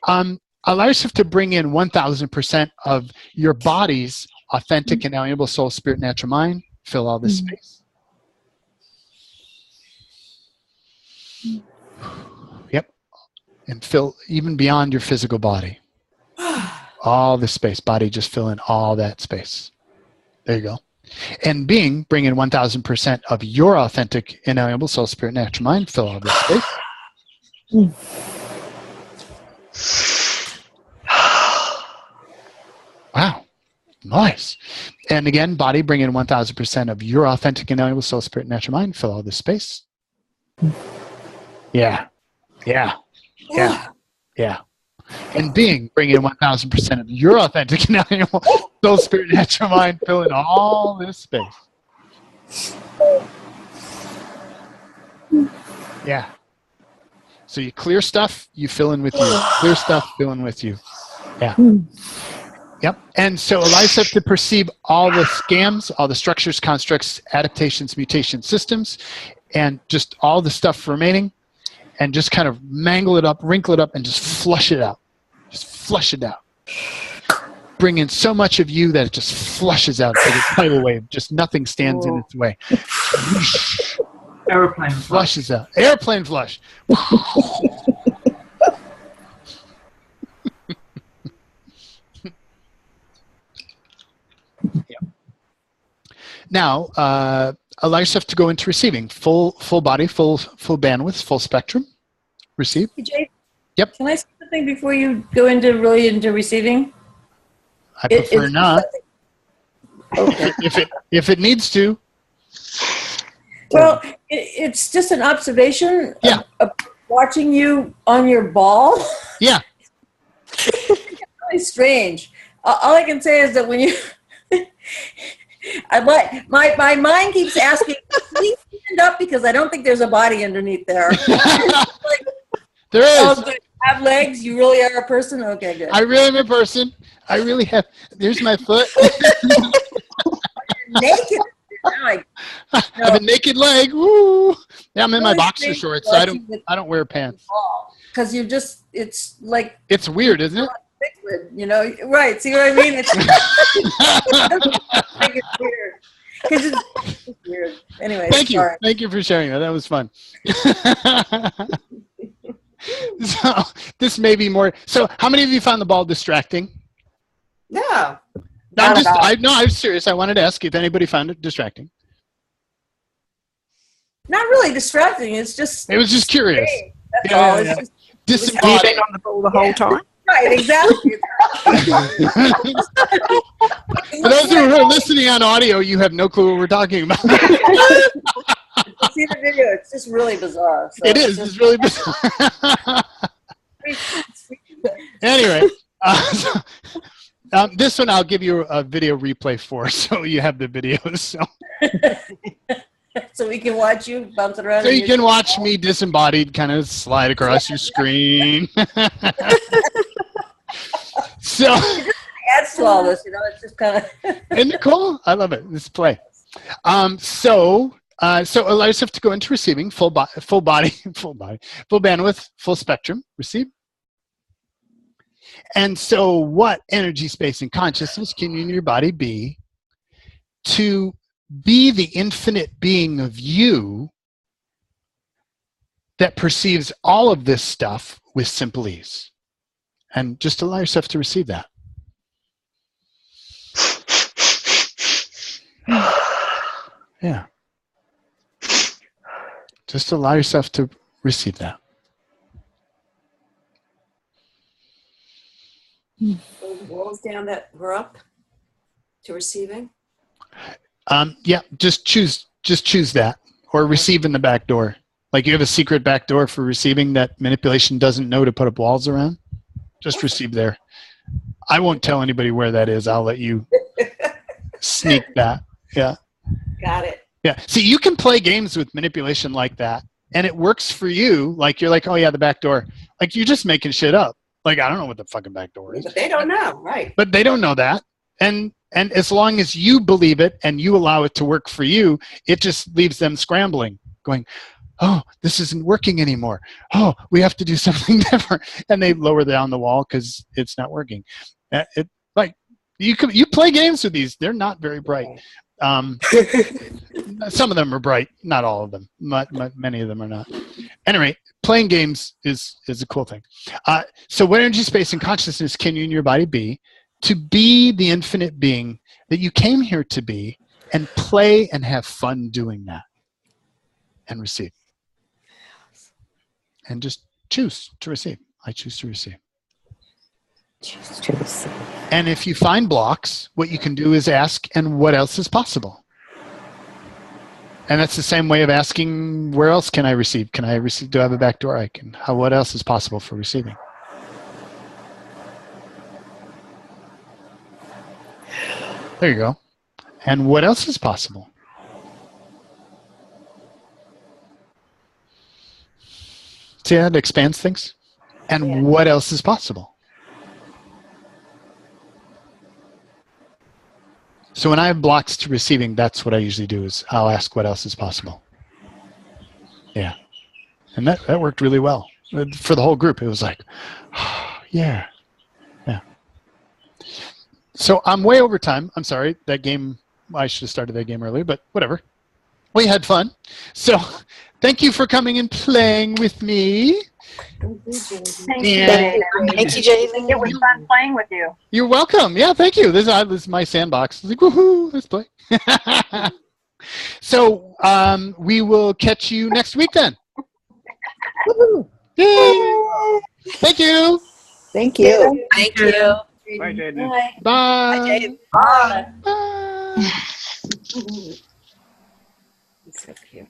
B: allow yourself to bring in 1000% of your body's authentic, inalienable soul, spirit, natural mind. Fill all this space. Yep. And fill even beyond your physical body. All the space. Body, just fill in all that space. There you go. And being, bring in 1000% of your authentic, inalienable soul, spirit, natural mind. Fill all this space. Wow. Nice. And again, body, bring in 1000% of your authentic, inalienable soul, spirit, natural mind. Fill all this space. Yeah. Yeah. Yeah. Yeah. And being, bring in 1000% of your authentic, inalienable soul, spirit, natural mind. Fill in all this space. Yeah. So you clear stuff, you fill in with you. Clear stuff, fill in with you. Yeah. Yep. And so allow yourself to perceive all the scams, all the structures, constructs, adaptations, mutation systems, and just all the stuff remaining, and just kind of mangle it up, wrinkle it up, and just flush it out. Just flush it out. Bring in so much of you that it just flushes out like a tidal wave. Just nothing stands in its way.
D: Airplane
B: flushes out. Airplane flush. Now, allow yourself to go into receiving. Full body, full bandwidth, full spectrum. Receive.
E: Hey, Jay,
B: yep.
E: Can I say something before you go into receiving?
B: I prefer not.
E: Okay.
B: If it needs to.
E: Well, it's just an observation.
B: Yeah.
E: Of watching you on your ball.
B: Yeah.
E: It's really strange. All I can say is that when you, my mind keeps asking, please stand up because I don't think there's a body underneath there. Like,
B: there is.
E: Oh, good. You have legs. You really are a person. Okay, good.
B: I really am a person. I really have. There's my foot.
E: You're naked. I
B: have a naked leg. Woo! Yeah, I'm in my boxer shorts. So I don't wear pants.
E: Because you just, it's like.
B: It's weird, isn't it?
E: Liquid, you know, right? See what I mean? It's, it's weird. Because it's weird. Anyway.
B: Thank you. Thank you for sharing that. That was fun. So this may be more. So how many of you found the ball distracting?
A: No.
B: I'm serious. I wanted to ask if anybody found it distracting.
E: Not really distracting. It was just curious.
B: That's all. It's just
C: disengaging on the ball the whole time.
E: Right, exactly.
B: For those who are listening on audio, you have no clue what we're talking about.
E: See the video. It's just really bizarre. So
B: it is. It's really bizarre. Anyway, this one I'll give you a video replay for, so you have the videos. So,
E: So we can watch you bouncing around.
B: so you can watch me disembodied kind of slide across your screen. So
E: adds to all this, you know. It's just kind of.
B: Isn't it cool? I love it. This play. So allow yourself to go into receiving full bandwidth, full spectrum, receive. And so what energy, space, and consciousness can you in your body be to be the infinite being of you that perceives all of this stuff with simple ease? And just allow yourself to receive that. Yeah. Just allow yourself to receive that.
I: Those walls down that we're up to receiving.
B: Yeah, just choose that, or receive in the back door. Like you have a secret back door for receiving that manipulation doesn't know to put up walls around. Just receive there. I won't tell anybody where that is. I'll let you sneak that. Yeah.
I: Got it.
B: Yeah. See, you can play games with manipulation like that, and it works for you. Like you're like, oh yeah, the back door. Like you're just making shit up. Like I don't know what the fucking back door is.
I: But they don't know, right?
B: But they don't know that. And as long as you believe it and you allow it to work for you, it just leaves them scrambling, going, oh, this isn't working anymore. Oh, we have to do something different. And they lower down the wall because it's not working. Like you play games with these. They're not very bright. Some of them are bright, not all of them. Many of them are not. Anyway, playing games is a cool thing. So what energy, space, and consciousness can you in your body be to be the infinite being that you came here to be, and play and have fun doing that and receive? And just choose to receive. I choose to receive.
L: Choose to receive.
B: And if you find blocks, what you can do is ask, and what else is possible? And that's the same way of asking, where else can I receive? Can I receive? Do I have a back door? What else is possible for receiving? There you go. And what else is possible? See how it expands things? And what else is possible? So when I have blocks to receiving, that's what I usually do, is I'll ask what else is possible. Yeah. And that worked really well. For the whole group, it was like, oh, yeah. Yeah. So I'm way over time. I'm sorry. That game, I should have started that game earlier, but whatever. We had fun. So thank you for coming and playing with me.
K: Thank you, Jaden. It was fun playing with you.
B: You're welcome. Yeah, thank you. This is my sandbox. I was like, woohoo, let's play. So we will catch you next week then. Yay. Thank you.
L: Thank you.
I: Thank you.
F: Bye, Jaden.
B: Bye.
I: Bye, Jaden. Bye.
B: Bye.
I: So cute.